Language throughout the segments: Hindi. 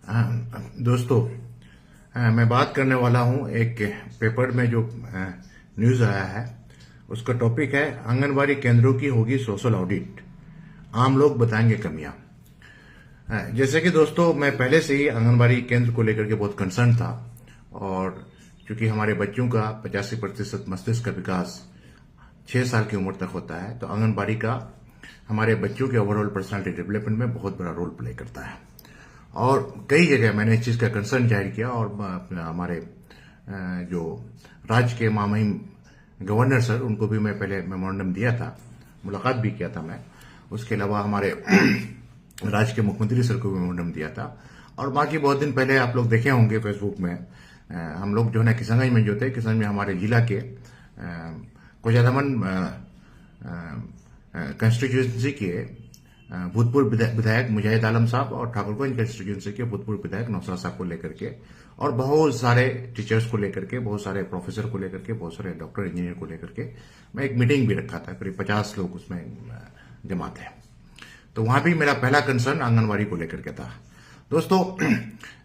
दोस्तों, मैं बात करने वाला हूं एक पेपर में जो न्यूज आया है। उसका टॉपिक है आंगनबाड़ी केंद्रों की होगी सोशल ऑडिट, आम लोग बताएंगे कमियां। जैसे कि दोस्तों, मैं पहले से ही आंगनबाड़ी केंद्र को लेकर के बहुत कंसर्न था, और क्योंकि हमारे बच्चों का 85% मस्तिष्क का विकास 6 साल की उम्र तक होता है, तो आंगनबाड़ी का हमारे बच्चों के ओवरऑल पर्सनालिटी डेवलपमेंट में बहुत बड़ा रोल प्ले करता है। और कई जगह मैंने इस चीज का कंसर्न जाहिर किया, और हमारे जो राज्य के मामहिम गवर्नर सर, उनको भी मैं पहले मेमोरेंडम दिया था, मुलाकात भी किया था मैं। उसके अलावा हमारे राज्य के मुख्यमंत्री सर को भी मेमोरेंडम दिया था। और बाकी बहुत दिन पहले आप लोग देखे होंगे फेसबुक में, हम लोग जो है ना किशनगंज में जो थे, किशनगंज में हमारे जिला के कोजादमन कंस्टिट्यूएंसी के भूतपूर्व विधायक मुजाहिद आलम साहब और ठाकुरगंज कंस्टिट्यूएंसी के भूतपूर्व विधायक नौसरा साहब को लेकर के, और बहुत सारे टीचर्स को लेकर के, बहुत सारे प्रोफेसर को लेकर के, बहुत सारे डॉक्टर इंजीनियर को लेकर के मैं एक मीटिंग भी रखा था। करीब 50 लोग उसमें जमा थे। तो वहां भी मेरा पहला कंसर्न आंगनबाड़ी को लेकर के था। दोस्तों,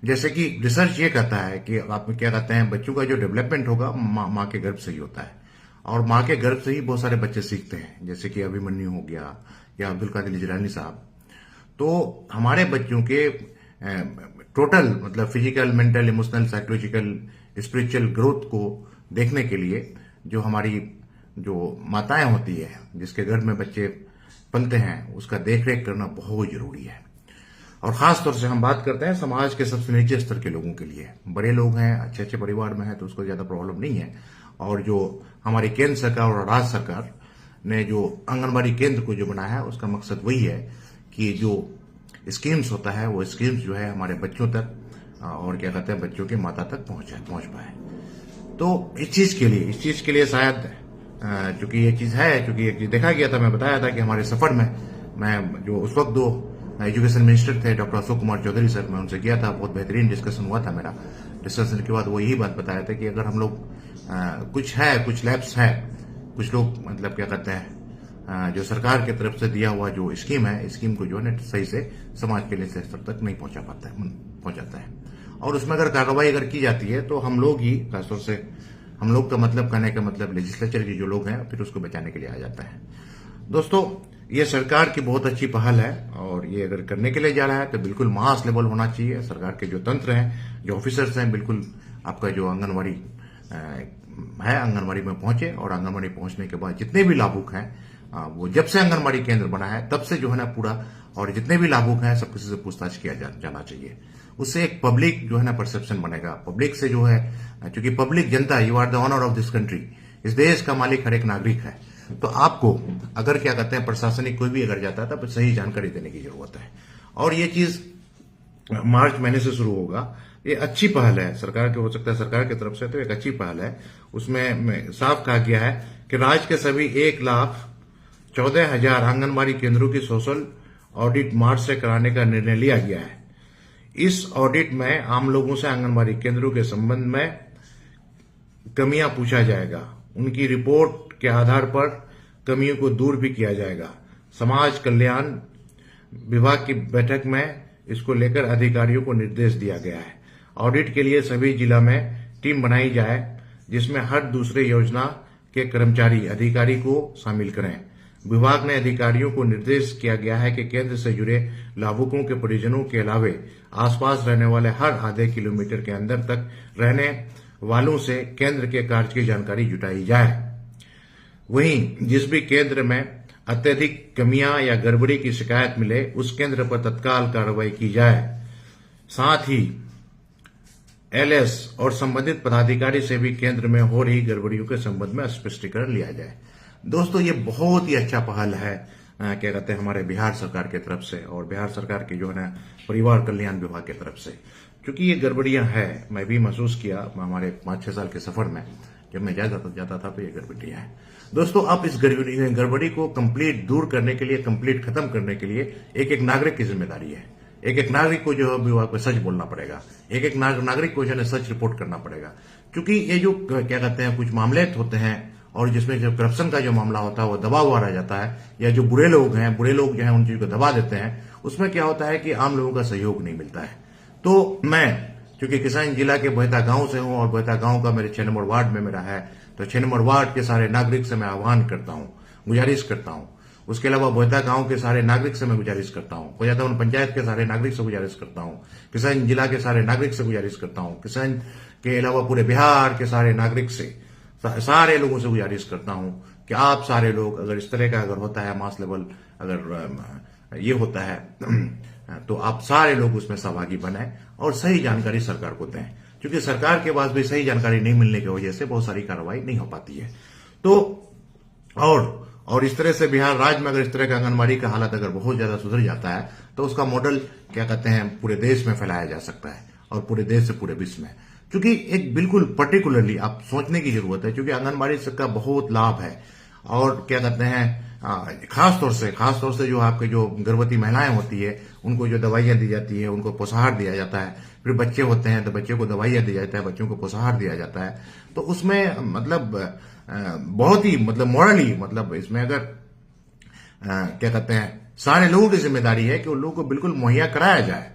जैसे कि रिसर्च ये कहता है कि आप क्या कहते हैं, बच्चों का जो डेवलपमेंट होगा माँ के गर्भ से ही होता है, और माँ के गर्भ से ही बहुत सारे बच्चे सीखते हैं, जैसे कि अभिमन्यु हो गया या अब्दुल कादिर जिलानी साहब। तो हमारे बच्चों के टोटल मतलब physical, mental, emotional, psychological, spiritual growth को देखने के लिए जो हमारी जो माताएं होती है, जिसके गर्भ में बच्चे पलते हैं, उसका देखरेख करना बहुत जरूरी है। और खास तौर से हम बात करते हैं समाज के सबसे नीचे स्तर के लोगों के लिए। बड़े लोग हैं, अच्छे अच्छे परिवार में हैं, तो उसको ज्यादा प्रॉब्लम नहीं है। और जो हमारी केंद्र सरकार और राज्य सरकार ने जो आंगनबाड़ी केंद्र को जो बनाया है, उसका मकसद वही है कि जो स्कीम्स होता है, वो स्कीम्स जो है हमारे बच्चों तक और क्या कहते हैं बच्चों के माता तक पहुंच पाए। तो इस चीज के लिए शायद चूंकि ये चीज है, चूंकि ये चीज देखा गया था, मैं बताया था कि हमारे सफर में मैं जो उस वक्त 2 एजुकेशन मिनिस्टर थे, डॉक्टर अशोक कुमार चौधरी सर, मैं उनसे गया था। बहुत बेहतरीन डिस्कशन हुआ था मेरा। डिस्कशन के बाद वो यही बात बताया था कि अगर हम लोग कुछ लैब्स है, कुछ लोग मतलब क्या कहते हैं जो सरकार की तरफ से दिया हुआ जो स्कीम है, स्कीम को जो है सही से समाज के लिए स्तर तक नहीं पहुंचाता है। और उसमें अगर कार्रवाई अगर की जाती है, तो हम लोग ही, खासतौर से हम लोग का मतलब कहने का मतलब लेजिस्लेचर के जो लोग हैं, फिर उसको बचाने के लिए आ जाता है। दोस्तों, ये सरकार की बहुत अच्छी पहल है, और ये अगर करने के लिए जा रहा है तो बिल्कुल मास लेवल होना चाहिए। सरकार के जो तंत्र हैं, जो ऑफिसर्स हैं, बिल्कुल आपका जो आंगनबाड़ी है, आंगनबाड़ी में पहुंचे, और आंगनबाड़ी पहुंचने के बाद जितने भी लाभुक हैं, वो जब से आंगनबाड़ी केंद्र बना है तब से जो है ना पूरा, और जितने भी लाभुक हैं सब किसी से पूछताछ किया जाना चाहिए। उससे एक पब्लिक जो है ना परसेप्शन बनेगा। पब्लिक से जो है, क्योंकि पब्लिक जनता, you are the honour of this country, इस देश का मालिक हर एक नागरिक है। तो आपको अगर क्या कहते हैं प्रशासनिक कोई भी अगर जाता है तो सही जानकारी देने की जरूरत है। और ये चीज मार्च महीने से शुरू होगा। ये अच्छी पहल है सरकार की, हो सकता है सरकार की तरफ से, तो एक अच्छी पहल है। उसमें साफ कहा गया है कि राज्य के सभी 1,14,000 आंगनबाड़ी केंद्रों की सोशल ऑडिट मार्च से कराने का निर्णय लिया गया है। इस ऑडिट में आम लोगों से आंगनबाड़ी केंद्रों के संबंध में कमियां पूछा जाएगा, उनकी रिपोर्ट के आधार पर कमियों को दूर भी किया जाएगा। समाज कल्याण विभाग की बैठक में इसको लेकर अधिकारियों को निर्देश दिया गया है। ऑडिट के लिए सभी जिला में टीम बनाई जाए, जिसमें हर दूसरे योजना के कर्मचारी अधिकारी को शामिल करें। विभाग ने अधिकारियों को निर्देश किया गया है कि केंद्र से जुड़े लाभुकों के परिजनों के अलावे आसपास रहने वाले हर आधे किलोमीटर के अंदर तक रहने वालों से केंद्र के कार्य की जानकारी जुटाई जाए। वहीं जिस भी केंद्र में अत्यधिक कमियां या गड़बड़ी की शिकायत मिले, उस केंद्र पर तत्काल कार्रवाई की जाए। साथ ही एलएस और संबंधित पदाधिकारी से भी केंद्र में हो रही गड़बड़ियों के संबंध में स्पष्टीकरण लिया जाए। दोस्तों, ये बहुत ही अच्छा पहल है, क्या कहते हैं हमारे बिहार सरकार की तरफ से, और बिहार सरकार के जो है ना परिवार कल्याण विभाग की तरफ से। क्योंकि ये गड़बड़ियां हैं, मैं भी महसूस किया हमारे 5-6 साल के सफर में, जब मैं जाता था तो ये गड़बड़ियां हैं। दोस्तों, अब इस गड़बड़ी को कंप्लीट दूर करने के लिए, कंप्लीट खत्म करने के लिए एक नागरिक की जिम्मेदारी है। एक नागरिक को जो है विभाग को सच बोलना पड़ेगा, एक नागरिक को जो है सच रिपोर्ट करना पड़ेगा। क्योंकि ये जो क्या कहते हैं कुछ मामले होते हैं, और जिसमें जब करप्शन का जो मामला होता है वो दबा हुआ रह जाता है, या जो बुरे लोग जो है उन चीजों को दबा देते हैं, उसमें क्या होता है कि आम लोगों का सहयोग नहीं मिलता है। तो मैं क्योंकि किसान जिला के बोहता गांव से हूं और बोहता गांव का मेरे 6 नंबर वार्ड में मेरा है, तो 6 नंबर वार्ड के सारे नागरिक से मैं आह्वान करता हूं, गुजारिश करता हूं। उसके अलावा बोहता गांव के सारे नागरिक से मैं गुजारिश करता हूं, बोहता पंचायत के सारे नागरिक से गुजारिश करता हूं, किसान जिला के सारे नागरिक से गुजारिश करता हूं, किसान के अलावा पूरे बिहार के सारे नागरिक से, सारे लोगों से गुजारिश करता हूं कि आप सारे लोग अगर इस तरह का अगर होता है मास लेवल अगर ये होता है तो आप सारे लोग उसमें सहभागी बने और सही जानकारी सरकार को दें, क्योंकि सरकार के पास भी सही जानकारी नहीं मिलने की वजह से बहुत सारी कार्रवाई नहीं हो पाती है। तो और इस तरह से बिहार राज्य में अगर इस तरह का आंगनबाड़ी का हालत अगर बहुत ज्यादा सुधर जाता है तो उसका मॉडल क्या कहते हैं पूरे देश में फैलाया जा सकता है और पूरे देश से पूरे विश्व में, क्योंकि एक बिल्कुल पर्टिकुलरली आप सोचने की जरूरत है, क्योंकि आंगनबाड़ी का बहुत लाभ है और क्या कहते हैं खास तौर से जो आपके जो गर्भवती महिलाएं होती है उनको जो दवाइयां दी जाती है, उनको पोषाहार दिया जाता है, फिर बच्चे होते हैं तो बच्चे को दवाइयां दी जाता है, बच्चों को पोषाहार दिया जाता है, तो उसमें मतलब बहुत ही मतलब मॉरली मतलब इसमें अगर क्या कहते हैं सारे लोगों की जिम्मेदारी है कि उन लोगों को बिल्कुल मुहैया कराया जाए।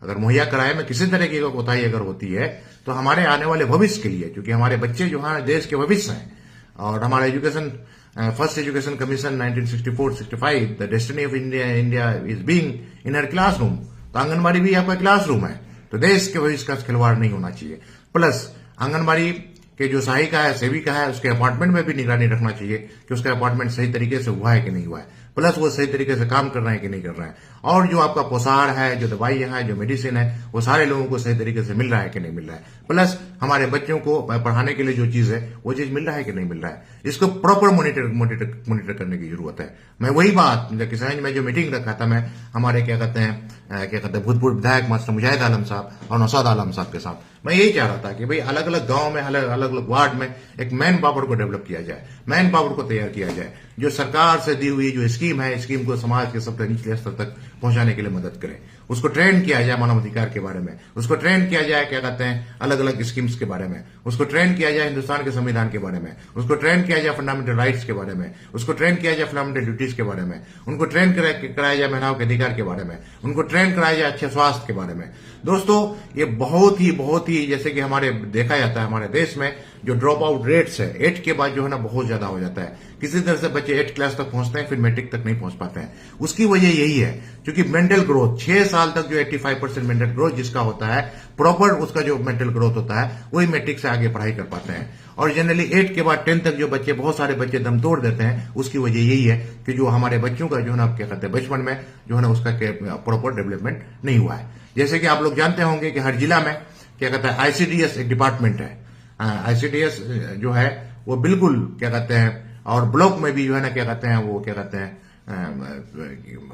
अगर मुहैया कराए में किसी तरह की कोताही अगर होती है तो हमारे आने वाले भविष्य के लिए, क्योंकि हमारे बच्चे जो है देश के भविष्य हैं और हमारा education first education commission 1964-65 the destiny of India is being in her classroom, तो आंगनबाड़ी भी आपका क्लासरूम है, तो देश के भविष्य का खिलवाड़ नहीं होना चाहिए। प्लस आंगनबाड़ी के जो सहायिका है सेविका है उसके अपार्टमेंट में भी निगरानी रखना चाहिए कि उसका अपार्टमेंट सही तरीके से हुआ है कि नहीं हुआ है, प्लस वो सही तरीके से काम कर रहे हैं कि नहीं कर रहे हैं, और जो आपका पोषाहार है, जो दवाइयां है, जो मेडिसिन है, वो सारे लोगों को सही तरीके से मिल रहा है कि नहीं मिल रहा है, प्लस हमारे बच्चों को पढ़ाने के लिए जो चीज है वो चीज मिल रहा है कि नहीं मिल रहा है, इसको प्रॉपर मॉनिटर करने की जरूरत है। मैं वही बात किसान में जो मीटिंग रखा था मैं हमारे क्या कहते हैं भूतपूर्व विधायक मास्टर मुजाहिद आलम साहब और नौशाद आलम साहब के साथ मैं यही चाह रहा था कि भाई अलग अलग गांव में अलग अलग वार्ड में एक मैन पावर को डेवलप किया जाए, मैन पावर को तैयार किया जाए, जो सरकार से दी हुई जो स्कीम है स्कीम को समाज के सबसे निचले स्तर तक पहुंचाने के लिए मदद करे, उसको ट्रेन किया जाए मानव अधिकार के बारे में, उसको ट्रेन किया जाए क्या कहते हैं अलग अलग स्कीम्स के बारे में, उसको ट्रेन किया जाए हिंदुस्तान के संविधान के बारे में, उसको ट्रेन किया जाए फंडामेंटल राइट्स के बारे में, उसको ट्रेन किया जाए फंडामेंटल ड्यूटीज के बारे में, उनको ट्रेन कराया जाए महिलाओं के अधिकार के बारे में, उनको ट्रेन कराया जाए अच्छे स्वास्थ्य के बारे में। दोस्तों ये बहुत ही जैसे कि हमारे देखा जाता है हमारे देश में जो ड्रॉप आउट रेट्स है 8 के बाद जो है ना बहुत ज्यादा हो जाता है, किसी तरह से बच्चे 8 क्लास तक पहुंचते हैं फिर मैट्रिक तक नहीं पहुंच पाते हैं। उसकी वजह यही है क्योंकि मेंटल ग्रोथ 6 साल तक जो 85% मेंटल ग्रोथ जिसका होता है प्रॉपर उसका जो मेंटल ग्रोथ होता है वही मैट्रिक से आगे पढ़ाई कर पाते हैं, और जनरली 8 के बाद 10 तक जो बच्चे बहुत सारे बच्चे दम तोड़ देते हैं उसकी वजह यही है कि जो हमारे बच्चों का जो है ना क्या कहते हैं बचपन में जो है ना उसका प्रॉपर डेवलपमेंट नहीं हुआ है। जैसे कि आप लोग जानते होंगे कि हर जिला में क्या कहते हैं आईसीडीएस एक डिपार्टमेंट है, आईसीडीएस जो है वो बिल्कुल क्या कहते हैं, और ब्लॉक में भी जो है ना क्या कहते हैं वो क्या कहते हैं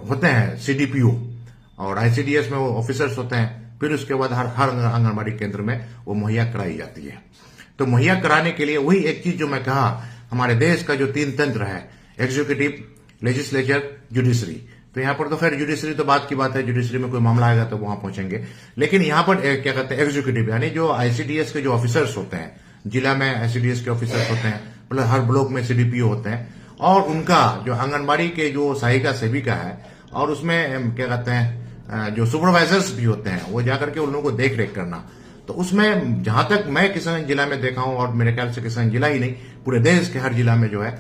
होते हैं सीडीपीओ और आईसीडीएस में वो ऑफिसर्स होते हैं, फिर उसके बाद हर आंगनबाड़ी केंद्र में वो मुहैया कराई जाती है। तो मुहैया कराने के लिए वही एक चीज जो मैं कहा हमारे देश का जो 3 तंत्र है एग्जीक्यूटिव, लेजिस्लेचर, जुडिशरी, तो यहां पर तो खैर जुडिशरी तो बात की बात है, जुडिशरी में कोई मामला आएगा तो वहां पहुंचेंगे, लेकिन यहां पर क्या कहते हैं एग्जीक्यूटिव यानी जो आईसीडीएस के जो ऑफिसर्स होते हैं, जिला में आईसीडीएस के ऑफिसर्स होते हैं, मतलब हर ब्लॉक में सीडीपीओ होते हैं, और उनका जो आंगनबाड़ी के जो सहायिका सेविका है और उसमें क्या कहते हैं जो सुपरवाइजर्स भी होते हैं वो जाकर के उन लोगों को देख रेख करना। तो उसमें जहां तक मैं किसान जिला में देखा हूं, और मेरे ख्याल से किसान जिला ही नहीं पूरे देश के हर जिला में जो है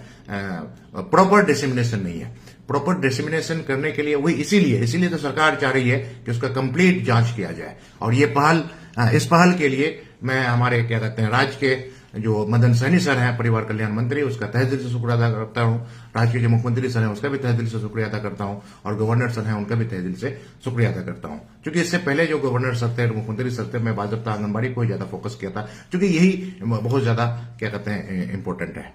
प्रॉपर डिसेमिनेशन नहीं है। प्रॉपर डिसेमिनेशन करने के लिए वही इसीलिए तो सरकार चाह रही है कि उसका कंप्लीट जांच किया जाए, और ये इस पहल के लिए मैं हमारे क्या कहते हैं राज्य के जो मदन सहनी सर हैं परिवार कल्याण मंत्री उसका तहे दिल से शुक्रिया अदा करता हूं, राज्य के जो मुख्यमंत्री सर हैं उसका भी तहे दिल से शुक्रिया अदा करता हूं, और गवर्नर सर हैं उनका भी तहे दिल से शुक्रिया अदा करता हूं, क्योंकि इससे पहले जो गवर्नर सर थे मुख्यमंत्री सर थे मैं बाजबता आंगनबाड़ी को ज्यादा फोकस किया था, क्योंकि यही बहुत ज्यादा क्या कहते हैं इंपॉर्टेंट है।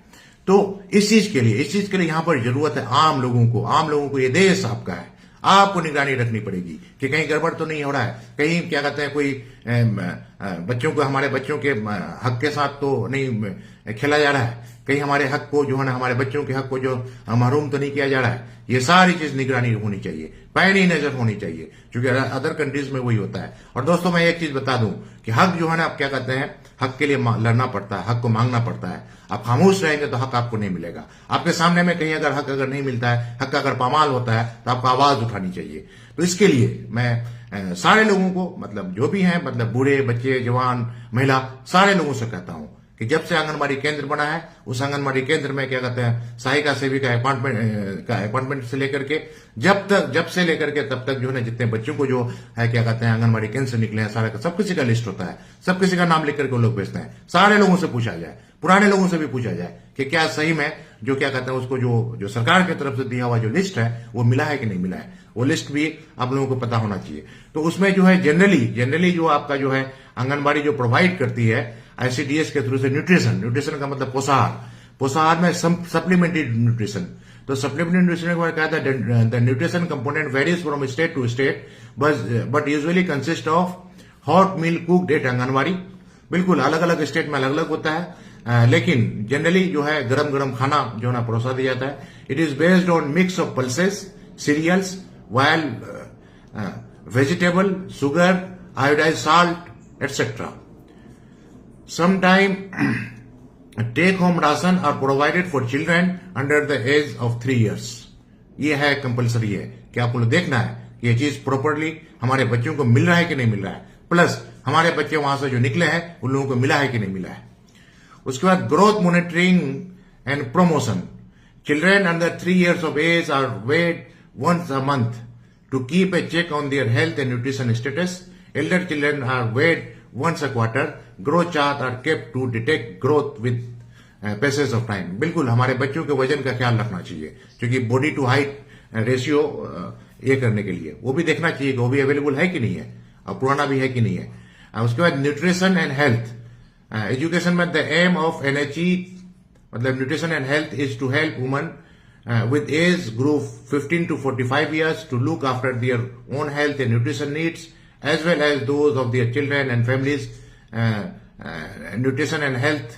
तो इस चीज के लिए यहां पर जरूरत है आम लोगों को ये देश आपका है, आपको निगरानी रखनी पड़ेगी कि कहीं गड़बड़ तो नहीं हो रहा है, कहीं क्या कहते हैं कोई बच्चों को हमारे बच्चों के हक के साथ तो नहीं खेला जा रहा है, कहीं हमारे हक को जो है ना, हमारे बच्चों के हक को जो महरूम तो नहीं किया जा रहा है। ये सारी चीज निगरानी होनी चाहिए, पैनी नजर होनी चाहिए, क्योंकि अदर कंट्रीज में वही होता है। और दोस्तों मैं एक चीज बता दूं कि हक जो है ना, आप क्या कहते हैं, हक के लिए लड़ना पड़ता है, हक को मांगना पड़ता है। आप खामोश रहेंगे तो हक आपको नहीं मिलेगा। आपके सामने में कहीं अगर हक अगर नहीं मिलता है, हक अगर पामाल होता है, तो आपको आवाज उठानी चाहिए। तो इसके लिए मैं सारे लोगों को, मतलब जो भी हैं, मतलब बूढ़े, बच्चे, जवान, महिला, सारे लोगों से कहता हूं कि जब से आंगनबाड़ी केंद्र बना है, उस आंगनबाड़ी केंद्र में क्या कहते हैं, सहायिका सेविका अपॉइंटमेंट से लेकर के जब से लेकर के तब तक जो है ना, जितने बच्चों को जो है क्या कहते हैं आंगनबाड़ी केंद्र से निकले हैं, सारा का सब किसी का लिस्ट होता है, सब किसी का नाम लिख करके वो लोग भेजते हैं। सारे लोगों से पूछा जाए, पुराने लोगों से भी पूछा जाए कि क्या सही में जो क्या कहते हैं उसको जो सरकार की तरफ से दिया हुआ जो लिस्ट है वो मिला है कि नहीं मिला है, वो लिस्ट भी आप लोगों को पता होना चाहिए। तो उसमें जो है जनरली जो आपका जो है आंगनबाड़ी जो प्रोवाइड करती है आईसीडीएस के थ्रू से न्यूट्रिशन का मतलब पोषाहार में सप्लीमेंट्री न्यूट्रिशन। तो सप्लीमेंट्री न्यूट्रिशन के बारे में कहा था, the nutrition component varies from state to state but usually consist of hot meal cooked at anganwadi. बिल्कुल अलग अलग स्टेट में अलग अलग होता है, लेकिन जनरली जो है गरम खाना जो है ना परोसा दिया जाता है। It is based on mix of pulses, cereals, वायल vegetable, sugar, iodized salt, etc. Sometime take-home ration are provided for children under the age of 3 years. ये है कंपलसरी है कि आपको देखना है कि ये चीज प्रॉपरली हमारे बच्चों को मिल रहा है कि नहीं मिल रहा है, प्लस हमारे बच्चे वहां से जो निकले हैं उन लोगों को मिला है कि नहीं मिला है। उसके बाद growth monitoring and promotion. Children under 3 years of age are weighed once a month to keep a check on their health and nutrition status. Elder children are weighed once a quarter. Growth chart are kept to detect growth with passage of time. बिल्कुल हमारे बच्चों के वजन का ख्याल रखना चाहिए, क्योंकि बॉडी टू हाइट रेशियो ये करने के लिए वो भी देखना चाहिए कि वो भी अवेलेबल है कि नहीं है और पुराना भी है कि नहीं है। उसके बाद न्यूट्रिशन एंड हेल्थ एजुकेशन में द एम ऑफ एनएचई मतलब nutrition and health is to help woman with age group 15 to 45 years to look after their own health and nutrition needs as well as those of their children and families. Nutrition and health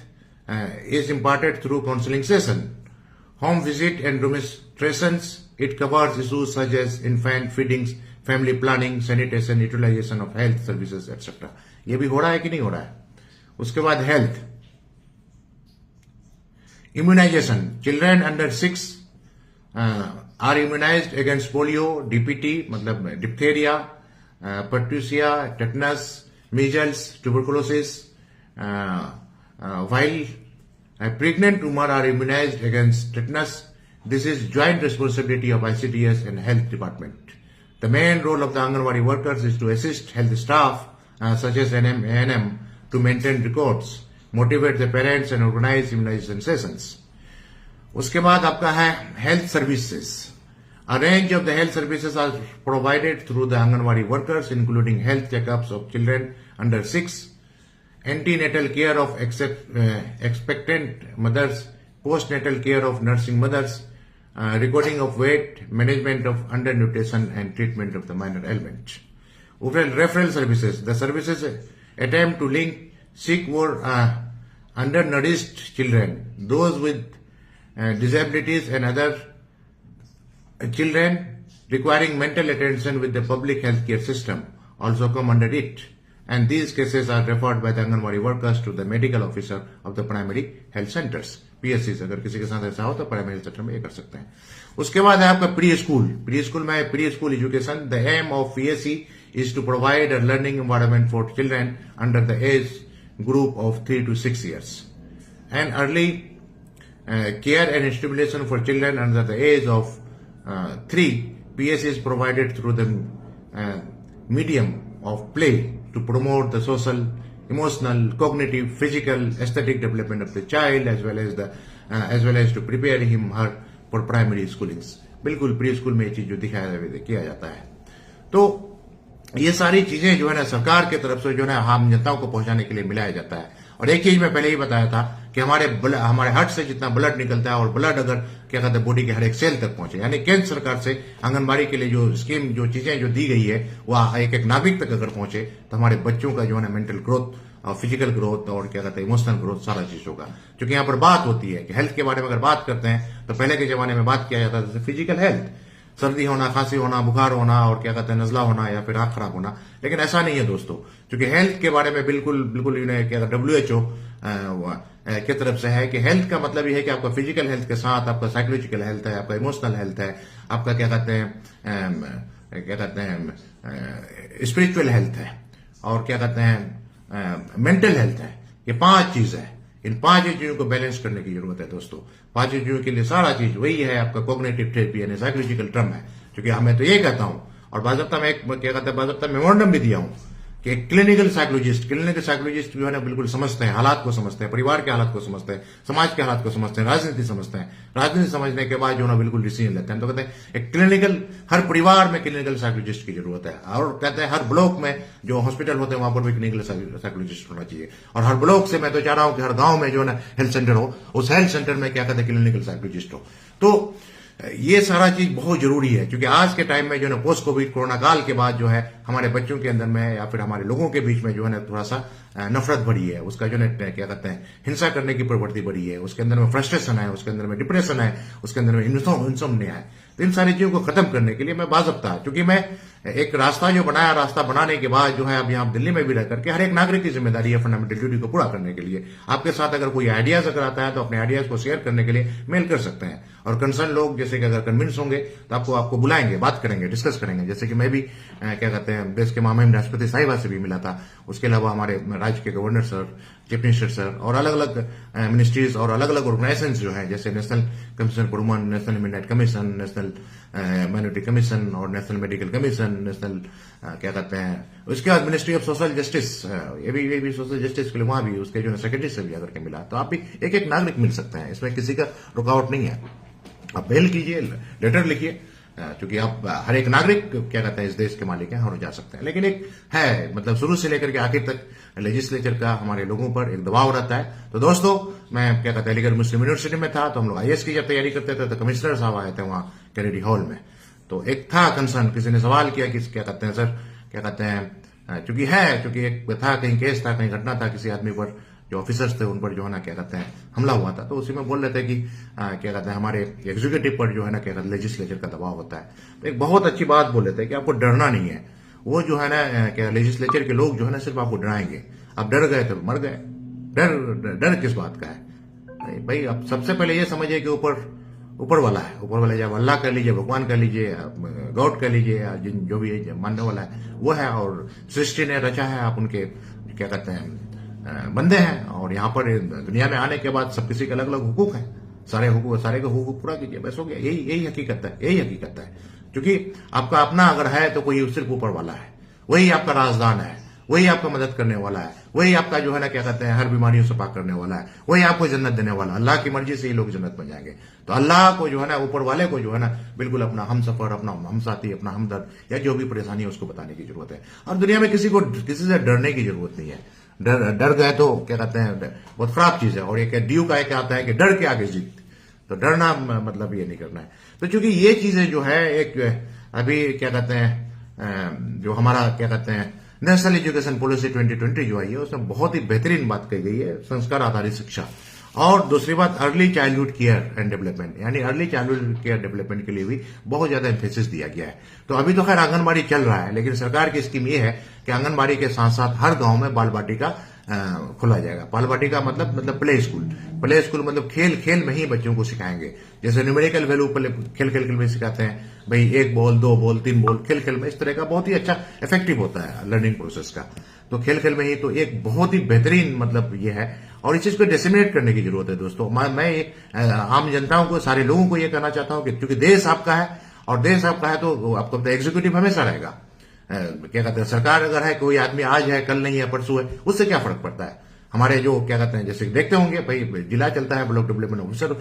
is imparted through counseling session, home visit and demonstrations. It covers issues such as infant feedings, family planning, sanitation, utilization of health services, etc. ये भी हो रहा है कि नहीं हो रहा है। उसके बाद health immunization. Children under 6 are immunized against polio, DPT मतलब diphtheria, pertussia, tetanus, measles, tuberculosis, while pregnant women are immunized against tetanus. This is joint responsibility of ICDS and health department. The main role of the Anganwadi workers is to assist health staff such as NM, ANM to maintain records, motivate the parents and organize immunization sessions. उसके बाद आपका है health services. A range of the health services are provided through the Anganwadi workers, including health checkups of children under 6, antenatal care of expectant mothers, postnatal care of nursing mothers, recording of weight, management of undernutrition, and treatment of the minor ailment. Overall referral services. The services attempt to link sick or undernourished children, those with disabilities and other children requiring mental attention with the public health care system also come under it, and these cases are referred by the Anganwadi workers to the medical officer of the primary health centers, PSCs. अगर किसी के साथ ऐसा हो तो प्राइमरी हेल्थ सेंटर में ये कर सकते हैं। उसके बाद है आपका preschool education. The aim of PSC is to provide a learning environment for children under the age group of 3 to 6 years, and early care and stimulation for children under the age of 3. PSC is provided through the medium of play to promote the social, emotional, cognitive, physical, aesthetic development of the child as well as to prepare him her for primary schoolings. बिल्कुल प्री स्कूल में ये चीज जो किया जाता है। तो ये सारी चीजें जो है ना सरकार की तरफ से जो है ना आम जनताओं को पहुंचाने के लिए मिलाया जाता है। और एक चीज मैं पहले ही बताया था कि हमारे हार्ट से जितना ब्लड निकलता है और ब्लड अगर क्या कहते हैं बॉडी के हर एक सेल तक पहुंचे, यानी केंद्र सरकार से आंगनबाड़ी के लिए जो स्कीम जो चीजें जो दी गई है वो एक नागरिक तक अगर पहुंचे तो हमारे बच्चों का जो है ना मेंटल ग्रोथ और फिजिकल ग्रोथ और क्या कहते हैं इमोशनल ग्रोथ सारा चीज होगा। क्योंकि यहाँ पर बात होती है कि हेल्थ के बारे में अगर बात करते हैं तो पहले के जमाने में बात किया जाता था जैसे फिजिकल हेल्थ, सर्दी होना, खांसी होना, बुखार होना और क्या कहते हैं नजला होना या फिर आंख खराब होना। लेकिन ऐसा नहीं है दोस्तों, क्योंकि हेल्थ के बारे में बिल्कुल बिल्कुल क्या WHO की तरफ से है कि हेल्थ का मतलब ये है कि आपका फिजिकल हेल्थ के साथ आपका साइकोलॉजिकल हेल्थ है, आपका इमोशनल हेल्थ है, आपका क्या कहते हैं स्पिरिचुअल हेल्थ है और क्या कहते हैं मेंटल हेल्थ है। ये 5 चीज है। इन 5 चीजों को बैलेंस करने की जरूरत है दोस्तों। 5 चीजों के लिए सारा चीज वही है आपका कॉग्निटिव थेरेपी यानी साइकोलॉजिकल टर्म है। क्योंकि मैं तो ये कहता हूं और बाज़ाब्ता में क्या कहते हैं बाज़ाब्ता मेमोरेंडम भी दिया हूं कि क्लिनिकल साइकोलॉजिस्ट जो है ना बिल्कुल समझते हैं, हालात को समझते हैं, परिवार के हालात को समझते हैं, समाज के हालात को समझते हैं, राजनीति समझते हैं। राजनीति समझने के बाद जो ना बिल्कुल डिसीजन लेते हैं। तो कहते हैं एक क्लिनिकल, हर परिवार में क्लिनिकल साइकोलॉजिस्ट की जरूरत है। और कहते हैं हर ब्लॉक में जो हॉस्पिटल होते हैं वहां पर भी क्लिनिकल साइकोलॉजिस्ट होना चाहिए। और हर ब्लॉक से मैं तो चाह रहा हूं कि हर गांव में जो है ना हेल्थ सेंटर हो, उस हेल्थ सेंटर में क्या कहते हैं क्लिनिकल साइकोलॉजिस्ट हो। तो ये सारा चीज बहुत जरूरी है। क्योंकि आज के टाइम में जो है पोस्ट कोविड कोरोना काल के बाद जो है हमारे बच्चों के अंदर में या फिर हमारे लोगों के बीच में जो है ना थोड़ा सा नफरत बढ़ी है, उसका जो है क्या कहते हैं हिंसा करने की प्रवृत्ति बढ़ी है, उसके अंदर में फ्रस्ट्रेशन है, उसके अंदर में डिप्रेशन है, उसके अंदर में इंसोम्निया है। तो इन सारी चीजों को खत्म करने के लिए मैं बाज़ाब्ता, क्योंकि मैं एक रास्ता जो बनाया, रास्ता बनाने के बाद जो है अब यहाँ दिल्ली में भी रह करके हर एक नागरिक की जिम्मेदारी है फंडामेंटल ड्यूटी को पूरा करने के लिए। आपके साथ अगर कोई आइडियाज अगर आता है तो अपने आइडियाज को शेयर करने के लिए मेल कर सकते हैं। और कंसर्न लोग जैसे कि अगर कन्विंस होंगे तो आपको बुलाएंगे, बात करेंगे, डिस्कस करेंगे। जैसे कि मैं भी क्या कहते हैं देश के महामहिम राष्ट्रपति साहिबा से भी मिला था। उसके अलावा हमारे राज्य के governor sir, chief minister sir और अलग अलग मिनिस्ट्रीज और अलग अलग ऑर्गेनाइजेशन जो है जैसे national commission for women, national midnight commission, national minority commission और नेशनल मेडिकल कमीशन, नेशनल क्या कहते हैं उसके बाद मिनिस्ट्री ऑफ सोशल जस्टिस, ये भी सोशल जस्टिस के लिए वहां भी उसके जो सेक्रेटरी से भी अगर के मिला तो आप भी एक नागरिक मिल सकते हैं। इसमें किसी का रुकावट नहीं है। आप मेल कीजिए, लेटर लिखिए, क्योंकि आप हर एक नागरिक क्या कहते हैं इस देश के मालिक हैं और जा सकते हैं। लेकिन एक है मतलब शुरू से लेकर के आखिर तक लेजिस्लेचर का हमारे लोगों पर एक दबाव रहता है। तो दोस्तों मैं क्या कहते हैं अलीगढ़ मुस्लिम यूनिवर्सिटी में था तो हम लोग IAS की जब तैयारी करते थे तो कमिश्नर साहब आए थे वहां कैनेडी हॉल में। तो एक था कंसर्न, किसी ने सवाल किया कि क्या कहते हैं सर क्या कहते हैं क्योंकि एक था कहीं केस था, कहीं घटना था, किसी आदमी पर जो ऑफिसर्स थे उन पर जो है ना क्या कहते हैं हमला हुआ था। तो उसी में बोल रहे थे कि क्या कहते हैं हमारे एग्जीक्यूटिव पर जो है ना क्या कहते हैं लेजिस्लेचर का दबाव होता है। तो एक बहुत अच्छी बात बोल रहे थे कि आपको डरना नहीं है। वो जो है ना क्या लेजिस्लेचर के लोग जो है ना सिर्फ आपको डराएंगे। आप डर गए तो मर गए। डर किस बात का है भाई? आप सबसे पहले ये समझिए कि ऊपर वाला है। ऊपर वाला जब अल्लाह कर लीजिए, भगवान कर लीजिए, गॉड कर लीजिए, या जो भी मानने वाला है वो है। और सृष्टि ने रचा है, आप उनके क्या कहते हैं बंदे हैं। और यहाँ पर दुनिया में आने के बाद सब किसी के अलग अलग हुकूक हैं। सारे का हुकूक पूरा कीजिए, बस हो गया। यही हकीकत है। क्योंकि आपका अपना अगर है तो कोई सिर्फ ऊपर वाला है, वही आपका राजदान है, वही आपका मदद करने वाला है, वही आपका जो है ना क्या कहते हैं हर बीमारियों से पाक करने वाला है, वही आपको जन्नत देने वाला। अल्लाह की मर्जी से ही लोग जन्नत बन जाएंगे। तो अल्लाह को जो है ना ऊपर वाले को जो है ना बिल्कुल अपना हम सफर, अपना हम साथी, अपना हमदर्द या जो भी परेशानी है उसको बताने की जरूरत है। और दुनिया में किसी से डरने की जरूरत नहीं है। डर गए तो क्या कहते हैं बहुत खराब चीज है। और एक ड्यू का एक आता है कि डर के आगे जीत। तो डरना मतलब ये नहीं करना है। तो चूंकि ये चीजें जो है एक अभी क्या कहते हैं जो हमारा क्या कहते हैं नेशनल एजुकेशन पॉलिसी 2020 जो आई है उसमें बहुत ही बेहतरीन बात कही गई है, संस्कार आधारित शिक्षा। और दूसरी बात early childhood care and development, यानी अर्ली चाइल्डहुड केयर डेवलपमेंट के लिए भी बहुत ज्यादा एम्फेसिस दिया गया है। तो अभी तो खैर आंगनबाड़ी चल रहा है, लेकिन सरकार की स्कीम ये है कि आंगनबाड़ी के साथ साथ हर गांव में बाल बाटिका खोला जाएगा। बाल बाटिका मतलब प्ले स्कूल मतलब खेल में ही बच्चों को सिखाएंगे। जैसे न्यूमेरिकल वैल्यू खेल में सिखाते हैं भाई, 1 बॉल 2 बॉल 3 बॉल खेल में, इस तरह का बहुत ही अच्छा इफेक्टिव होता है लर्निंग प्रोसेस का। तो खेल में ही तो एक बहुत ही बेहतरीन मतलब ये है। और इस चीज को डिसेमिनेट करने की जरूरत है दोस्तों। मैं आम जनताओं को, सारे लोगों को ये कहना चाहता हूं कि क्योंकि देश आपका है और देश आपका है तो आपको एग्जीक्यूटिव हमेशा रहेगा। क्या कहते हैं सरकार अगर है, कोई आदमी आज है कल नहीं है परसों है, उससे क्या फर्क पड़ता है। हमारे जो क्या कहते हैं जैसे देखते होंगे भाई जिला चलता है, block development officer,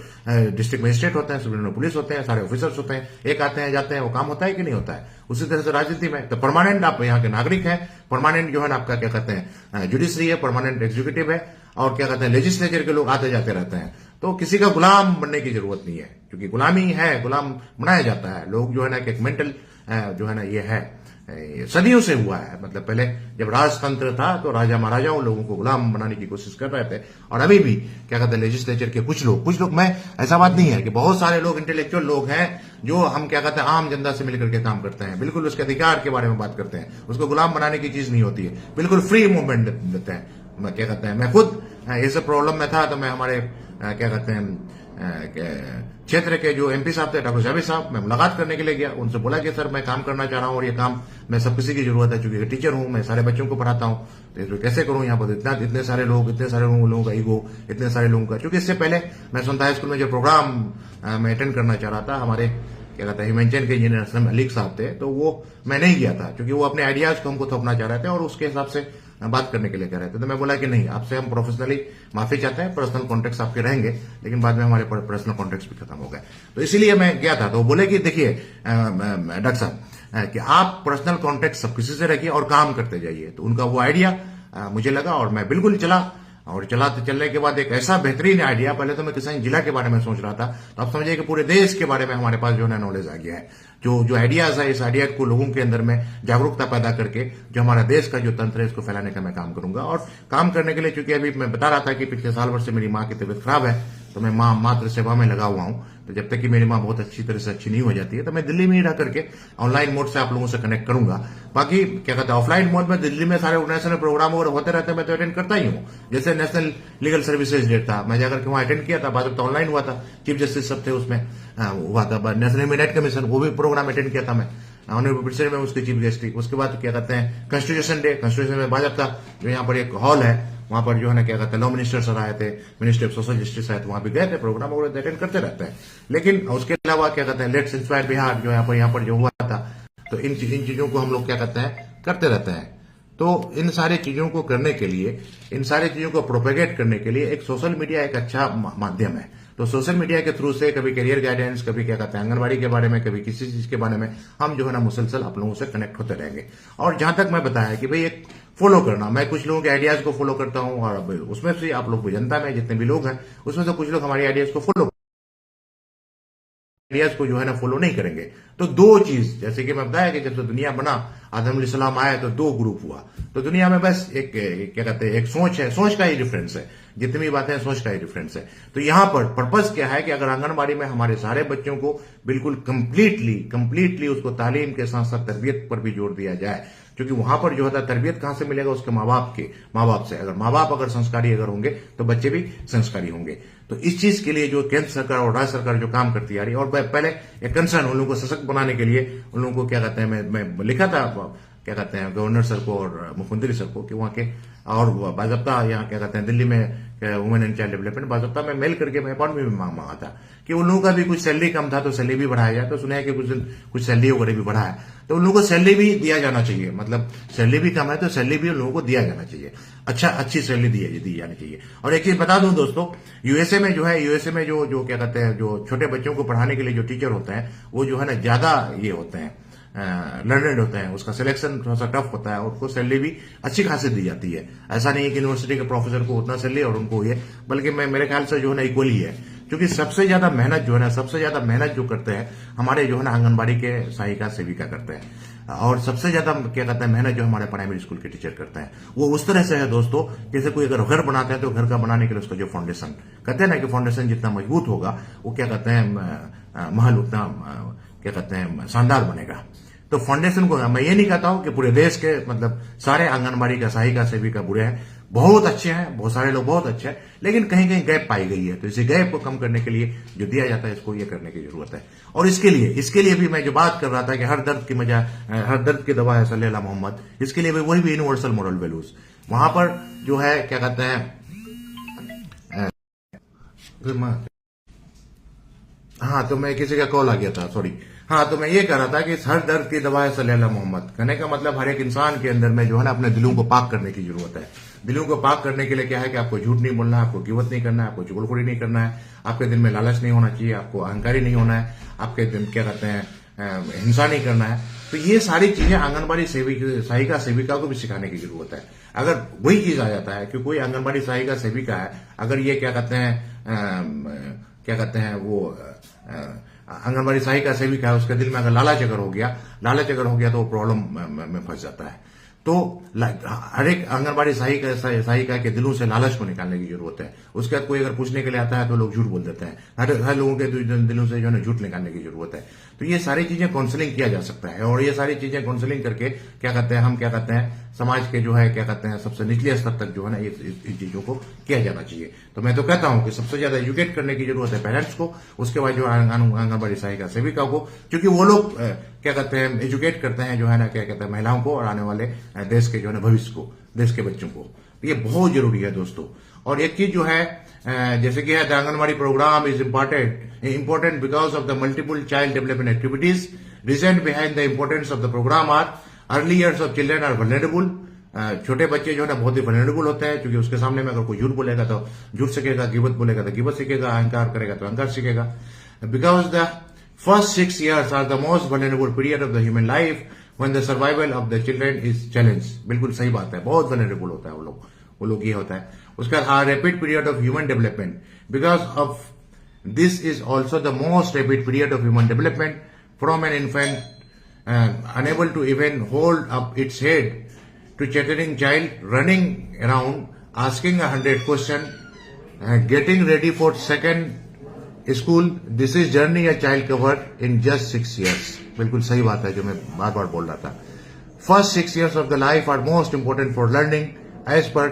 district magistrate होते हैं, सब पुलिस होते हैं, सारे ऑफिसर्स होते हैं, एक आते हैं जाते हैं, वो काम होता है कि नहीं होता है। उसी तरह से राजनीति में तो परमानेंट आप यहाँ के नागरिक हैं, परमानेंट जो है ना आपका क्या कहते हैं जुडिशरी है, परमानेंट एग्जीक्यूटिव है, और क्या कहते हैं लेजिस्लेचर के लोग आते जाते रहते हैं। तो किसी का गुलाम बनने की जरूरत नहीं है, क्योंकि गुलामी है, गुलाम बनाया जाता है। लोग जो है ना एक मेंटल जो है ना ये है सदियों से हुआ है। मतलब पहले जब राजतंत्र था तो राजा महाराजाओं लोगों को गुलाम बनाने की कोशिश कर रहे थे, और अभी भी क्या कहते हैं लेजिस्लेचर के कुछ लोग, मैं ऐसा बात नहीं है कि बहुत सारे लोग इंटेलेक्चुअल लोग हैं जो हम क्या कहते हैं आम जनता से मिलकर के काम करते हैं, बिल्कुल उसके अधिकार के बारे में बात करते हैं, उसको गुलाम बनाने की चीज नहीं होती है, बिल्कुल फ्री मूवमेंट देते हैं। क्या कहते हैं, मैं खुद इस प्रॉब्लम में था तो मैं हमारे क्या कहते हैं क्षेत्र के जो एमपी साहब थे डॉक्टर जावेद साहब, मैं मुलाकात करने के लिए गया, उनसे बोला कि सर मैं काम करना चाह रहा हूं और ये काम मैं सब किसी की जरूरत है, क्योंकि टीचर हूं, मैं सारे बच्चों को पढ़ाता हूं, तो कैसे करूं यहाँ पर इतने सारे लोगों का ईगो, इतने सारे लोगों का। क्योंकि इससे पहले मैं सुनता है स्कूल में जो प्रोग्राम मैं अटेंड करना चाह रहा था, हमारे क्या कहते हैं हिमाचल के इंजीनियर असलम अलीक साहब थे, तो वो मैं नहीं गया था क्योंकि वो अपने आइडियाज को हमको थोपना चाह रहे थे और उसके हिसाब से बात करने के लिए कह रहे थे। तो मैं बोला कि नहीं, आपसे हम प्रोफेशनली माफी चाहते हैं, पर्सनल कॉन्टेक्ट आपके रहेंगे, लेकिन बाद में हमारे पर्सनल कॉन्टेक्ट भी खत्म हो गए, तो इसीलिए मैं गया था। तो वो बोले कि देखिए डॉक्टर साहब कि आप पर्सनल कॉन्टेक्ट सब किसी से रखिए और काम करते जाइए। तो उनका वो आइडिया मुझे लगा और मैं बिल्कुल चला, और चलने के बाद एक ऐसा बेहतरीन आइडिया, पहले तो मैं किसान जिला के बारे में सोच रहा था, तो आप समझिए कि पूरे देश के बारे में हमारे पास जो है नॉलेज आ गया है। जो आइडियाज है, इस आइडिया को लोगों के अंदर में जागरूकता पैदा करके जो हमारा देश का जो तंत्र है इसको फैलाने का मैं काम करूंगा। और काम करने के लिए, चूंकि अभी मैं बता रहा था कि पिछले साल भर से मेरी माँ की तबीयत खराब है, तो मैं मातृ सेवा में लगा हुआ हूं। तो जब तक कि मेरी माँ बहुत अच्छी तरह से अच्छी नहीं हो जाती है, तो मैं दिल्ली में ही रह करके ऑनलाइन मोड से आप लोगों से कनेक्ट करूंगा। बाकी क्या कहते हैं ऑफलाइन मोड में दिल्ली में सारे नेशनल प्रोग्राम वगैरह होते रहते हैं, मैं तो अटेंड करता ही हूँ। जैसे नेशनल लीगल सर्विसेज डे था, मैं जाकर के वहां अटेंड किया था, बाद तो ऑनलाइन हुआ था, चीफ जस्टिस सब थे उसमें हुआ था। नेशनल ह्यूमन कमीशन, वो भी प्रोग्राम अटेंड किया था मैं, ऑनरेबल प्रेसिडेंट में उसके चीफ गेस्ट थी। उसके बाद क्या कहते हैं कॉन्स्टिट्यूशन डे, कॉन्स्टिट्यूशन में बाजबता जो यहाँ पर एक हॉल है, वहां पर जो है ना क्या कहते हैं लॉ मिनिस्टर सर आए थे, मिनिस्टर ऑफ सोशल जस्टिस आए थे, वहां भी गए थे, प्रोग्राम वगैरह अटेंड करते रहते हैं। लेकिन उसके अलावा क्या कहते हैं लेट्स इंस्पायर बिहार जो यहाँ पर जो हुआ था, तो इन चीजों को हम लोग क्या कहते हैं करते रहते हैं। तो इन सारी चीजों को करने के लिए, इन सारी चीजों को प्रोपेगेट करने के लिए एक सोशल मीडिया एक अच्छा माध्यम है। तो सोशल मीडिया के थ्रू से कभी करियर गाइडेंस, कभी क्या कहते हैं आंगनबाड़ी के बारे में, कभी किसी चीज के बारे में हम जो है ना मुसलसल आप लोगों से कनेक्ट होते रहेंगे। और जहां तक मैं बताया कि भाई एक फॉलो करना, मैं कुछ लोगों के आइडियाज को फॉलो करता हूं, और उसमें से आप लोग जनता में जितने भी लोग हैं उसमें से कुछ लोग हमारी आइडियाज को जो है ना फॉलो नहीं करेंगे। तो दो चीज, जैसे कि मैं बताया कि जब से दुनिया बना, आदम अलैहिस्सलाम आया तो दो ग्रुप हुआ। तो दुनिया में बस एक क्या कहते हैं एक सोच है, सोच का ही डिफरेंस है, जितनी भी बातें सोच का ही डिफरेंस है। तो यहां पर पर्पस क्या है कि अगर आंगनबाड़ी में हमारे सारे बच्चों को बिल्कुल कंप्लीटली उसको तालीम के साथ साथ तरबियत पर भी जोर दिया जाए, क्योंकि वहां पर जो होता है तरबियत कहां से मिलेगा, उसके माँ बाप से। अगर माँ बाप अगर संस्कारी अगर होंगे तो बच्चे भी संस्कारी होंगे। तो इस चीज के लिए जो केंद्र सरकार और राज्य सरकार जो काम करती आ रही है, और पहले एक कंसर्न उन लोगों को सशक्त बनाने के लिए उन लोगों को क्या कहते हैं मैं लिखा था क्या कहते हैं गवर्नर सर को और मुख्यमंत्री सर को कि वहां के और बाजबता यहाँ क्या कहते हैं दिल्ली में वुमेन एंड चाइल्ड डेवलपमेंट बाजबता में मेल करके मैं अपॉइंटमेंट भी मांगा था कि उन लोगों का भी कुछ सैलरी कम था तो सैलरी भी बढ़ाया जाए। तो सुना है कि कुछ सैलरी वगैरह भी बढ़ा है, तो उन लोगों को सैलरी भी दिया जाना चाहिए। मतलब सैलरी भी कम है तो सैलरी भी उन लोगों को दिया जाना चाहिए, अच्छी सैलरी दी जानी चाहिए। और एक चीज बता दूं दोस्तों, यूएसए में जो क्या कहते हैं जो छोटे बच्चों को पढ़ाने के लिए जो टीचर होते हैं वो जो है ना ज्यादा ये होते हैं लर्नेड होते हैं, उसका सिलेक्शन थोड़ा सा टफ होता है और उसको सैलरी भी अच्छी खासी दी जाती है। ऐसा नहीं है कि यूनिवर्सिटी के प्रोफेसर को उतना सैलरी और उनको ये, बल्कि मेरे ख्याल से जो है ना इक्वली है, क्योंकि सबसे ज्यादा मेहनत जो करते हैं हमारे जो है ना आंगनबाड़ी के सहायिका सेविका करते हैं, और सबसे ज्यादा क्या कहते हैं मेहनत जो हमारे प्राइमरी स्कूल के टीचर करते हैं। वो उस तरह से है दोस्तों, जैसे कोई अगर घर बनाता है तो घर का बनाने के लिए उसका जो फाउंडेशन कहते हैं ना कि फाउंडेशन जितना मजबूत होगा वो क्या कहते हैं महल उतना क्या कहते हैं शानदार बनेगा। तो फाउंडेशन को मैं ये नहीं कहता हूं कि पूरे देश के मतलब सारे आंगनबाड़ी का सहायिका सेविका बुरे हैं, बहुत अच्छे हैं, बहुत सारे लोग बहुत अच्छे हैं, लेकिन कहीं कहीं गैप पाई गई है। तो इसी गैप को कम करने के लिए जो दिया जाता है इसको ये करने की जरूरत है। और इसके लिए भी मैं जो बात कर रहा था कि हर दर्द की दवा है सल्लल्लाहु अलैहि मोहम्मद, इसके लिए भी वही भी यूनिवर्सल मॉरल वैल्यूज वहां पर जो है क्या कहते हैं हाँ, तो मैं किसी का कॉल आ गया था, सॉरी। हाँ, तो मैं ये कह रहा था कि हर दर्द की दवा है सल्लल्लाहु अलैहि मोहम्मद, कहने का मतलब हर एक इंसान के अंदर में जो है ना अपने दिलों को पाक करने की जरूरत है। दिलों को पाक करने के लिए क्या है कि आपको झूठ नहीं बोलना है, आपको गिवत नहीं करना है, आपको चुगलखोरी नहीं करना है, आपके दिल में लालच नहीं होना चाहिए, आपको अहंकारी नहीं होना है, आपके दिल क्या कहते हैं हिंसा नहीं करना है। तो ये सारी चीजें आंगनबाड़ी सहायिका सेविका को भी सिखाने की जरूरत है। अगर वही चीज आ जाता है कि कोई आंगनबाड़ी सहायिका सेविका है, अगर ये क्या कहते हैं वो आंगनबाड़ी सहायिका सेविका है, उसके दिल में अगर लालच अगर हो गया तो वो प्रॉब्लम में फंस जाता है। तो हर एक आंगनबाड़ी सहायिका के दिलों से लालच को निकालने की जरूरत है। उसके बाद कोई अगर पूछने के लिए आता है तो लोग झूठ बोल देते हैं। हर लोगों के दिलों से जो है झूठ निकालने की जरूरत है। तो ये सारी चीजें काउंसलिंग किया जा सकता है, और ये सारी चीजें काउंसलिंग करके हम क्या कहते हैं समाज के जो है सबसे निचले स्तर तक जो है ना इन चीजों को किया जाना चाहिए। तो मैं तो कहता हूं कि सबसे ज्यादा एजुकेट करने की जरूरत है पेरेंट्स को, उसके बाद जो आंगनबाड़ी सहायिका सेविका को, क्योंकि वो लोग एजुकेट करते हैं जो है ना महिलाओं को और आने वाले देश के जो है ना भविष्य को, देश के बच्चों को। तो ये बहुत जरूरी है दोस्तों। और एक चीज जो है जैसे कि है the anganwadi programme is important because of the multiple child development activities. Reason behind the importance of the program are early years of children are vulnerable. छोटे बच्चे जो है ना बहुत ही vulnerable होते हैं, क्योंकि उसके सामने में अगर कोई झूठ बोलेगा तो झूठ सीखेगा, गिबत बोलेगा तो गिबत सीखेगा, अहंकार करेगा तो अहंकार सीखेगा। Because the first 6 years are the most vulnerable period of the human life when the survival of the children is challenged. बिल्कुल सही बात है, बहुत vulnerable होता है वो लोग ये होता है। उसका rapid period of human development. Because of this is also the most rapid period of human development from an infant unable to even hold up its head to chattering child running around asking 100 questions, getting ready for second school. This is journey a child covered in just 6 years. बिल्कुल सही बात है जो मैं बार बार बोल रहा था। First 6 years of the life are most important for learning as per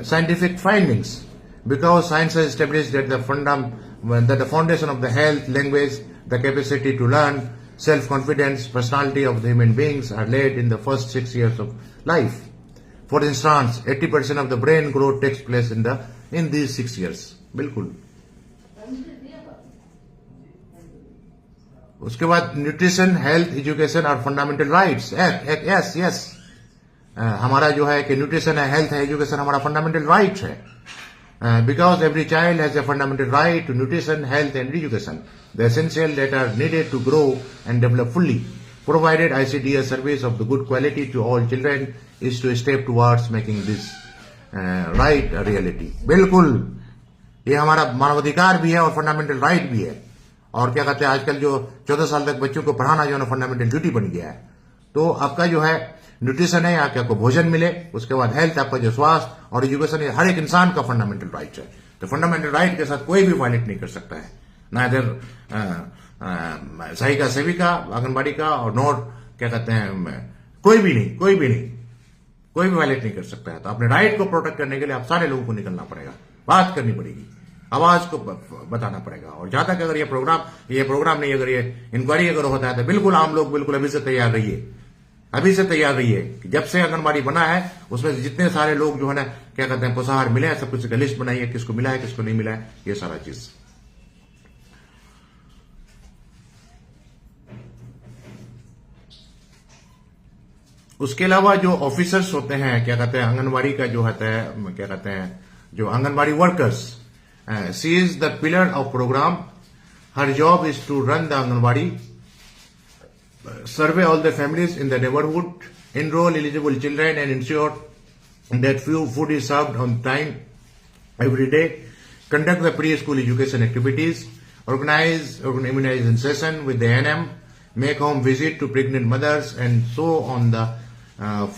scientific findings, because science has established that the foundation of the health, language, the capacity to learn, self-confidence, personality of the human beings are laid in the first 6 years of life. For instance, 80% of the brain growth takes place in these 6 years. बिल्कुल। उसके बाद न्यूट्रिशन, हेल्थ, एजुकेशन और फंडामेंटल राइट्स। यस हमारा जो है कि न्यूट्रिशन है, हेल्थ है, एजुकेशन हमारा फंडामेंटल राइट है। Because every child has a fundamental right to nutrition, health and education, the essential that are needed to grow and develop fully. Provided ICDS service of the good quality to all children is to step towards making this right a reality. बिल्कुल, ये हमारा मानवाधिकार भी है और फंडामेंटल राइट भी है। और क्या कहते हैं आजकल जो 14 साल तक बच्चों को पढ़ाना जो है फंडामेंटल ड्यूटी बन गया है। तो आपका जो है न्यूट्रिशन है, आपको भोजन मिले, उसके बाद हेल्थ, आपका जो स्वास्थ्य और एजुकेशन है, हर एक इंसान का फंडामेंटल राइट है। तो फंडामेंटल राइट के साथ कोई भी वायलेट नहीं कर सकता है, ना इधर सहायिका सेविका आंगनबाड़ी का और नोट क्या कहते हैं कोई भी वायलेट नहीं कर सकता है। तो अपने राइट को प्रोटेक्ट करने के लिए आप सारे लोगों को निकलना पड़ेगा, बात करनी पड़ेगी, आवाज को बताना पड़ेगा। और जहां तक अगर ये प्रोग्राम नहीं, अगर ये इंक्वायरी अगर होता है तो बिल्कुल आम लोग बिल्कुल अभी से तैयार रहिए कि जब से आंगनबाड़ी बना है उसमें जितने सारे लोग जो है ना क्या कहते हैं पोषाहार मिले हैं, सब कुछ का लिस्ट बनाइए, किसको मिला है किसको नहीं मिला है, ये सारा चीज। उसके अलावा जो ऑफिसर्स होते हैं क्या कहते हैं आंगनबाड़ी का जो होता है क्या कहते हैं जो anganwadi workers, she is the pillar of programme. Her job is to run the anganwadi, survey all the families in the neighborhood, enroll eligible children and ensure that food is served on time every day, conduct the preschool education activities, organize immunization session with the ANM, make home visit to pregnant mothers, and so on. The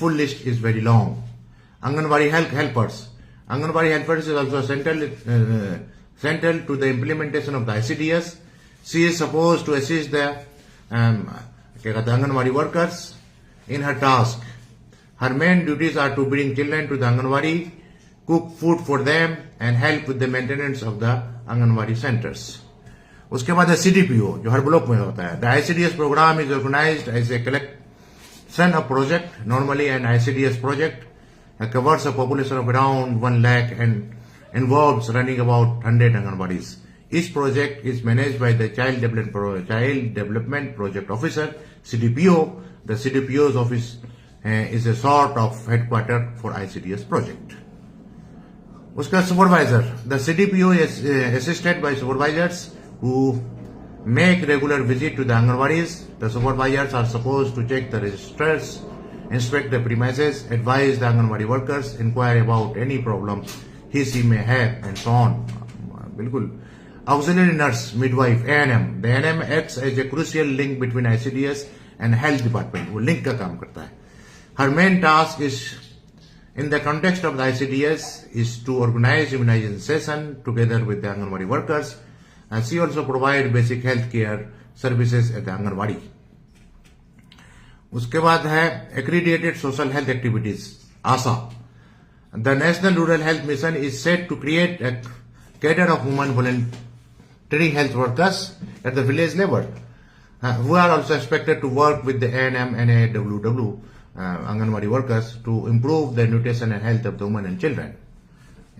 full list is very long. Anganwadi helpers. Anganwadi helpers is also central to the implementation of the ICDS. She is supposed to assist the Anganwadi workers in her task. Her main duties are to bring children to the Anganwadi, cook food for them and help with the maintenance of the Anganwadi centers. उसके बाद CDPO जो हर ब्लॉक में होता है। The ICDS program is organized as a collection of project. Normally an ICDS project covers a population of around 1 lakh and involves running about 100 Anganwadis. Each project is managed by the Child Development Project Officer, CDPO. The CDPO's office is a sort of headquarter for ICDS project. Uska supervisor. The CDPO is assisted by supervisors who make regular visit to the Anganwadis. The supervisors are supposed to check the registers, inspect the premises, advise the Anganwadi workers, inquire about any problems he/she may have, and so on. बिल्कुल auxiliary nurse, midwife, ANM. The ANM acts as a crucial link between ICDS and health department. वो link का काम करता है. Her main task is, in the context of the ICDS, is to organize immunization session together with the Anganwadi workers, and she also provide basic health care services at the Anganwadi. उसके बाद है accredited social health activities, ASA. The National Rural Health Mission is set to create a cadre of women voluntary health workers at the village level, who are also expected to work with the ANM and AWW Anganwadi workers to improve the nutrition and health of the women and children.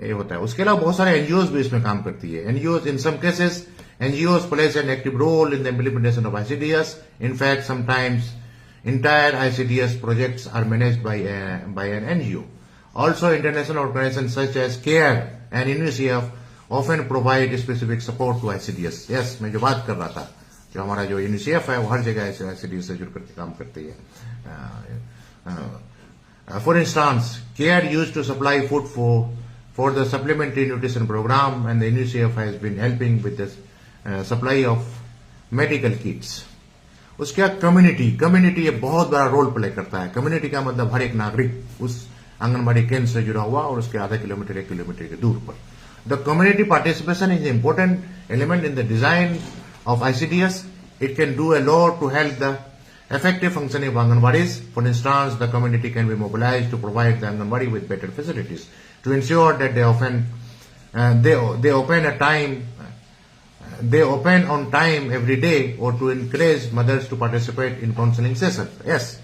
ये होता है. उसके अलावा बहुत सारे NGOs भी इसमें काम करती है. NGOs, in some cases, NGOs plays an active role in the implementation of ICDS. In fact, sometimes entire ICDS projects are managed by an NGO. Also, international organizations such as CARE and UNICEF often provide specific support to ICDS. Yes, मैं जो बात कर रहा था, जो हमारा जो UNICEF है वो हर जगह ICDS से जुड़ करके काम करती है. For instance, CARE used to supply food for the supplementary nutrition program, and the UNICEF has been helping with the supply of medical kits. उसके बाद कम्युनिटी ये बहुत बड़ा रोल प्ले करता है. कम्युनिटी का मतलब हर एक नागरिक उस आंगनबाड़ी केंद्र से जुड़ा हुआ और उसके आधा किलोमीटर 1 किलोमीटर के दूर पर. The community participation is important element in the design of ICDS. It can do a lot to help the effective functioning of Anganwadis. For instance, the community can be mobilized to provide the Anganwadi with better facilities, to ensure that they open on time every day, or to encourage mothers to participate in counseling sessions. Yes,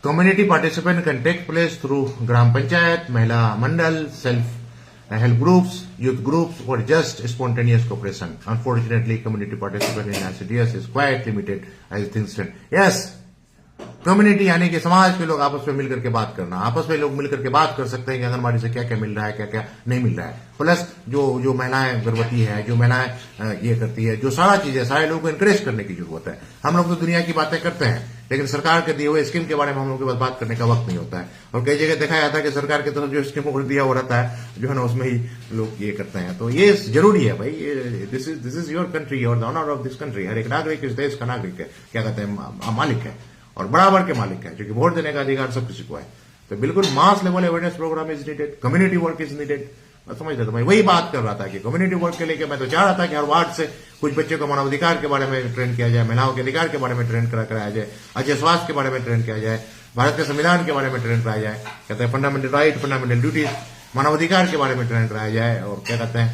community participation can take place through Gram Panchayat, Mahila Mandal, self-help groups, youth groups, or just spontaneous cooperation. Unfortunately, community participation in ICDS is quite limited as things stand. Yes, community यानी कि समाज के लोग आपस में मिलकर के बात करना. आपस में लोग मिलकर के बात कर सकते हैं कि आंगनबाड़ी से क्या क्या मिल रहा है, क्या क्या नहीं मिल रहा है. प्लस जो महिलाएं गर्भवती है, जो महिलाएं ये करती है, जो सारा चीजें सारे लोगों को एनकरेज करने की जरूरत है. हम लोग तो दुनिया की बातें करते हैं, लेकिन सरकार के दिए हुए स्कीम के बारे में हम लोग के पास बात करने का वक्त नहीं होता है. और कई जगह देखा जाता है कि सरकार की तरफ जो स्कीम को दिया हुआ रहता है, जो है ना, उसमें ही लोग ये करते हैं. तो ये जरूरी है भाई. दिस इज योर कंट्री और the honour of this country. हर एक नागरिक इस देश का नागरिक है, क्या कहते हैं, मालिक है और बराबर के मालिक है, क्योंकि वोट देने का अधिकार सब किसी को है. तो बिल्कुल mass level awareness programme is needed, community work is needed. मैं समझ रहा था, मैं वही बात कर रहा था कि कम्युनिटी वर्क के लिए मैं तो चाह रहा था कि हर वार्ड से कुछ बच्चों को मानवाधिकार के बारे में ट्रेन किया जाए, महिलाओं के अधिकार के बारे में ट्रेन कराया जाए, अच्छे स्वास्थ्य के बारे में ट्रेन किया जाए, भारत के संविधान के बारे में ट्रेन कराया जाए, कहते हैं फंडामेंटल राइट, फंडामेंटल ड्यूटीज, मानवाधिकार के बारे में ट्रेन कराया जाए. और क्या कहते हैं,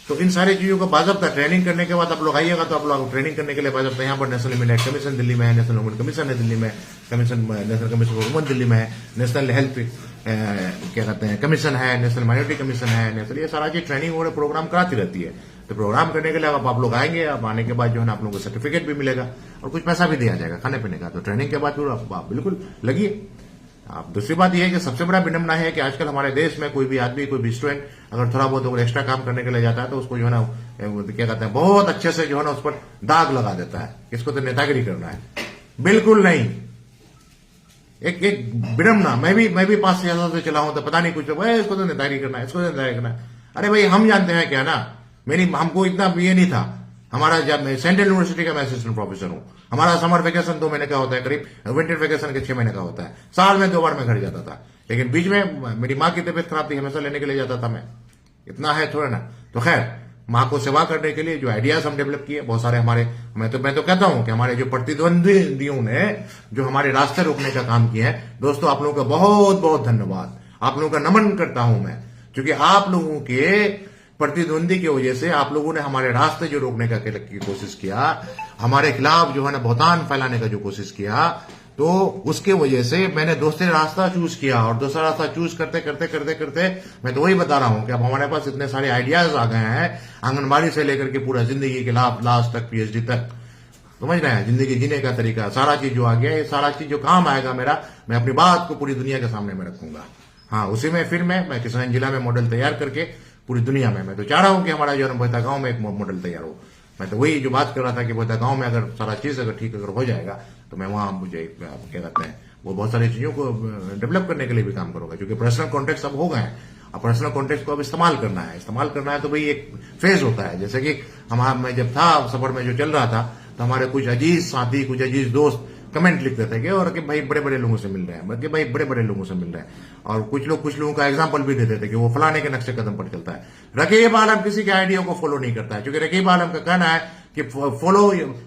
तो इन सारी चीजों को बाज़ाब्ता ट्रेनिंग करने के बाद आप लोग आइएगा, तो आप लोग ट्रेनिंग करने के लिए बाज़ाब्ता यहाँ पर national human rights commission Delhi में है, नेशनल वुमेन कमीशन है दिल्ली में, national commission for women Delhi में है, नेशनल हेल्थ क्या कहते हैं कमीशन है, नेशनल माइनॉरिटी कमीशन है, नेशनल, ये सारा चीज ट्रेनिंग और प्रोग्राम कराती रहती है. तो प्रोग्राम करने के लिए आप लोग आएंगे, आप आने के बाद जो है ना आप लोगों को सर्टिफिकेट भी मिलेगा और कुछ पैसा भी दिया जाएगा खाने पीने का. तो ट्रेनिंग के बाद फिर आप बिल्कुल लगिए. आप दूसरी बात यह है कि सबसे बड़ा विडंबना है कि आजकल हमारे देश में कोई भी आदमी, कोई भी स्टूडेंट अगर थोड़ा बहुत अगर एक्स्ट्रा काम करने के लिए जाता है तो उसको जो है ना क्या कहते हैं बहुत अच्छे से जो है ना उस पर दाग लगा देता है, इसको तो नेतागिरी करना है. बिल्कुल नहीं. एक विडंबना. मैं भी 5-6 साल से चला हूं तो पता नहीं कुछ इसको तो नेतागिरी करना है, इसको तो नेतागिरी करना है. अरे भाई हम जानते हैं क्या ना, हमको इतना ये नहीं था. हमारा जब सेंट्रल यूनिवर्सिटी का मैं असिस्टेंट प्रोफेसर हूं, हमारा समर वेकेशन 2 महीने का होता है, करीब विंटर वेकेशन के 6 महीने का होता है. साल में 2 बार मैं घर जाता था, लेकिन बीच में मेरी माँ की तबीयत खराब थी, हमेशा लेने के लिए जाता था मैं. इतना है थोड़ा ना. तो खैर, माँ को सेवा करने के लिए जो आइडियाज हम डेवलप किए बहुत सारे हमारे, मैं तो कहता हूं कि हमारे जो प्रतिद्वंदियों ने जो हमारे रास्ते रोकने का काम किया है, दोस्तों आप लोगों का बहुत बहुत धन्यवाद. आप लोगों का नमन करता हूं मैं, क्योंकि आप लोगों के प्रतिद्वंदी की वजह से आप लोगों ने हमारे रास्ते जो रोकने का की कोशिश किया, हमारे खिलाफ जो है ना बहुतान फैलाने का जो कोशिश किया, तो उसके वजह से मैंने दूसरे रास्ता चूज किया. और दूसरा रास्ता चूज करते करते करते करते मैं तो वही बता रहा हूं कि अब हमारे पास इतने सारे आइडियाज आ गए हैं, आंगनबाड़ी से लेकर के पूरा जिंदगी के लास्ट तक, PhD तक, समझ रहे हैं, जिंदगी जीने का तरीका, सारा चीज जो आ गया, ये सारा चीज जो काम आएगा मेरा, मैं अपनी बात को पूरी दुनिया के सामने में रखूंगा. हाँ, उसी में फिर मैं किसान जिला में मॉडल तैयार करके पूरी दुनिया में, मैं तो चाह रहा हूं कि हमारा जो है बोहता गांव में एक मॉडल तैयार हो. मैं तो वही जो बात कर रहा था कि बोहता गांव में अगर सारा चीज अगर ठीक अगर हो जाएगा तो मैं वहां मुझे क्या कहते हैं वो बहुत सारी चीजों को डेवलप करने के लिए भी काम करूंगा, क्योंकि पर्सनल कॉन्टेक्ट अब हो गए हैं. अब पर्सनल कॉन्टेक्ट को अब इस्तेमाल करना है तो भाई एक फेज होता है। जैसे कि मैं जब था सफर में जो चल रहा था, तो हमारे कुछ अजीज साथी, कुछ अजीज दोस्त कमेंट लिखते थे कि और कि भाई बड़े बड़े लोगों से मिल रहे हैं, कि भाई बड़े बड़े लोगों से मिल रहे हैं। और कुछ लोगों का एग्जांपल भी देते थे कि वो फलाने के नक्शे कदम पर चलता है। रकीब आलम किसी के आइडिया को फॉलो नहीं करता है, क्योंकि रकीब आलम का कहना है कि फॉलो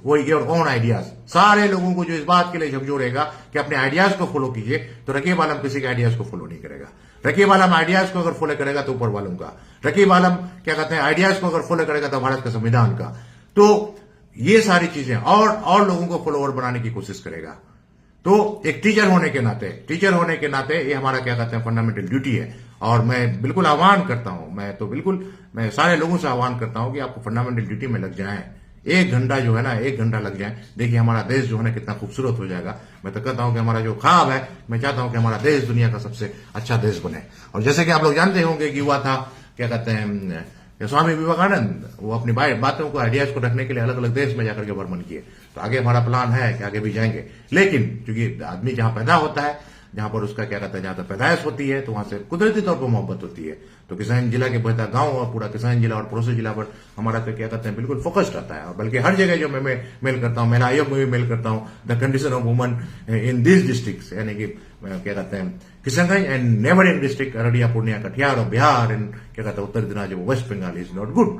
वो योर ओन आइडियाज। सारे लोगों को जो इस बात के लिए झकझोरेगा कि अपने आइडियाज को फॉलो कीजिए, तो रकीब आलम किसी के आइडियाज को फॉलो नहीं करेगा। रकीब आलम आइडियाज को अगर फॉलो करेगा तो ऊपर वालों का, रकीब आलम क्या कहते हैं आइडियाज को अगर फॉलो करेगा तो भारत के संविधान का। तो ये सारी चीजें और लोगों को फॉलोअर बनाने की कोशिश करेगा। तो एक टीचर होने के नाते ये हमारा क्या कहते हैं फंडामेंटल ड्यूटी है। और मैं बिल्कुल आह्वान करता हूं, मैं सारे लोगों से आह्वान करता हूं कि आपको फंडामेंटल ड्यूटी में लग जाएं। 1 घंटा जो है ना, 1 घंटा लग जाए, देखिए हमारा देश जो है ना कितना खूबसूरत हो जाएगा। मैं तो कहता हूं कि हमारा जो ख्वाब है, मैं चाहता हूं कि हमारा देश दुनिया का सबसे अच्छा देश बने। और जैसे कि आप लोग जानते होंगे कि हुआ था क्या कहते हैं स्वामी विवेकानंद, वो अपनी बातों को आइडियाज को रखने के लिए अलग अलग देश में जाकर के भ्रमण किए। तो आगे हमारा प्लान है कि आगे भी जाएंगे, लेकिन क्योंकि आदमी जहां पैदा होता है, जहां पर उसका क्या कहता है जहां तक पैदाइश होती है, तो वहां से कुदरती तौर पर मोहब्बत होती है। तो किसान जिला के बहता गांव और पूरा किसान जिला और पड़ोसी जिला पर हमारा तो क्या कहते हैं बिल्कुल फोकस्ड रहता है। और बल्कि हर जगह जो मैं मेल करता हूं, महिला आयोग में भी मेल करता हूं, the condition of woman in this district, यानी कि क्या कहते हैं Kishanganj and neighbouring district Araria, Purnia, Katihar और बिहार एंड क्या कहते हैं Uttar Dinajpur, West Bengal is not good.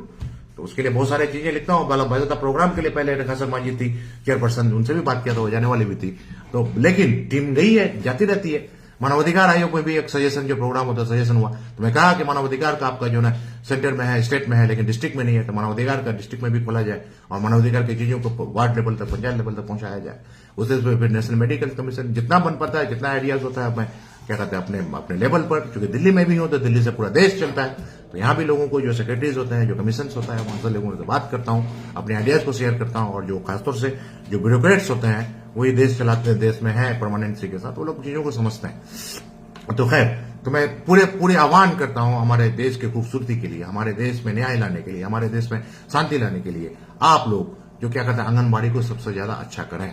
तो उसके लिए बहुत सारी चीजें लिखता हूं। बाकायदा प्रोग्राम के लिए पहले रेखा शर्मा जी थी चेयरपर्सन, उनसे भी बात किया था, वो जाने वाली भी थी। तो लेकिन टीम गई है, जाती रहती है। मानवाधिकार आयोग में भी एक सजेशन जो प्रोग्राम होता है सजेशन हुआ, तो मैं कहा कि मानवाधिकार का आपका जो ना सेंटर में है, स्टेट में है, लेकिन डिस्ट्रिक्ट में नहीं है, तो मानवाधिकार का डिस्ट्रिक्ट में भी खोला जाए और मानवाधिकार की चीजों को वार्ड लेवल तक, पंचायत लेवल तक पहुंचाया जाए। उससे फिर नेशनल मेडिकल कमीशन जितना बन पाता है, जितना आइडियाज होता है, मैं क्या कहते हैं अपने लेवल पर, क्योंकि दिल्ली में भी हूं तो दिल्ली से पूरा देश चलता है, तो यहां भी लोगों को जो सेक्रेटरीज होते हैं, जो कमीशन होता है, वहां से लोगों से बात करता हूं, अपने आइडियाज को शेयर करता हूं। और जो खासतौर से जो ब्यूरोक्रेट्स होते हैं, वही देश चलाते हैं, देश में है परमानेंसी के साथ, वो लोग चीजों को समझते हैं। तो खैर, तो मैं पूरे आह्वान करता हूं हमारे देश की खूबसूरती के लिए, हमारे देश में न्याय लाने के लिए, हमारे देश में शांति लाने के लिए आप लोग जो क्या कहते हैं आंगनबाड़ी को सबसे ज्यादा अच्छा करें,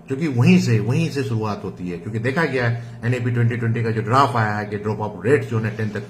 क्योंकि वहीं से शुरुआत होती है। क्योंकि देखा गया है एनईपी 2020 का जो ड्राफ्ट आया है कि ड्रॉप आउट रेट जो है 10 तक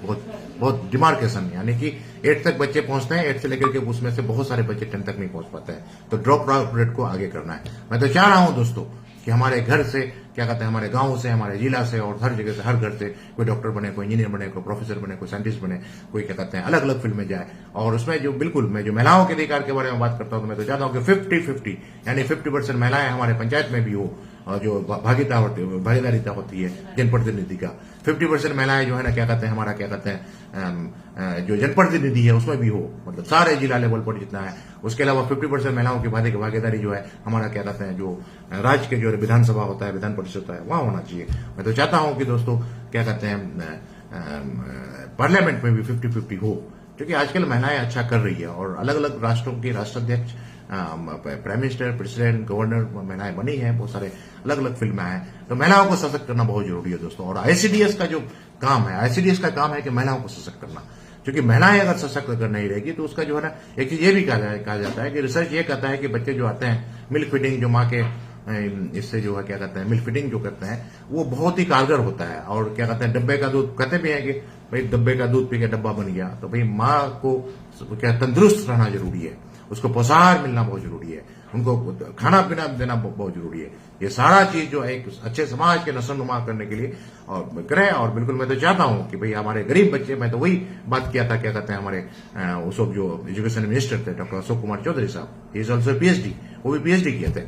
बहुत डिमार्केशन, यानी कि 8 तक बच्चे पहुंचते हैं, 8 से लेकर के उसमें से बहुत सारे बच्चे 10 तक नहीं पहुंच पाते हैं। तो ड्रॉप आउट रेट को आगे करना है। मैं तो चाह रहा हूं दोस्तों कि हमारे घर से क्या कहते हैं, हमारे गांव से, हमारे जिला से और हर जगह से, हर घर से कोई डॉक्टर बने, कोई इंजीनियर बने, कोई प्रोफेसर बने, कोई साइंटिस्ट बने, कोई क्या कहते हैं अलग अलग फील्ड में जाए। और उसमें जो बिल्कुल मैं जो महिलाओं के अधिकार के बारे में बात करता हूं, तो मैं तो चाहता हूं कि 50-50 यानी 50% महिलाएं हमारे पंचायत में भी हो, और जो भागीदारिता होती है जनप्रतिनिधि का, 50% महिलाएं जो है ना क्या कहते हैं हमारा क्या कहते हैं जो जनप्रतिनिधि है उसमें भी हो, मतलब सारे जिला लेवल पर जितना है। उसके अलावा 50% महिलाओं की भागीदारी जो है हमारा क्या कहते हैं जो राज्य के जो विधानसभा होता है, विधान परिषद होता है, वहां होना चाहिए। मैं तो चाहता हूं कि दोस्तों क्या कहते हैं पार्लियामेंट में भी 50-50 हो, क्योंकि आजकल महिलाएं अच्छा कर रही है और अलग अलग राष्ट्रों की राष्ट्राध्यक्ष, प्राइम मिनिस्टर, प्रेसिडेंट, गवर्नर महिलाएं बनी है, बहुत सारे अलग अलग फील्ड में है। तो महिलाओं को सशक्त करना बहुत जरूरी है दोस्तों। और आईसीडीएस का जो काम है, आईसीडीएस का काम है कि महिलाओं को सशक्त करना, क्योंकि महिलाएं अगर सशक्त अगर नहीं रहेगी तो उसका जो है ना एक चीज ये भी कहा जाता है कि रिसर्च ये कहता है कि बच्चे जो आते हैं मिल्क फीडिंग, जो माँ के इससे जो है क्या कहते हैं मिल्क फीडिंग जो करते हैं, वो बहुत ही कारगर होता है। और क्या कहते हैं डब्बे का दूध, कहते भी हैं कि भाई डब्बे का दूध पी के डब्बा बन गया, तो भाई माँ को क्या तंदुरुस्त रहना जरूरी है, उसको पोषाहार मिलना बहुत जरूरी है, उनको खाना पीना देना बहुत जरूरी है। ये सारा चीज जो है एक अच्छे समाज के नस्लनुमा करने के लिए और करें। और बिल्कुल मैं तो चाहता हूं कि भाई हमारे गरीब बच्चे, मैं तो वही बात किया था क्या कहते हैं हमारे उस वक्त जो एजुकेशन मिनिस्टर थे डॉक्टर अशोक कुमार चौधरी साहब, ही इज ऑल्सो पीएचडी, वो भी पीएचडी किए थे।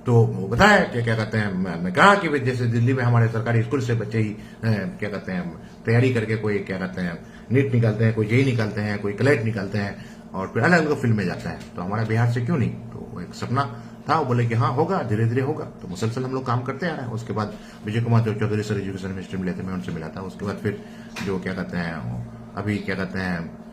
तो वो बताया कि क्या कहते हैं मैं कहा कि जैसे दिल्ली में हमारे सरकारी स्कूल से बच्चे ही क्या कहते हैं तैयारी करके कोई क्या कहते हैं नीट निकालते हैं, कोई जेई निकालते हैं, कोई क्लेट निकालते हैं और फिर अलग अलग फील्ड में जाते हैं, तो हमारे बिहार से क्यों नहीं। तो एक सपना था, वो बोले कि हाँ होगा, धीरे धीरे होगा। तो मुसलसल हम लोग काम करते आ रहे हैं। उसके बाद Vijay Kumar Chaudhary sir education minister मिले थे, मैं उनसे मिला था। उसके बाद फिर जो क्या कहते हैं अभी क्या कहते हैं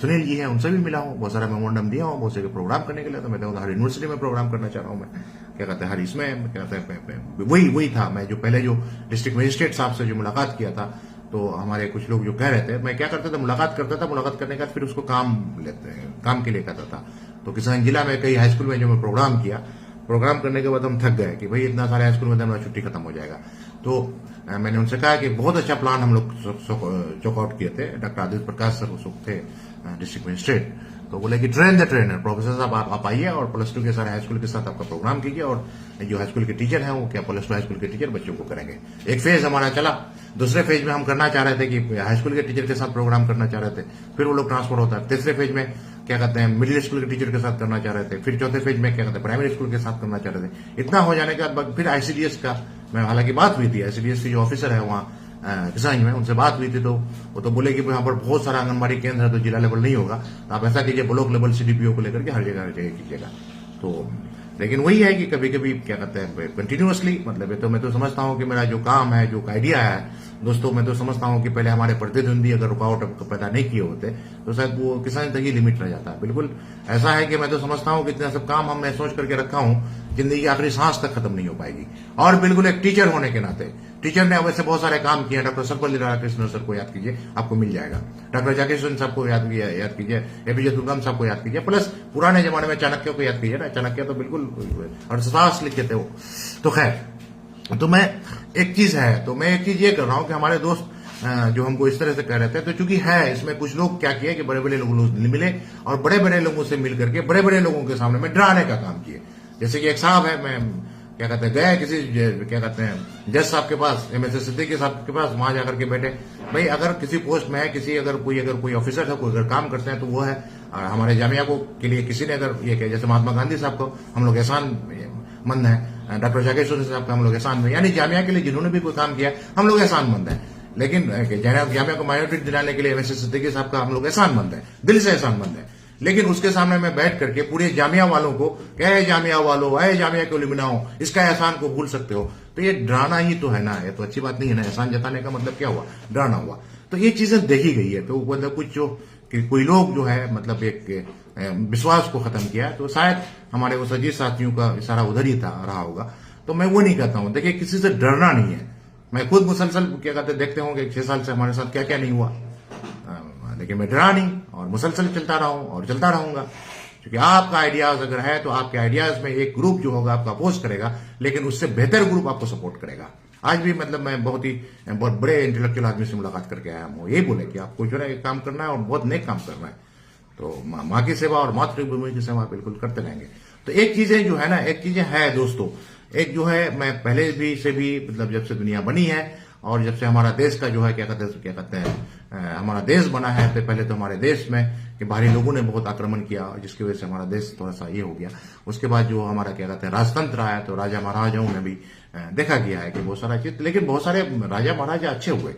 सुनील जी हैं, उनसे भी मिला हूँ, बहुत सारा मेमोरेंडम दिया हूँ बहुत सारे प्रोग्राम करने के लिए। तो मैं तो हर यूनिवर्सिटी में प्रोग्राम करना चाह रहा हूँ, मैं क्या कहते हैं हर इसमें क्या कहते हैं वही था। मैं जो पहले जो डिस्ट्रिक्ट मजिस्ट्रेट साहब से जो मुलाकात किया था, तो हमारे कुछ लोग जो कह रहे थे, मैं क्या करता था मुलाकात करता था, मुलाकात करने के बाद फिर उसको काम के लिए करता था। तो किसान जिला में कई हाई स्कूल में जो मैं प्रोग्राम किया, प्रोग्राम करने के बाद हम थक गए कि भाई इतना सारे हाई स्कूल में हमारा छुट्टी खत्म हो जाएगा। तो मैंने उनसे कहा कि बहुत अच्छा प्लान हम लोग चॉक आउट किए थे। डॉक्टर आदित्य प्रकाश सर उस वक्त थे डिस्ट्रिक्ट मजिस्ट्रेट। तो बोले कि ट्रेन द ट्रेनर, प्रोफेसर साहब आप आइए और +2 के साथ हाई स्कूल के साथ आपका प्रोग्राम कीजिए, और जो हाई स्कूल के टीचर हैं वो क्या +2 हाई स्कूल के टीचर बच्चों को करेंगे। एक फेज हमारा चला। दूसरे फेज में हम करना चाह रहे थे कि हाई स्कूल के टीचर के साथ प्रोग्राम करना चाह रहे थे, फिर वो लोग ट्रांसफर होता है। तीसरे फेज में क्या कहते हैं मिडिल स्कूल के टीचर के साथ करना चाह रहे थे, फिर चौथे फेज में क्या कहते हैं प्राइमरी स्कूल के साथ करना चाह रहे थे। इतना हो जाने के बाद फिर ICDS का मैं हालांकि बात हुई थी, ICDS की जो ऑफिसर है वहाँ किसानगंज में, उनसे बात हुई थी, तो वो तो बोले कि यहाँ पर बहुत सारा आंगनबाड़ी केंद्र है तो जिला लेवल नहीं होगा, तो आप ऐसा कीजिए ब्लॉक लेवल CDPO को लेकर के हर जगह कीजिएगा। तो लेकिन वही है कि कभी कभी क्या कहते हैं कंटिन्यूअसली, मतलब ये तो मैं तो समझता हूँ कि मेरा जो काम है, जो आइडिया है दोस्तों, मैं तो समझता हूँ कि पहले हमारे प्रतिद्वंदी अगर रुकावट पैदा नहीं किए होते तो शायद वो किसान तक ही लिमिट रह जाता है। बिल्कुल ऐसा है कि मैं तो समझता हूँ कि इतना सब काम हमने सोच करके रखा हूँ, जिंदगी की आखिरी सांस तक खत्म नहीं हो पाएगी। और बिल्कुल एक टीचर होने के नाते, टीचर ने वैसे बहुत सारे काम किए। डॉक्टर सर्वपल्ली राधाकृष्णन सर को याद कीजिए, आपको मिल जाएगा। डॉक्टर जाकिर हुसैन साहब को याद कीजिए, APJ अब्दुल कलाम साहब को याद कीजिए, प्लस पुराने जमाने में चाणक्य को याद कीजिए ना। चाणक्य तो बिल्कुल अर्थशास्त्र लिखे थे वो। तो खैर, तो मैं एक चीज ये कर रहा हूं कि हमारे दोस्त जो हमको इस तरह से कह रहे थे, तो चूंकि है इसमें कुछ लोग क्या किए कि बड़े बड़े लोग मिले और बड़े बड़े लोगों से मिल करके बड़े बड़े लोगों के सामने में डराने का काम किए। जैसे कि एक साहब है, मैं क्या कहते हैं गए किसी क्या कहते हैं जज साहब के पास, MSA सिद्दीकी साहब के पास, वहां जाकर के बैठे, भाई अगर किसी पोस्ट में है, किसी अगर कोई ऑफिसर है, कोई अगर काम करते हैं तो वो है। हमारे जामिया को के लिए किसी ने अगर ये किया, जैसे महात्मा गांधी साहब को हम लोग एहसान मंद है, डॉक्टर जाकिर हुसैन साहब का हम लोग एहसान मंद, यानी जामिया के लिए जिन्होंने भी कोई काम किया हम लोग एहसान मंद है। लेकिन जामिया को माइनॉरिटी दिलाने के लिए MSA सिद्दीकी साहब का हम लोग एहसान मंद है, दिल से एहसान मंद है। लेकिन उसके सामने मैं बैठ करके पूरे जामिया वालों को कहे, जामिया वालों, आए जामिया को लिमिनाओ, इसका एहसान को भूल सकते हो, तो ये डराना ही तो है ना। ये तो अच्छी बात नहीं है ना। एहसान जताने का मतलब क्या हुआ? डराना हुआ। तो ये चीजें देखी गई है। तो मतलब कुछ जो कि कोई लोग जो है मतलब एक विश्वास को खत्म किया, तो शायद हमारे वो सजीव साथियों का इशारा उधर ही था रहा होगा। तो मैं वो नहीं कहता हूं। देखिए, किसी से डरना नहीं है। मैं खुद मुसलसल क्या कहते देखते होंगे 6 साल से हमारे साथ क्या क्या नहीं हुआ, लेकिन मैं डरा नहीं और मुसलसल चलता रहा हूं और चलता रहूंगा। क्योंकि आपका आइडियाज अगर है तो आपके आइडियाज में एक ग्रुप जो होगा आपका अपोज करेगा, लेकिन उससे बेहतर ग्रुप आपको सपोर्ट करेगा। आज भी मतलब मैं बहुत बड़े इंटेलेक्चुअल आदमी से मुलाकात करके आया हूं, यही बोले कि आपको जो है काम करना है और बहुत नेक काम करना है, तो माँ की सेवा और मातृभूमि की सेवा बिल्कुल करते रहेंगे। तो एक चीजें जो है ना, एक चीजें है दोस्तों, एक जो है मैं पहले भी से भी मतलब जब से दुनिया बनी है और जब से हमारा देश का जो है क्या कहते हैं हमारा देश बना है, तो पहले तो हमारे देश में कि बाहरी लोगों ने बहुत आक्रमण किया, जिसकी वजह से हमारा देश थोड़ा सा ये हो गया। उसके बाद जो हमारा क्या कहते हैं राजतंत्र आया, तो राजा महाराजाओं ने भी देखा गया है कि बहुत सारा चीज, लेकिन बहुत सारे राजा महाराजा अच्छे हुए।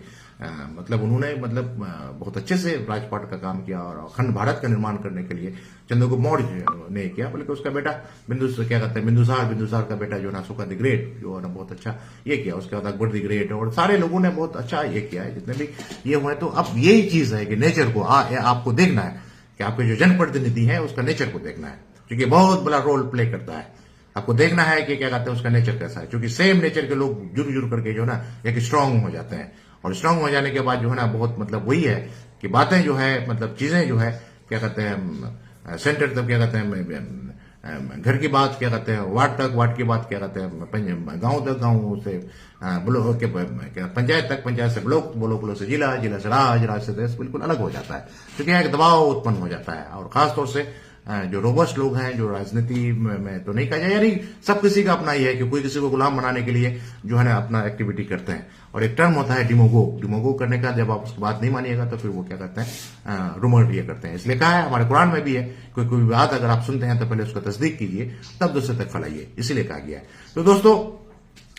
मतलब उन्होंने मतलब बहुत अच्छे से राजपाट का काम किया और अखंड भारत का निर्माण करने के लिए चंद्रगुप्त मौर्य ने किया, बल्कि उसका बेटा बिंदुसार का बेटा जो अशोका द ग्रेट जो है बहुत अच्छा ये किया। उसके बाद अकबर द ग्रेट और सारे लोगों ने बहुत अच्छा ये किया है, जितने भी ये हुए। तो अब यही चीज है कि नेचर को आपको देखना है कि आपके जो जनप्रतिनिधि है उसका नेचर को देखना है, क्योंकि बहुत बड़ा रोल प्ले करता है। आपको देखना है कि क्या कहते हैं उसका नेचर कैसा है, क्योंकि सेम नेचर के लोग जुड़ करके जो है ना एक स्ट्रांग हो जाते हैं, और स्ट्रांग हो जाने के बाद जो है ना बहुत मतलब वही है कि बातें जो है मतलब चीजें जो है क्या कहते हैं सेंटर तक क्या कहते हैं घर की बात क्या कहते हैं वार्ड की बात क्या कहते हैं गांव तक, गांव से पंचायत तक, पंचायत से ब्लॉक से जिला से राज से देश बिल्कुल अलग हो जाता है, क्योंकि एक दबाव उत्पन्न हो जाता है। और खासतौर से जो रोबस्ट लोग हैं, जो राजनीति में तो नहीं कहा जाए, यानी सब किसी का अपना ही है कि कोई किसी को गुलाम बनाने के लिए जो है ना अपना एक्टिविटी करते हैं। और एक टर्म होता है डिमोगो करने का, जब आप उसकी बात नहीं मानिएगा तो फिर वो क्या करते हैं रूमर ये करते हैं। इसलिए कहा है हमारे कुरान में भी है, कोई बात अगर आप सुनते हैं तो पहले उसका तस्दीक कीजिए तब दूसरे तक फैलाइए, इसीलिए कहा गया है। तो दोस्तों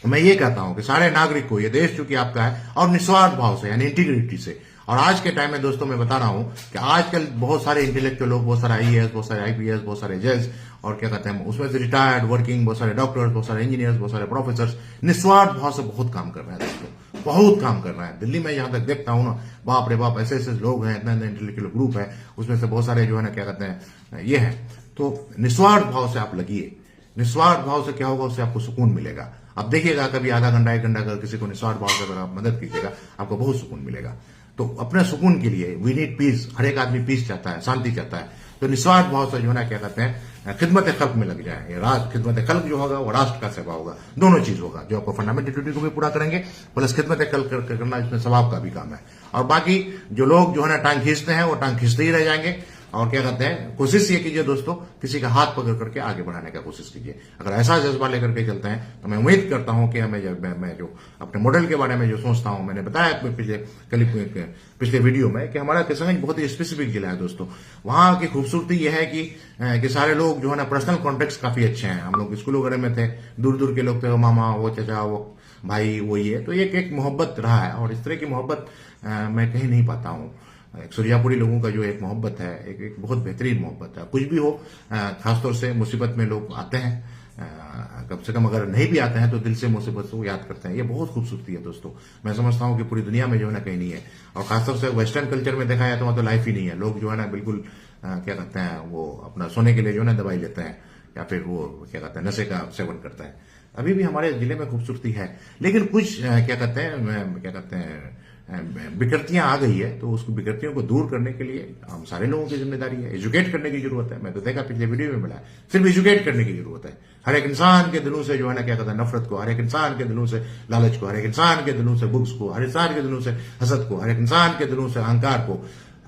मैं ये कहता हूं कि सारे नागरिक को ये देश चूंकि आपका है और निस्वार्थ भाव से यानी इंटीग्रिटी से, और आज के टाइम में दोस्तों मैं बता रहा हूं कि आजकल बहुत सारे इंटेलेक्चुअल लोग, बहुत सारे IAS, बहुत सारे IPS, बहुत सारे जज और क्या कहते हैं उसमें से रिटायर्ड वर्किंग बहुत सारे डॉक्टर्स, बहुत सारे इंजीनियर्स, बहुत सारे प्रोफेसर्स निस्वार्थ भाव से बहुत काम कर रहे हैं दोस्तों, बहुत काम कर रहे हैं। दिल्ली में जहां तक देखता हूं ना, बाप रे बाप, ऐसे लोग हैं, इतना इंटेलेक्चुअल ग्रुप है, उसमें से बहुत सारे जो है ना क्या कहते हैं ये है। तो निस्वार्थ भाव से आप लगिए। निस्वार्थ भाव से क्या होगा, उससे आपको सुकून मिलेगा। आप देखिएगा कभी आधा घंटा 1 घंटा अगर किसी को निस्वार्थ भाव से अगर आप मदद कीजिएगा, आपको बहुत सुकून मिलेगा। तो अपने सुकून के लिए वी नीड पीस। हर एक आदमी पीस चाहता है, शांति चाहता है। तो निस्वार्थ भाव से जो है ना क्या कहते हैं खिदमत खल्क में लग जाए। खिदमत खल्क जो होगा वो राष्ट्र का सेवा होगा, दोनों चीज होगा, जो आपको फंडामेंटल ड्यूटी को भी पूरा करेंगे प्लस खिदमत खल्क करना इसमें सवाब का भी काम है। और बाकी जो लोग जो है ना टांग खींचते हैं वो टांग खींचते ही रह जाएंगे। और क्या कहते हैं, कोशिश ये कीजिए दोस्तों, किसी का हाथ पकड़ करके आगे बढ़ाने का कोशिश कीजिए। अगर ऐसा जज्बा लेकर के चलते हैं तो मैं उम्मीद करता हूं कि मैं जो अपने मॉडल के बारे में जो सोचता हूं, मैंने बताया पिछले वीडियो में कि हमारा किशनगंज बहुत ही स्पेसिफिक जिला है दोस्तों। वहां की खूबसूरती यह है कि सारे लोग जो है ना पर्सनल कॉन्टेक्ट काफी अच्छे हैं। हम लोग स्कूल वगैरह में थे, दूर दूर के लोग थे, वो मामा, वो चाचा, वो भाई, वो ये, तो एक मोहब्बत रहा है। और इस तरह की मोहब्बत मैं कहीं नहीं पाता हूं। एक सुरजापुरी लोगों का जो एक मोहब्बत है, एक बहुत बेहतरीन मोहब्बत है। कुछ भी हो, खासतौर से मुसीबत में लोग आते हैं, कम से कम अगर नहीं भी आते हैं तो दिल से मुसीबत को याद करते हैं। ये बहुत खूबसूरती है दोस्तों। मैं समझता हूं कि पूरी दुनिया में जो है ना कहीं नहीं है। और खासतौर से वेस्टर्न कल्चर में देखा जाए तो वहां तो लाइफ ही नहीं है। लोग जो है ना बिल्कुल क्या कहते हैं, वो अपना सोने के लिए जो है ना दवाई लेते हैं, या फिर वो क्या कहते हैं नशे का सेवन करते हैं। अभी भी हमारे जिले में खूबसूरती है, लेकिन कुछ क्या कहते हैं विकृतियां आ गई है। तो उसको विकृतियों को दूर करने के लिए हम सारे लोगों की जिम्मेदारी है। एजुकेट करने की जरूरत है। मैं तो देखा पिछले वीडियो में मिला है, सिर्फ एजुकेट करने की जरूरत है। हर एक इंसान के दिलों से जो है ना क्या कहता है नफरत को, हर एक इंसान के दिलों से लालच को, हर एक इंसान के दिलों से बुग्स को, हर इंसान के दिलों से हसद को, हर एक इंसान के दिलों से अहंकार को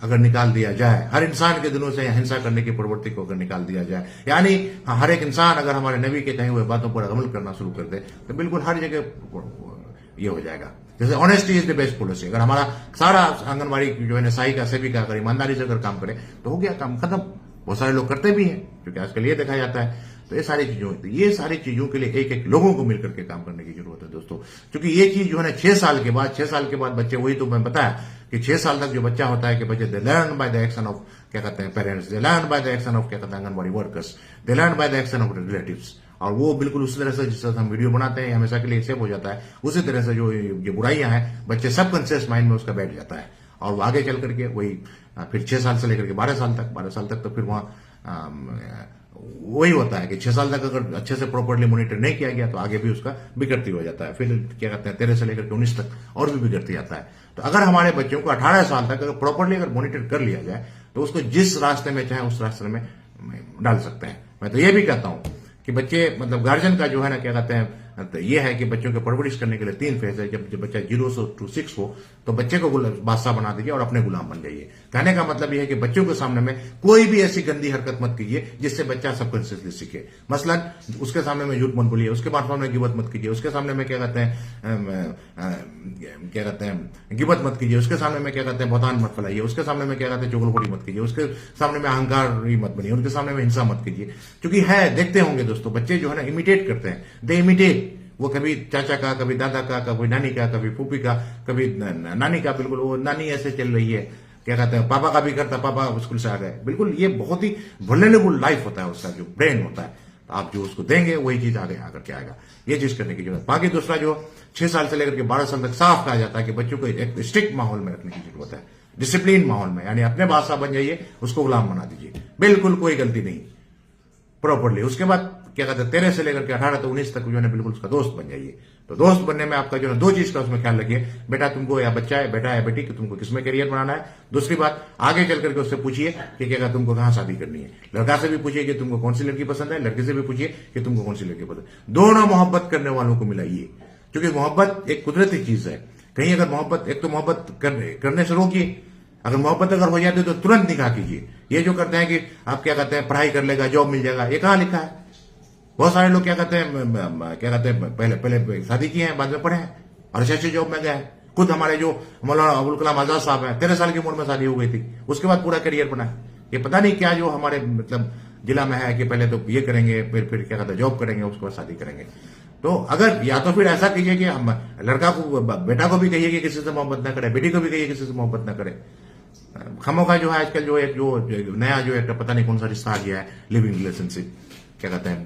अगर निकाल दिया जाए, हर इंसान के दिलों से हिंसा करने की प्रवृत्ति को अगर निकाल दिया जाए, यानी हर एक इंसान अगर हमारे नबी के कहे हुए बातों पर अमल करना शुरू कर दे तो बिल्कुल हर जगह ये हो जाएगा। जैसे honesty is the best policy. अगर हमारा सारा आंगनबाड़ी जो है ना सहायिका सेविका अगर ईमानदारी से अगर काम करे तो हो गया काम खत्म। बहुत सारे लोग करते भी हैं, क्योंकि आजकल ये देखा जाता है। तो ये सारी चीजों के लिए एक एक लोगों को मिलकर के काम करने की जरूरत है दोस्तों। क्योंकि ये चीज जो है ना 6 साल के बाद बच्चे, वही तो मैं बताया कि 6 साल तक जो बच्चा होता है कि बच्चे they learn by the action of क्या कहते हैं parents, they learn by the action of क्या कहते हैं anganwadi workers, they learn by the action of relatives. और वो बिल्कुल उसी तरह से जिस तरह हम वीडियो बनाते हैं हमेशा के लिए सेव हो जाता है, उसी तरह से जो ये बुराइयां हैं बच्चे सब कॉन्शियस माइंड में उसका बैठ जाता है। और वो आगे चल करके वही फिर 6 साल से लेकर के 12 साल तक तो फिर वहां वही होता है कि 6 साल तक अगर अच्छे से प्रॉपरली मॉनिटर नहीं किया गया तो आगे भी उसका बिगड़ती हो जाता है। फिर क्या कहते हैं 13 से लेकर के 19 तक और भी बिगड़ती जाता है। तो अगर हमारे बच्चों को 18 साल तक अगर प्रॉपरली अगर मॉनिटर कर लिया जाए तो उसको जिस रास्ते में चाहे उस रास्ते में डाल सकते हैं। मैं तो ये भी कहता हूं कि बच्चे मतलब गार्जियन का जो है ना क्या कहते हैं तो ये है कि बच्चों को परवरिश करने के लिए 3 फेज है। जब बच्चा 0 से 6 हो तो बच्चे को बादशाह बना दीजिए और अपने गुलाम बन जाइए। कहने का मतलब यह है कि बच्चों के सामने में कोई भी ऐसी गंदी हरकत मत कीजिए जिससे बच्चा सबकॉन्शियसली सीखे। मसलन उसके सामने में झूठ मत बोलिए, उसके सामने गिबत मत कीजिए, उसके सामने में क्या कहते हैं गिबत मत कीजिए, उसके सामने में क्या कहते हैं बहतान मत फैलाइए, उसके सामने में क्या कहते हैं चुगलखोरी मत कीजिए, उसके सामने में अहंकार मत बनिए, उनके सामने में हिंसा मत कीजिए। क्योंकि है देखते होंगे दोस्तों बच्चे जो है ना इमिटेट करते हैं, दे इमिटेट। वो कभी चाचा का, कभी दादा का, कभी नानी का, कभी फूफी का, कभी नानी का। बिल्कुल वो नानी ऐसे चल रही है, क्या कहते हैं पापा का भी करता, पापा स्कूल से आ गए। बिल्कुल ये बहुत ही वल्नरेबल लाइफ होता है, उसका जो ब्रेन होता है। तो आप जो उसको देंगे वही चीज आगे आकर के आएगा। ये चीज करने की जरूरत। बाकी दूसरा जो 6 साल से लेकर के 12 साल तक साफ कहा जाता है कि बच्चों को एक स्ट्रिक्ट माहौल में रखने की जरूरत है, डिसिप्लिन माहौल में। यानी अपने बादशाह बन जाइए, उसको गुलाम बना दीजिए, बिल्कुल कोई गलती नहीं, प्रॉपरली। उसके बाद क्या कहते हैं 13 से लेकर के 18 तो 19 तक जो है बिल्कुल उसका दोस्त बन जाइए। तो दोस्त बनने में आपका जो है 2 चीज का उसमें ख्याल रखिए, बेटा तुमको या बच्चा है, बेटा या बेटी कि तुमको किसमें करियर बनाना है। दूसरी बात, आगे चल करके उससे पूछिए कि क्या तुमको कहां शादी करनी है। लड़का से भी पूछिए कि तुमको कौन सी लड़की पसंद है, लड़की से भी पूछिए कि तुमको कौन सी लड़की पसंद है। दोनों मोहब्बत करने वालों को मिलाइए, क्योंकि मोहब्बत एक कुदरती चीज है। कहीं अगर मोहब्बत, एक तो मोहब्बत करने से रोकिए, अगर मोहब्बत अगर हो जाती है तो तुरंत निकाह कीजिए। ये जो करते हैं कि आप क्या कहते हैं पढ़ाई कर लेगा, जॉब मिल जाएगा, ये कहां लिखा है? बहुत सारे लोग क्या कहते हैं पहले शादी किए हैं, बाद में पढ़े हैं और अच्छे जॉब में गए हैं। खुद हमारे जो मौलाना अबुल कलाम आजाद साहब हैं, 13 साल की उम्र में शादी हो गई थी, उसके बाद पूरा करियर बना। ये पता नहीं क्या जो हमारे मतलब जिला में है कि पहले तो ये करेंगे, फिर क्या कहते हैं जॉब करेंगे, उसके बाद शादी करेंगे। तो अगर या तो फिर ऐसा कीजिए कि हम लड़का को, बेटा को भी कहिए कि किसी से मोहब्बत ना करे, बेटी को भी कहिए किसी से मोहब्बत ना करे। खामोखा जो है आजकल जो नया जो है पता नहीं कौन सा रिश्ता आ गया है, लिविंग रिलेशनशिप क्या कहते हैं,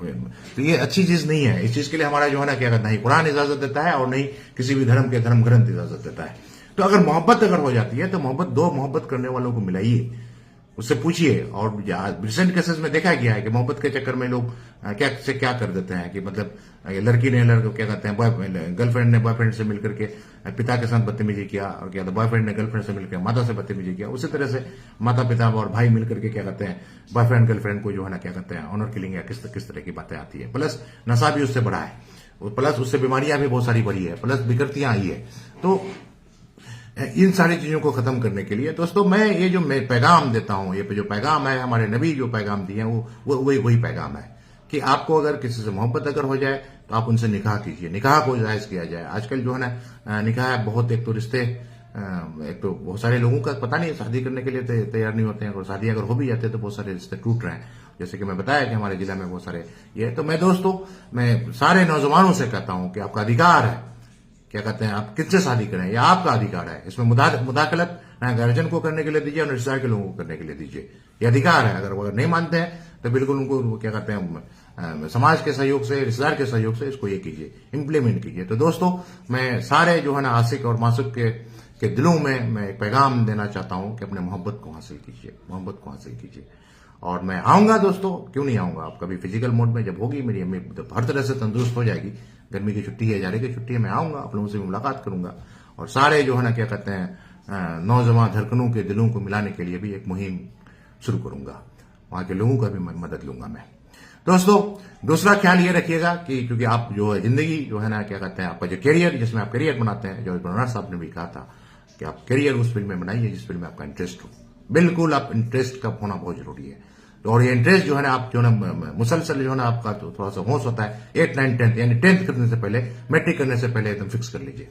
तो ये अच्छी चीज नहीं है। इस चीज के लिए हमारा जो है ना क्या कहते हैं कुरान इजाजत देता है और नहीं किसी भी धर्म के धर्म ग्रंथ इजाजत देता है। तो अगर मोहब्बत अगर हो जाती है तो मोहब्बत 2 मोहब्बत करने वालों को मिलाइए। उससे पूछिए। और रिसेंट केसेस में देखा गया है कि मोहब्बत के चक्कर में लोग क्या कर देते हैं कि मतलब लड़की ने क्या कहते हैं गर्लफ्रेंड ने बॉयफ्रेंड से मिलकर के पिता के साथ बदतमीजी किया, और क्या बॉयफ्रेंड ने गर्लफ्रेंड से मिलकर माता से बदतमीजी किया। उसी तरह से माता पिता और भाई मिलकर के क्या कहते हैं बॉयफ्रेंड गर्लफ्रेंड को जो है ना क्या कहते हैं ऑनर किलिंग या किस तरह की बातें आती है। प्लस नशा भी उससे बढ़ा है, प्लस उससे बीमारियां भी बहुत सारी बढ़ी है, प्लस विकृतियां आई है। तो इन सारी चीजों को खत्म करने के लिए दोस्तों मैं ये जो मैं पैगाम देता हूं, ये जो पैगाम है हमारे नबी जो पैगाम दिए हैं वो वही पैगाम है कि आपको अगर किसी से मोहब्बत अगर हो जाए तो आप उनसे निकाह कीजिए, निकाह को जायज किया जाए। आजकल जो है ना निकाह बहुत, एक तो रिश्ते, एक तो बहुत सारे लोगों का पता नहीं शादी करने के लिए तैयार नहीं होते हैं, और शादी अगर हो भी जाते हैं तो बहुत सारे रिश्ते टूट रहे हैं। जैसे कि मैं बताया कि हमारे जिला में बहुत सारे ये। तो मैं दोस्तों मैं सारे नौजवानों से कहता हूं कि आपका अधिकार है, क्या कहते हैं आप किससे शादी करें, यह आपका अधिकार है। इसमें मुदाखलत गार्जियन को करने के लिए दीजिए और रिश्तेदार के लोगों को करने के लिए दीजिए, यह अधिकार है। अगर वो नहीं मानते हैं तो बिल्कुल उनको क्या कहते हैं समाज के सहयोग से, रिश्तेदार के सहयोग से इसको ये कीजिए, इम्प्लीमेंट कीजिए। तो दोस्तों मैं सारे जो है ना आशिक और मासूक के दिलों में मैं एक पैगाम देना चाहता हूं कि अपने मोहब्बत को हासिल कीजिए, मोहब्बत को हासिल कीजिए। और मैं आऊंगा दोस्तों, क्यों नहीं आऊंगा, आप कभी फिजिकल मोड में जब होगी मेरी अम्मी हर तरह से तंदुरुस्त हो जाएगी, गर्मी की छुट्टी है, जाड़े की छुट्टी है, मैं आऊंगा, आप लोगों से मुलाकात करूंगा। और सारे जो है ना क्या कहते हैं नौजवान धड़कनों के दिलों को मिलाने के लिए भी एक मुहिम शुरू करूंगा, वहां के लोगों का भी मैं मदद लूंगा मैं। दोस्तों दूसरा ख्याल ये रखिएगा कि क्योंकि आप जो है जिंदगी जो है ना क्या कहते हैं आपका जो कैरियर, जिसमें आप कैरियर बनाते हैं, जॉर्ज बर्नार्ड साहब ने भी कहा था कि आप कैरियर उस फील्ड में बनाइए जिस फील्ड में आपका इंटरेस्ट हो। बिल्कुल आप इंटरेस्ट का होना बहुत जरूरी है। और ये इंटरेस्ट जो है ना आप जो है ना मुसलसल जो है ना आपका तो थोड़ा सा होश होता है 8, 9, 10 यानी 10th करने से पहले, मैट्रिक करने से पहले एकदम फिक्स कर लीजिए,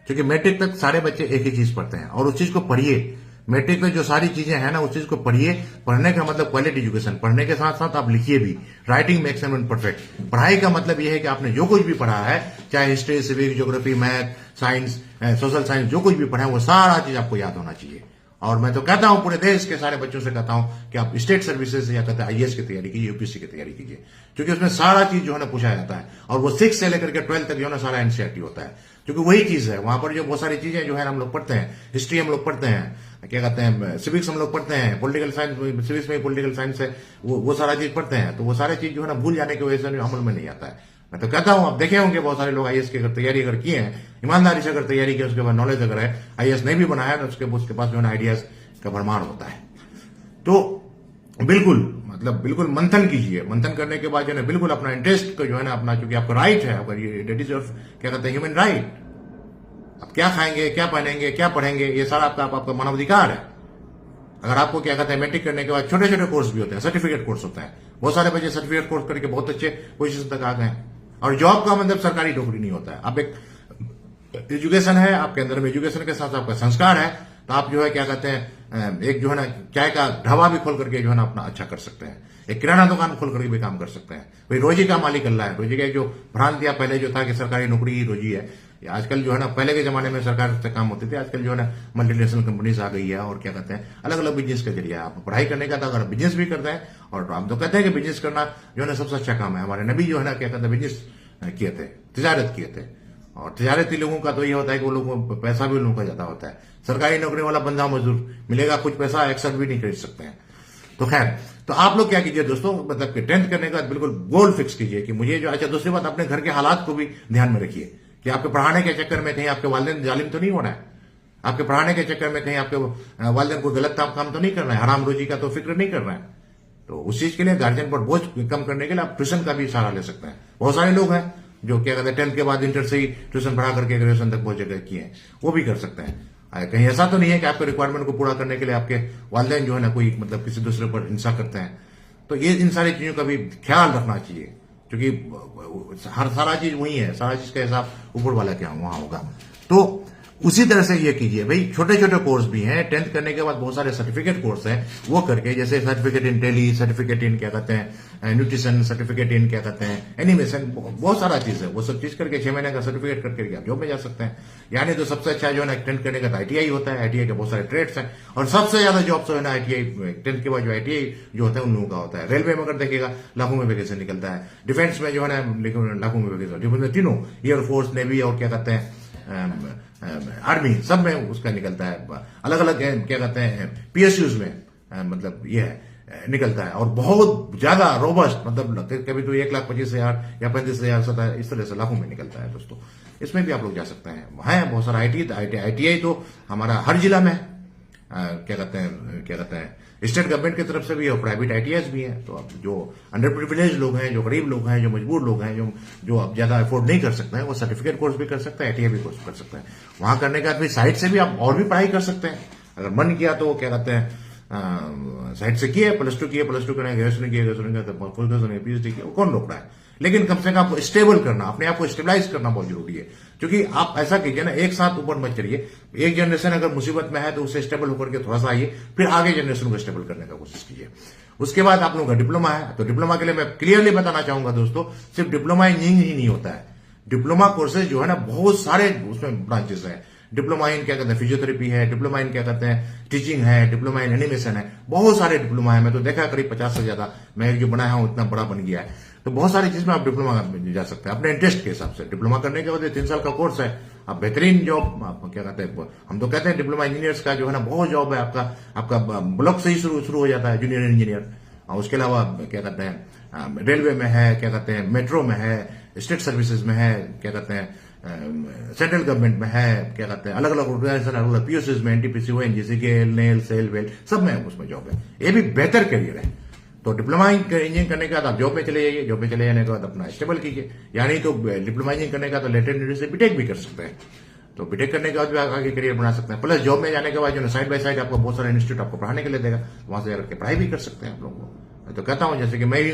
क्योंकि मैट्रिक तक सारे बच्चे एक ही चीज पढ़ते हैं और उस चीज को पढ़िए। मैट्रिक में जो सारी चीजें हैं ना उस चीज को पढ़िए। पढ़ने का मतलब क्वालिटी एजुकेशन, पढ़ने के साथ साथ आप लिखिए भी। Writing makes an perfect. पढ़ाई का मतलब यह है कि आपने जो कुछ भी पढ़ा है, चाहे history, civics, geography, math, science, social science, जो कुछ भी पढ़ा है वो सारा चीज आपको याद होना चाहिए। और मैं तो कहता हूं पूरे देश के सारे बच्चों से कहता हूं कि आप स्टेट सर्विसेज या कहते हैं आईएएस की तैयारी कीजिए, यूपीएससी की तैयारी कीजिए, क्योंकि उसमें सारा चीज जो है ना पूछा जाता है। और वो 6 से लेकर के 12 तक जो है ना सारा एनसीईआरटी होता है, क्योंकि वही चीज है वहां पर जो बहुत सारी चीजें जो है हम लोग पढ़ते हैं। हिस्ट्री हम लोग पढ़ते हैं, क्या कहते हैं सिविक्स हम लोग पढ़ते हैं, पॉलिटिकल साइंस, सिविक्स में पॉलिटिकल साइंस है, वो सारा चीज पढ़ते हैं। तो वो सारे चीज जो है ना भूल जाने की वजह से अमल में नहीं आता है। मैं तो कहता हूं आप देखे होंगे बहुत सारे लोग आईएएस की अगर तैयारी अगर किए हैं, ईमानदारी से अगर तैयारी की, उसके बाद नॉलेज अगर है, आईएएस नहीं भी बनाया तो उसके पास जो है ना आइडियाज का भरमार होता है। तो बिल्कुल मतलब बिल्कुल मंथन कीजिए। मंथन करने के बाद जो है बिल्कुल अपना इंटरेस्ट को जो है ना अपना, क्योंकि आपका राइट है, अगर ये डेट इज क्या कहते हैं ह्यूमन राइट। आप क्या खाएंगे, क्या पहनेंगे, क्या पढ़ेंगे, ये सारा आपका मानवाधिकार है। अगर आपको क्या कहते हैं मैट्रिक करने के बाद छोटे छोटे कोर्स भी होते हैं, सर्टिफिकेट कोर्स होता है, बहुत सारे बच्चे सर्टिफिकेट कोर्स करके बहुत अच्छे पोजीशन तक आ गए। और जॉब का मतलब सरकारी नौकरी नहीं होता है। आप एक एजुकेशन है आपके अंदर में, एजुकेशन के साथ आपका संस्कार है, तो आप जो है क्या कहते हैं एक जो है ना चाय का ढाबा भी खोल करके जो है ना अपना अच्छा कर सकते हैं, एक किराना दुकान खोल करके भी काम कर सकते हैं। भाई रोजी का मालिक अल्लाह है। रोजी का जो भ्रांतियां पहले जो था कि सरकारी नौकरी ही रोजी है, आजकल जो है ना पहले के जमाने में सरकार से काम होते थे, आजकल जो है ना मल्टीनेशनल कंपनीज आ गई है और क्या कहते हैं अलग अलग बिजनेस का जरिया। आप पढ़ाई करने का था अगर बिजनेस भी करते हैं, और हम तो कहते हैं कि बिजनेस करना जो है ना सबसे अच्छा काम है। हमारे नबी जो है ना क्या कहते हैं बिजनेस किए थे, तिजारत किए थे। और तिजारती लोगों का तो ये होता है कि वो लोगों को पैसा भी उन लोगों का ज्यादा होता है। सरकारी नौकरी वाला बंदा मजदूर मिलेगा कुछ पैसा, एक्सेप्ट भी नहीं खरीद सकते हैं। तो खैर, तो आप लोग क्या कीजिए दोस्तों, मतलब कि 10th करने के बाद बिल्कुल गोल फिक्स कीजिए कि मुझे जो, अच्छा दूसरी बात अपने घर के हालात को भी ध्यान में रखिए कि आपके पढ़ाने के चक्कर में कहीं आपके वालिदैन जालिम तो नहीं हो रहा है, आपके पढ़ाने के चक्कर में कहीं आपके वालिदैन को गलत काम तो नहीं करना है, हराम रोजी का तो फिक्र नहीं करना है। तो उस चीज के लिए गार्जियन पर बोझ कम करने के लिए आप ट्यूशन का भी सहारा ले सकते हैं। बहुत सारे लोग हैं जो क्या कहते हैं 10th के बाद इंटर से ही ट्यूशन पढ़ा करके ग्रेजुएशन तक पहुंचे किए हैं, वो भी कर सकते हैं। कहीं ऐसा तो नहीं है कि आपके रिक्वायरमेंट को पूरा करने के लिए आपके वालिदैन जो है ना कोई मतलब किसी दूसरे पर हिंसा करते हैं। तो ये इन सारी चीजों का भी ख्याल रखना चाहिए, क्योंकि हर सारा चीज वही है, सारा चीज का हिसाब ऊपर वाला क्या वहां होगा। तो उसी तरह से ये कीजिए भाई, छोटे छोटे कोर्स भी हैं। 10th करने के बाद बहुत सारे सर्टिफिकेट कोर्स हैं, वो करके, जैसे certificate in Tally, certificate in क्या कहते हैं न्यूट्रिशन, सर्टिफिकेट इन क्या कहते हैं एनिमेशन, बहुत सारा चीज है। वो सब चीज करके 6 महीने का सर्टिफिकेट करके आप जॉब में जा सकते हैं। यानी तो सबसे अच्छा जो है ना 10th करने का तो आईटीआई होता है। आईटीआई के बहुत सारे ट्रेड्स हैं और सबसे ज्यादा जॉब जो है ना आईटीआई 10th के बाद जो आईटीआई जो होता है उन लोगों का होता है। रेलवे में अगर देखिएगा लाखों में वैकेंसी निकलता है, डिफेंस में जो है ना लाखों में वैकेंसी, तीनों एयरफोर्स, नेवी और क्या कहते हैं आर्मी, सब में उसका निकलता है। अलग अलग क्या कहते हैं पीएसयूज में मतलब ये है निकलता है, और बहुत ज्यादा रोबस्ट, मतलब कभी तो 1,25,000 या 35,000 इस तरह से लाखों में निकलता है दोस्तों। इसमें भी आप लोग जा सकते हैं। है बहुत सारा ITI तो हमारा हर जिला में है। क्या कहते हैं स्टेट गवर्नमेंट की तरफ से भी और प्राइवेट ITIs भी हैं। तो अब जो अंडर प्रिविलेज लोग हैं, जो गरीब लोग हैं, जो मजबूर लोग हैं, जो अब ज्यादा अफोर्ड नहीं कर सकते हैं, वो सर्टिफिकेट कोर्स भी कर सकते हैं, ITI भी कोर्स कर सकते हैं। वहां करने के बाद भी साइड से भी आप और भी पढ़ाई कर सकते हैं अगर मन किया तो। क्या कहते हैं साइड से किए, +2 किए, +2 करना, ग्रेजुएशन किया, PhD किया, कौन रोक रहा है। लेकिन कम से कम आपको स्टेबल करना, अपने आप को स्टेबलाइज करना बहुत जरूरी है। क्योंकि आप ऐसा कीजिए ना, एक साथ ऊपर मत चलिए। एक जनरेशन अगर मुसीबत में है तो उससे स्टेबल होकर के थोड़ा सा आइए, फिर आगे जनरेशन को स्टेबल करने का कोशिश कीजिए। उसके बाद आप लोगों का डिप्लोमा है, तो डिप्लोमा के लिए मैं क्लियरली बताना चाहूंगा दोस्तों, सिर्फ डिप्लोमा इंजीनियरिंग ही नहीं होता है। डिप्लोमा कोर्सेज जो है ना, बहुत सारे उसमें ब्रांचेस है। डिप्लोमा इन क्या कहते हैं फिजियोथेरेपी है, डिप्लोमा इन क्या कहते हैं टीचिंग है, डिप्लोमा इन एनिमेशन है, बहुत सारे डिप्लोमा है। मैं तो देखा करीब 50 से ज्यादा, मैं जो बनाया हूं उतना बड़ा बन गया है। तो बहुत सारी चीज में आप डिप्लोमा जा सकते हैं अपने इंटरेस्ट के हिसाब से। डिप्लोमा करने के बाद 3 साल का कोर्स है, आप बेहतरीन जॉब, आप क्या कहते हैं, हम तो कहते हैं डिप्लोमा इंजीनियर्स का जो है ना बहुत जॉब है। आपका ब्लॉक से ही शुरू हो जाता है जूनियर इंजीनियर। और उसके अलावा क्या कहते हैं रेलवे में है, क्या कहते हैं मेट्रो में है, स्टेट सर्विसेज में है, क्या कहते हैं सेंट्रल गवर्नमेंट में है, क्या कहते हैं अलग अलग ऑर्गेनाइजेशन, अलग अलग POCs में, NTPC, ONGC, GAIL, NAIL, SAIL, WAIL, सब में उसमें जॉब है। ये भी बेहतर करियर है। तो डिप्लोमा इंजीनियरिंग करने के बाद आप जॉब में चले जाइए, जॉब में चले जाने के बाद अपना स्टेबल कीजिए। यानी तो डिप्लोमा इंजीनियरिंग करने का तो लेटर यूनिवर्सिटी से बीटेक भी कर सकते हैं। तो बीटेक करने के बाद भी आगे करियर बना सकते हैं। प्लस जॉब में जाने के बाद जो साइड बाय साइड आपको बहुत सारे इंस्टीट्यूट आपको पढ़ाने के लिए देगा, वहां से जाकर पढ़ाई भी कर सकते हैं आप लोगों को। मैं तो कहता हूं, जैसे कि मैं ही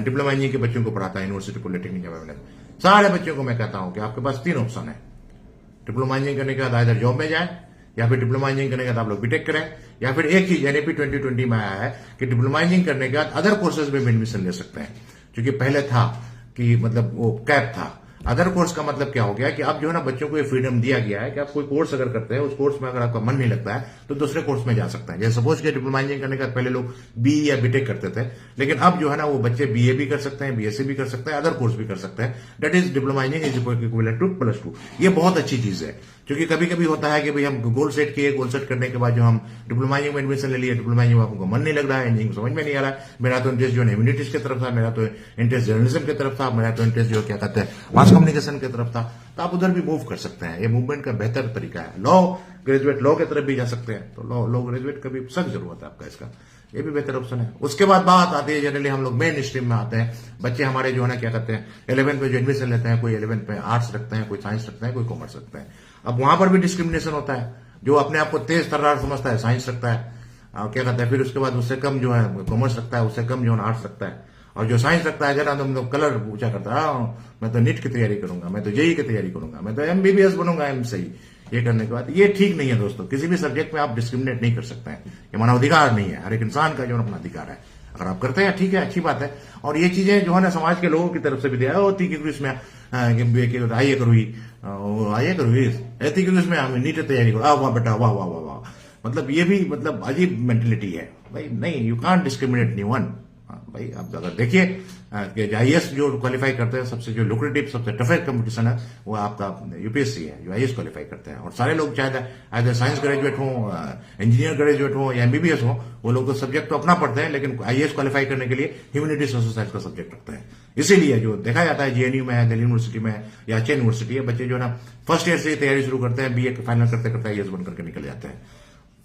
डिप्लोमा इंजीनियरिंग के बच्चों को पढ़ाता है यूनिवर्सिटी पॉलिटेक्निक में, सारे बच्चों को मैं कहता हूं कि आपके पास 3 ऑप्शन है। डिप्लोमा इंजीनियरिंग करने के बाद आइदर जॉब में जाए, या फिर डिप्लोमा इंजीनियरिंग करने के बाद आप लोग बीटेक करें, या फिर एक चीज NAP 2020 में आया है कि डिप्लोमा इंजीनियरिंग करने के बाद अदर कोर्सेज में भी एडमिशन ले सकते हैं। क्योंकि पहले था कि मतलब वो कैप था। अदर कोर्स का मतलब क्या हो गया कि अब जो है ना बच्चों को ये फ्रीडम दिया गया है कि आप कोई कोर्स अगर करते हैं, उस कोर्स में अगर आपका मन नहीं लगता है तो दूसरे कोर्स में जा सकते हैं। जैसे सपोज कि डिप्लोमा इंजीनियरिंग करने के बाद पहले लोग BE या बीटेक करते थे, लेकिन अब जो है ना वो बच्चे BA भी कर सकते हैं, BSc भी कर सकते हैं, अदर कोर्स भी कर सकते हैं। That is diploma engineering is equivalent to +2। ये बहुत अच्छी चीज है। क्योंकि कभी कभी होता है कि भाई हम गोल सेट किए, गोल सेट करने के बाद जो हम डिप्लोमा इंजीनियरिंग में एडमिशन ले लिए, डिप्लोमा इंजीनियरिंग आपको मन नहीं लग रहा है, इंजीनियरिंग समझ में नहीं आ रहा है, मेरा तो इंटरेस्ट जो है ह्यूमैनिटीज की तरफ था, मेरा तो इंटरेस्ट जर्नलिज्म की तरफ था, मेरा तो इंटरेस्ट जो क्या कहते हैं मास कम्युनिकेशन की तरफ था, तो आप उधर भी मूव कर सकते हैं। ये मूवमेंट का बेहतर तरीका है। लॉ ग्रेजुएट लॉ की तरफ भी जा सकते हैं, तो लॉ ग्रेजुएट का भी सख्त जरूरत है आपका इसका, ये भी बेहतर ऑप्शन है। उसके बाद बात आती है, जनरली हम लोग मेन स्ट्रीम में आते हैं। बच्चे हमारे जो है ना क्या कहते हैं 11th में जो एडमिशन लेते हैं, कोई 11th में आर्ट्स रखते हैं, कोई साइंस रखते हैं, कोई कॉमर्स रखते हैं। अब वहां पर भी डिस्क्रिमिनेशन होता है। जो अपने आप को तेज तर्रार समझता है साइंस रखता है, क्या कहता है, फिर उसके बाद उससे कम जो है कॉमर्स रखता है, उससे कम जो है आर्ट्स रखता है। और जो साइंस रखता है जरा तो कलर पूछा करता है, मैं तो नीट की तैयारी करूंगा, मैं तो JEE की तैयारी करूंगा, मैं तो MBBS बनूंगा, MSc। ये करने के बाद ये ठीक नहीं है दोस्तों। किसी भी सब्जेक्ट में आप डिस्क्रिमिनेट नहीं कर सकते हैं, ये मानव अधिकार नहीं है। हर एक इंसान का जो अपना अधिकार है, अगर आप करते हैं ठीक है, अच्छी बात है। और ये चीजें जो है ना समाज के लोगों की तरफ से भी दिया होती है कि इसमें आइए करो इसमें हम नीट तैयारी करो, वाह बेटा वाह वाह वाह वाह। मतलब ये भी मतलब अजीब मेंटेलिटी है भाई। नहीं, you can't discriminate knee one भाई। आप अगर देखिए कि IAS जो क्वालिफाई करते हैं, सबसे जो लुक्रेटिव सबसे टफेस्ट कंपटीशन है वो आपका UPSC है, जो IAS क्वालिफाई करते हैं। और सारे लोग चाहे साइंस ग्रेजुएट हो, इंजीनियर ग्रेजुएट हो या MBBS हो, वो लोग तो सब्जेक्ट तो अपना पढ़ते हैं, लेकिन IAS क्वालिफाई करने के लिए ह्यूमैनिटीज सोशल साइंस का सब्जेक्ट रखते हैं। इसीलिए जो देखा जाता है JNU में है, दिल्ली यूनिवर्सिटी में है या अच्छे यूनिवर्सिटी है, बच्चे जो है ना फर्स्ट ईयर से तैयारी शुरू करते हैं, BA फाइनल करते करते IAS बन करके निकल जाते हैं।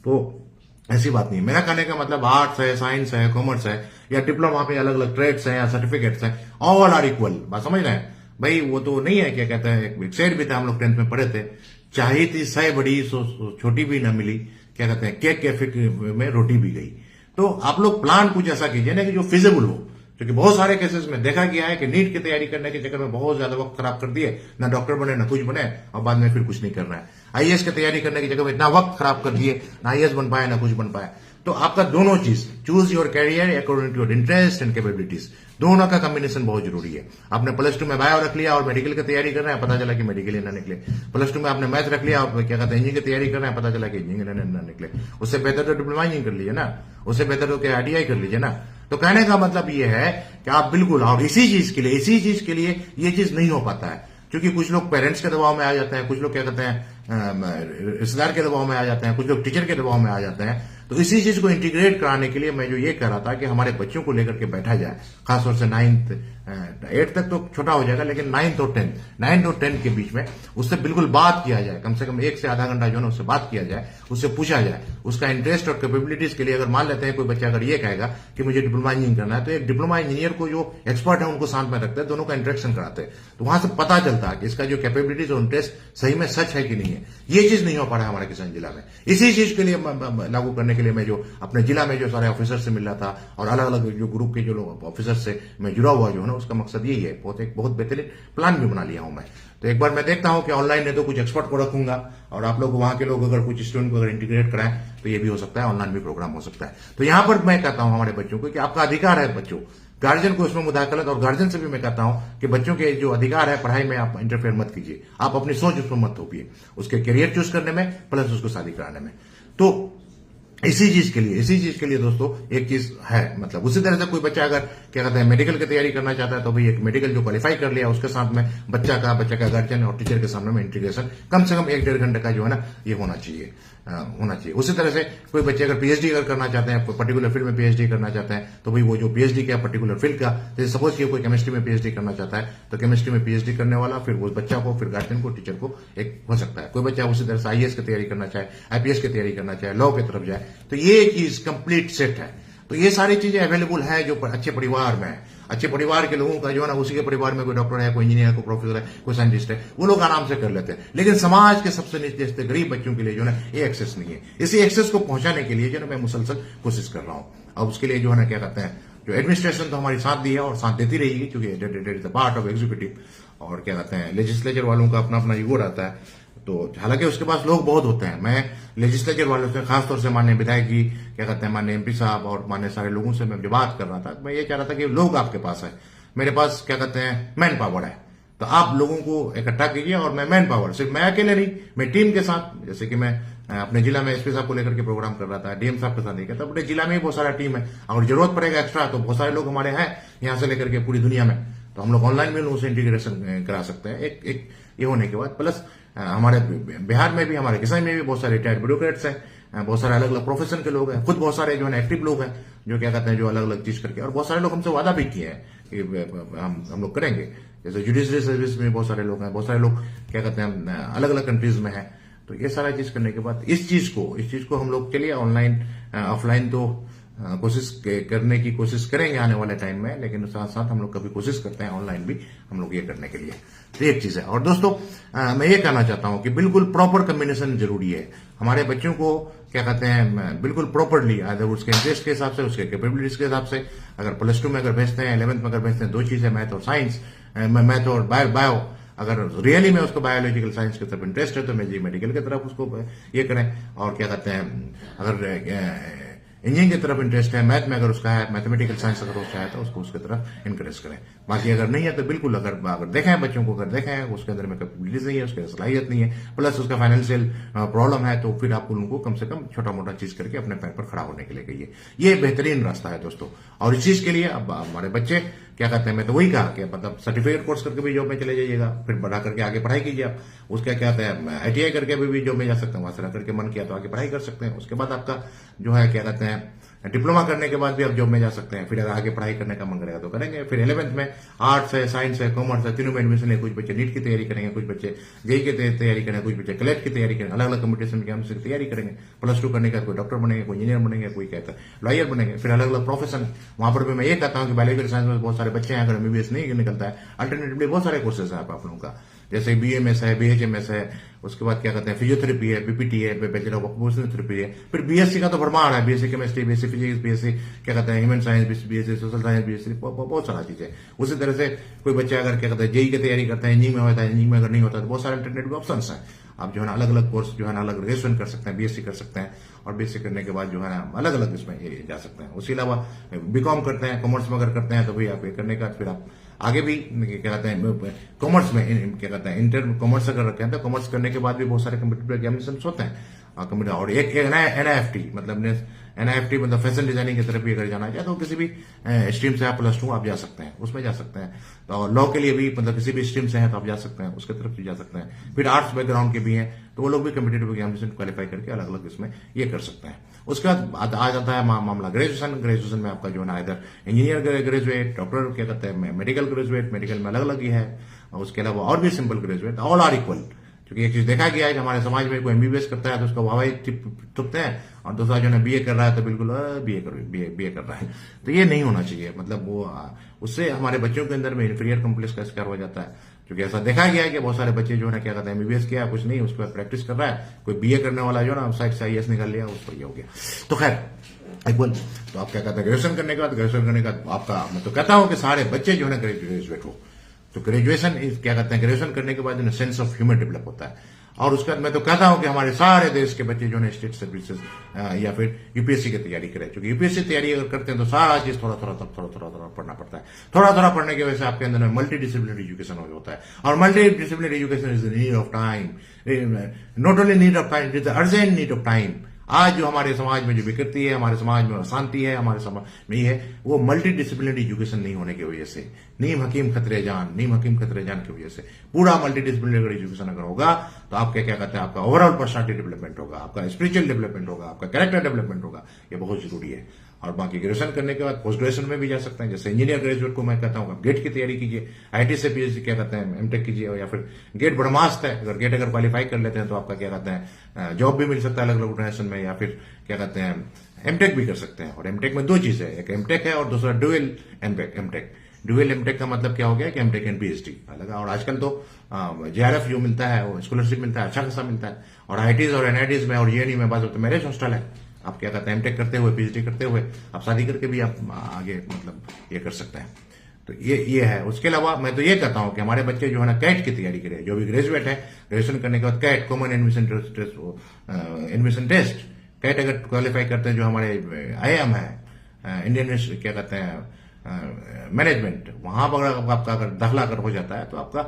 तो ऐसी बात नहीं। मेरा कहने का मतलब आर्ट्स है, साइंस है, कॉमर्स है या डिप्लोमा पे अलग अलग ट्रेड्स हैं या सर्टिफिकेट्स हैं, ऑल आर इक्वल। बात समझ रहे हैं भाई। वो तो नहीं है क्या कहते हैं, एक सेट भी था, हम लोग 10th में पढ़े थे, चाहे थी सह बड़ी सो छोटी भी ना मिली, क्या कहते हैं केक कैफे में रोटी भी गई। तो आप लोग प्लान कुछ ऐसा कीजिए ना कि जो फिजिबल हो। क्योंकि बहुत सारे केसेस में देखा गया है कि नीट की तैयारी करने के चक्कर में बहुत ज्यादा वक्त खराब कर दिए, ना डॉक्टर बने ना कुछ बने, और बाद में फिर कुछ नहीं कर रहा है। IAS की तैयारी करने की जगह में इतना वक्त खराब कर दिए, ना IAS बन पाए ना कुछ बन पाए। तो आपका दोनों चीज, choose your career according to your interest and capabilities, दोनों का कॉम्बिनेशन बहुत जरूरी है। आपने +2 में बायो रख लिया और मेडिकल की तैयारी कर रहे हैं, पता चला कि मेडिकल ना निकले। +2 में आपने मैथ रख लिया और क्या कहते हैं इंजीनियरिंग की तैयारी कर रहे हैं, पता चला कि इंजीनियरिंग ना निकले। उससे बेहतर तो डिप्लोमा इंजीनियरिंग कर लीजिए ना, उससे बेहतर तो क्या ITI कर लीजिए ना। तो कहने का मतलब ये है कि आप बिल्कुल, और इसी चीज के लिए ये चीज नहीं हो पाता है। क्योंकि कुछ लोग पेरेंट्स के दबाव में आ जाते हैं, कुछ लोग क्या कहते हैं रिश्तेदार के दबाव में आ जाते हैं, कुछ लोग टीचर के दबाव में आ जाते हैं। तो इसी चीज को इंटीग्रेट कराने के लिए मैं जो ये कह रहा था कि हमारे बच्चों को लेकर के बैठा जाए, खासतौर से 9th 8th तक तो छोटा हो जाएगा, लेकिन 9th और 10th के बीच में उससे बिल्कुल बात किया जाए, कम से कम 1 से आधा घंटा जो है उससे बात किया जाए, उससे पूछा जाए उसका इंटरेस्ट और कैपेबिलिटीज के लिए। अगर मान लेते हैं कोई बच्चा अगर ये कहेगा कि मुझे डिप्लोमा इंजीनियरिंग करना है, तो एक डिप्लोमा इंजीनियर को जो एक्सपर्ट है उनको साथ में रखते हैं, दोनों का इंटरेक्शन कराते हैं, तो वहां से पता चलता है कि इसका जो कैपेबिलिटीज और इंटरेस्ट सही में सच है कि नहीं है। ये चीज नहीं हो पा रहा है हमारे किसान जिला में। इसी चीज के लिए लागू करने के लिए मैं जो अपने जिला में जो सारे ऑफिसर से मिल रहा था और अलग अलग जो ग्रुप के जो लोग ऑफिसर से मैं जुड़ा हुआ जो है ना, उसका मकसद यही है। बहुत बेहतरीन प्लान भी बना लिया हूं मैं। तो एक बार मैं देखता हूं कि ऑनलाइन है तो कुछ एक्सपर्ट को रखूंगा, और आप लोग वहां के लोग अगर कुछ स्टूडेंट को अगर इंटीग्रेट कराएं तो ये भी हो सकता है, ऑनलाइन भी प्रोग्राम हो सकता है। तो यहां पर मैं कहता हूं हमारे बच्चों को कि आपका अधिकार है, बच्चों गार्जियन को इसमें मुदाखलत, और गार्जियन से भी मैं कहता हूं कि बच्चों के जो अधिकार है पढ़ाई में आप इंटरफेयर मत कीजिए, आप अपनी सोच उसमें मत थोपिए, उसके करियर चूज करने में प्लस उसको शादी कराने में। तो इसी चीज के लिए दोस्तों एक चीज है, मतलब उसी तरह से कोई बच्चा अगर क्या कहते हैं मेडिकल की तैयारी करना चाहता है, तो भाई एक मेडिकल जो क्वालिफाई कर लिया उसके साथ में बच्चा का गार्जियन और टीचर के सामने में इंटीग्रेशन कम से कम 1-1.5 घंटे का जो है ना ये होना चाहिए। उसी तरह से कोई बच्चे अगर पीएचडी अगर करना चाहते हैं, पर्टिकुलर फील्ड में पीएचडी करना चाहते हैं, तो भाई वो जो पीएचडी का पर्टिकुलर फील्ड का, जैसे सपोज कि कोई केमिस्ट्री में पीएचडी करना चाहता है, तो केमिस्ट्री में पीएचडी करने वाला फिर वो बच्चा को, फिर गार्जियन को, टीचर को एक हो सकता है। कोई बच्चा उसी तरह से आईएएस की तैयारी करना चाहे, आईपीएस की तैयारी करना चाहे, लॉ की तरफ जाए, तो ये चीज कंप्लीट सेट है। तो ये सारी चीजें अवेलेबल है जो अच्छे परिवार में है। अच्छे परिवार के लोगों का जो है ना, उसी के परिवार में कोई डॉक्टर है, कोई इंजीनियर है, कोई प्रोफेसर है, कोई साइंटिस्ट है, वो लोग आराम से कर लेते हैं। लेकिन समाज के सबसे निचले गरीब बच्चों के लिए जो है ना ये एक्सेस नहीं है। इसी एक्सेस को पहुंचाने के लिए जो है मैं मुसलसल कोशिश कर रहा हूं। अब उसके लिए जो है ना क्या कहते हैं, जो एडमिनिस्ट्रेशन तो हमारी साथ दी है और साथ देती रहेगी, क्योंकि it is the part of executive, और क्या कहते हैं लेजिस्लेचर वालों का अपना अपना ईगो रहता है। तो हालांकि उसके पास लोग बहुत होते हैं, मैं लेजिस्लेचर वालों से खासतौर से माननीय विधायक जी, क्या कहते हैं माननीय एमपी साहब और माननीय सारे लोगों से मैं जो बात कर रहा था, मैं ये चाह रहा था कि लोग आपके पास है, मेरे पास क्या कहते हैं मैन पावर है, तो आप लोगों को इकट्ठा कीजिए। और मैं मैन पावर सिर्फ मैं अकेले नहीं, मैं टीम के साथ, जैसे कि मैं अपने जिला में एसपी साहब को लेकर के प्रोग्राम कर रहा था, डीएम साहब के साथ नहीं किया, तो अपने जिला में भी बहुत सारा टीम है, अगर जरूरत पड़ेगा एक्स्ट्रा तो बहुत सारे लोग हमारे हैं यहां से लेकर के पूरी दुनिया में, तो हम लोग ऑनलाइन भी लोगों से इंटीग्रेशन करा सकते हैं। एक ये होने के बाद प्लस हमारे बिहार में भी, हमारे किसान में भी बहुत सारे रिटायर्ड ब्यूरोक्रेट्स हैं, बहुत सारे अलग अलग प्रोफेशन के लोग हैं, खुद बहुत सारे जो है एक्टिव लोग हैं जो क्या कहते हैं जो अलग अलग चीज करके, और बहुत सारे लोग हमसे वादा भी किए हैं कि हम लोग करेंगे। जैसे जुडिशरी सर्विस में बहुत सारे लोग हैं, बहुत सारे लोग क्या कहते हैं अलग अलग कंट्रीज में है। तो ये सारा चीज करने के बाद इस चीज को हम लोग के लिए ऑनलाइन ऑफलाइन तो कोशिश करने की कोशिश करेंगे आने वाले टाइम में, लेकिन साथ साथ हम लोग कभी कोशिश करते हैं ऑनलाइन भी हम लोग ये करने के लिए। तो एक चीज है। और दोस्तों मैं ये कहना चाहता हूं कि बिल्कुल प्रॉपर कम्बिनेशन जरूरी है। हमारे बच्चों को क्या कहते हैं बिल्कुल प्रॉपरली, अगर उसके इंटरेस्ट के हिसाब से, उसके कैपेबिलिटीज के हिसाब से, अगर प्लस 2 में अगर भेजते हैं, 11th में अगर भेजते हैं, 2 चीजें मैथ और साइंस, मैथ और बायो, अगर रियली में उसको बायोलॉजिकल साइंस की तरफ इंटरेस्ट है तो मैं जी मेडिकल की तरफ उसको ये करें। और क्या कहते हैं अगर इंजीनियरिंग की तरफ इंटरेस्ट है, मैथ में अगर उसका है, मैथमेटिकल साइंस अगर उसका है तो उसको उसकी तरफ इनकरेज करें। बाकी अगर नहीं है तो बिल्कुल अगर देखें बच्चों को, अगर देखें उसके अंदर में कैपेबिलिटीज नहीं है, उसकी सलाहियत नहीं है, प्लस उसका फाइनेंशियल प्रॉब्लम है, तो फिर आप उनको कम से कम छोटा मोटा चीज करके अपने पैर पर खड़ा होने के लिए कहिए। ये बेहतरीन रास्ता है दोस्तों। और इस चीज के लिए अब हमारे बच्चे क्या कहते हैं, मैं तो वही कहा कि मतलब सर्टिफिकेट कोर्स करके भी जॉब में चले जाइएगा, फिर बढ़ा करके आगे पढ़ाई कीजिए आप। उसका क्या कहते हैं आईटीआई करके भी जॉब में जा सकते हैं, वहां से रह करके मन किया तो आगे पढ़ाई कर सकते हैं। उसके बाद आपका जो है क्या कहते हैं डिप्लोमा करने के बाद भी आप जॉब में जा सकते हैं। फिर अगर आगे पढ़ाई करने का मन करेगा तो करेंगे। फिर 11th में आर्ट्स है, साइंस है, कॉमर्स है, तीनों में एडमिशन है। कुछ बच्चे नीट की तैयारी करेंगे, कुछ बच्चे जेई की तैयारी करेंगे, कुछ बच्चे क्लेट की तैयारी करेंगे, अलग अलग कॉम्पिटिशन की तैयारी करेंगे। प्लस 2 करने का कोई डॉक्टर बनेंगे, कोई इंजीनियर बनेंगे, कोई कहता है लॉयर बनेंगे। फिर अलग अलग प्रोफेशन, वहां पर भी मैं ये कहता हूँ कि बायोलॉजिकल साइंस में बहुत सारे बच्चे हैं, अगर एमबीबीएस नहीं निकलता है, अल्टरनेटिवली बहुत सारे कोर्सेज है आप लोगों का, जैसे बीएमएस है, बीएचएमएस है, उसके बाद क्या कहते हैं फिजियोथेरेपी है, बीपीटी है, बैचलर ऑफ ऑक्यूपेशनल थेरेपी है। फिर बीएससी का तो भरमार है, BSc chemistry, BSc physics, BSc क्या कहते हैं human science, BSc social science, BSc बहुत सारा चीज है। उसी तरह से कोई बच्चा अगर क्या कहते हैं जेई की तैयारी करता है, इंजीनियरिंग में होता है, इंजीनियरिंग में अगर नहीं होता तो बहुत सारे अल्टरनेटिव ऑप्शन है। आप जो है ना अलग अलग कोर्स जो है ना अलग ग्रेजुएशन कर सकते हैं, बीएससी कर सकते हैं, और बीएससी करने के बाद जो है ना अलग अलग इसमें ये जा सकते हैं। उसके अलावा बीकॉम करते हैं, कॉमर्स में अगर करते हैं तो भाई आप ये करने का फिर आप आगे भी क्या कहते हैं कॉमर्स में क्या कहते हैं इंटर कॉमर्स अगर रखें तो कॉमर्स करने के बाद भी बहुत सारे कम्पिटिटिव एग्जामिनेशन होते हैं। कंप्यूटर, और एक एनआईएफटी मतलब एनआईएफटी मतलब फैशन डिजाइनिंग की तरफ भी अगर जाना चाहे तो किसी भी स्ट्रीम से आप +2 आप जा सकते हैं, उसमें जा सकते हैं। तो लॉ के लिए भी मतलब किसी भी स्ट्रीम से हैं तो आप जा सकते हैं, उसके तरफ भी जा सकते हैं। फिर आर्ट्स बैकग्राउंड के भी हैं तो वो लोग भी कम्पिटेटिव एग्जामिनेशन क्वालिफाई करके अलग अलग इसमें ये कर सकते हैं। उसके बाद आ जाता है मामला ग्रेजुएशन में आपका जो है ना इधर इंजीनियर ग्रेजुएट, डॉक्टर क्या कहते हैं, मेडिकल ग्रेजुएट, मेडिकल में अलग अलग ही है, और उसके अलावा और भी simple graduate, all are equal. क्योंकि एक चीज देखा गया है कि हमारे समाज में कोई एमबीबीएस करता है तो उसका वाहवाही थुपते हैं, और दूसरा जो है बीए कर रहा है तो बिल्कुल बीए कर रहा है। तो ये नहीं होना चाहिए, मतलब वो उससे हमारे बच्चों के अंदर में इंफीरियर कॉम्प्लेक्स का शिकार हो जाता है। क्योंकि ऐसा देखा गया है कि बहुत सारे बच्चे जो है ना क्या कहते हैं एमबीबीएस किया कुछ नहीं, उस पर प्रैक्टिस कर रहा है, कोई बीए करने वाला जो है ना साइड से आईएएस निकाल लिया, उसको ये हो गया। तो खैर इक्वल, तो आप क्या कहते हैं ग्रेजुएशन करने के बाद आपका, मैं तो कहता हूं कि सारे बच्चे जो है ना ग्रेजुएट हो। तो ग्रेजुएशन क्या कहते हैं, ग्रेजुएशन करने के बाद सेंस ऑफ ह्यूमर डेवलप होता है। और उसके बाद मैं तो कहता हूं कि हमारे सारे देश के बच्चे जो है स्टेट सर्विसेज या फिर यूपीएससी की तैयारी करें, क्योंकि यूपीएससी तैयारी अगर करते हैं तो सारा चीज थोड़ा पढ़ना पड़ता है। थोड़ा पढ़ने की वजह से आपके अंदर मल्टी डिसिप्लिनरी एजुकेशन होता है, और multi disciplinary education is the need of time, not only need of time, it is the urgent need of time. आज जो हमारे समाज में जो विकृति है, हमारे समाज में अशांति है, हमारे समाज में ये है, वो मल्टी डिसिप्लिनरी एजुकेशन नहीं होने की वजह से, नीम हकीम खतरे जान की वजह से। पूरा मल्टी डिसिप्लिनरी एजुकेशन अगर होगा तो आपके क्या कहते हैं, आपका ओवरऑल पर्सनालिटी डेवलपमेंट होगा, आपका स्पिरिचुअल डेवलपमेंट होगा, आपका कैरेक्टर डेवलपमेंट होगा, ये बहुत जरूरी है। और बाकी ग्रेजुएशन करने के बाद पोस्ट ग्रेजुएशन में भी जा सकते हैं। जैसे इंजीनियर ग्रेजुएट को मैं कहता हूँ गेट की तैयारी कीजिए, आईटी से पीएचडी क्या कहते हैं एमटेक कीजिए, या फिर गेट बड़ा मस्त है, अगर गेट अगर क्वालिफाई कर लेते हैं तो आपका क्या कहते हैं जॉब भी मिल सकता है अलग अलग ऑर्गेनाइजेशन में, या फिर क्या कहते हैं एमटेक भी कर सकते हैं। और एमटेक में दो चीज है, एक एमटेक है और दूसरा ड्यूअल एमटेक। ड्यूअल एमटेक का मतलब क्या हो गया कि एमटेक एंड पीएचडी अलग, और आजकल तो जेआरएफ जो मिलता है वो स्कॉलरशिप मिलता है, अच्छा खासा मिलता है। और आईटीज और एनआईटीज में और यूएनयू में बात होता है मैरिज हॉस्टल है, आप क्या कहते हैं एमटेक करते हुए पीएचडी करते हुए आप शादी करके भी आप आगे मतलब ये कर सकते हैं। तो ये है। उसके अलावा मैं तो ये कहता हूं कि हमारे बच्चे जो है ना कैट की तैयारी करें, जो भी ग्रेजुएट है ग्रेजुएशन करने के बाद CAT common admission test CAT अगर क्वालिफाई करते हैं, जो हमारे आईएम है इंडियन क्या कहते हैं मैनेजमेंट, वहां पर आपका अगर दाखिला अगर हो जाता है तो आपका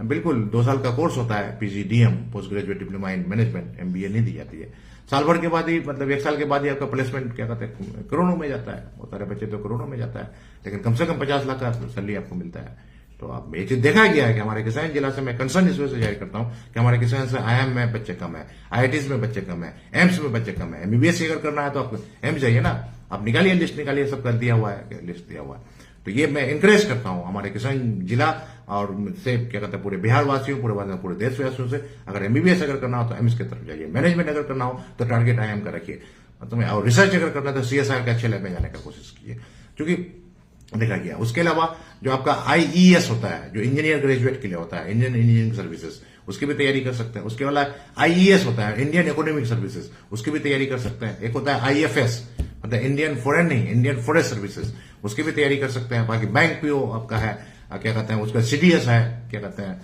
बिल्कुल 2 साल का कोर्स होता है, PGDM post graduate diploma in management, MBA नहीं दी जाती है। साल भर के बाद ही मतलब 1 साल के बाद ही आपका प्लेसमेंट क्या कहते हैं करोड़ों में जाता है, बहुत सारे बच्चे तो करोड़ों में जाता है, लेकिन कम से कम 50 लाख का सैलरी आपको मिलता है। तो आप ये चीज देखा गया है कि हमारे किसान जिला से मैं कंसर्न इस वजह से जाहिर करता हूं कि हमारे किसान से आईएम में बच्चे कम है, आईआईटीज में बच्चे कम है, एम्स में बच्चे कम है। एमबीबीएस अगर करना है तो आप एम्स जाइए ना, आप निकालिए लिस्ट, निकालिए, सब कर दिया हुआ है, लिस्ट दिया हुआ है। तो ये मैं इंकरेज करता हूं हमारे किसान जिला और से क्या कहते हैं पूरे बिहार वासियों, पूरे देशवासियों से, अगर एमबीबीएस अगर करना हो तो एम्स की तरफ जाइए, मैनेजमेंट अगर करना हो तो टारगेट आईएम का रखिए, और रिसर्च अगर करना है तो सीएसआर के अच्छे लैब में जाने का कोशिश कीजिए, क्योंकि देखा गया। उसके अलावा जो आपका आईईएस होता है, जो इंजीनियर ग्रेजुएट के लिए होता है, इंडियन इंजीनियरिंग सर्विसेज, उसकी भी तैयारी कर सकते हैं। उसके वाला आईईएस होता है, इंडियन इकोनॉमिक सर्विसेज, उसकी भी तैयारी कर सकते हैं। एक होता है आईएफएस, मतलब इंडियन फॉरेस्ट सर्विसेज, उसकी भी तैयारी कर सकते हैं। बाकी बैंक पीओ आपका है, क्या कहते हैं उसका सीडीएस है, क्या कहते हैं,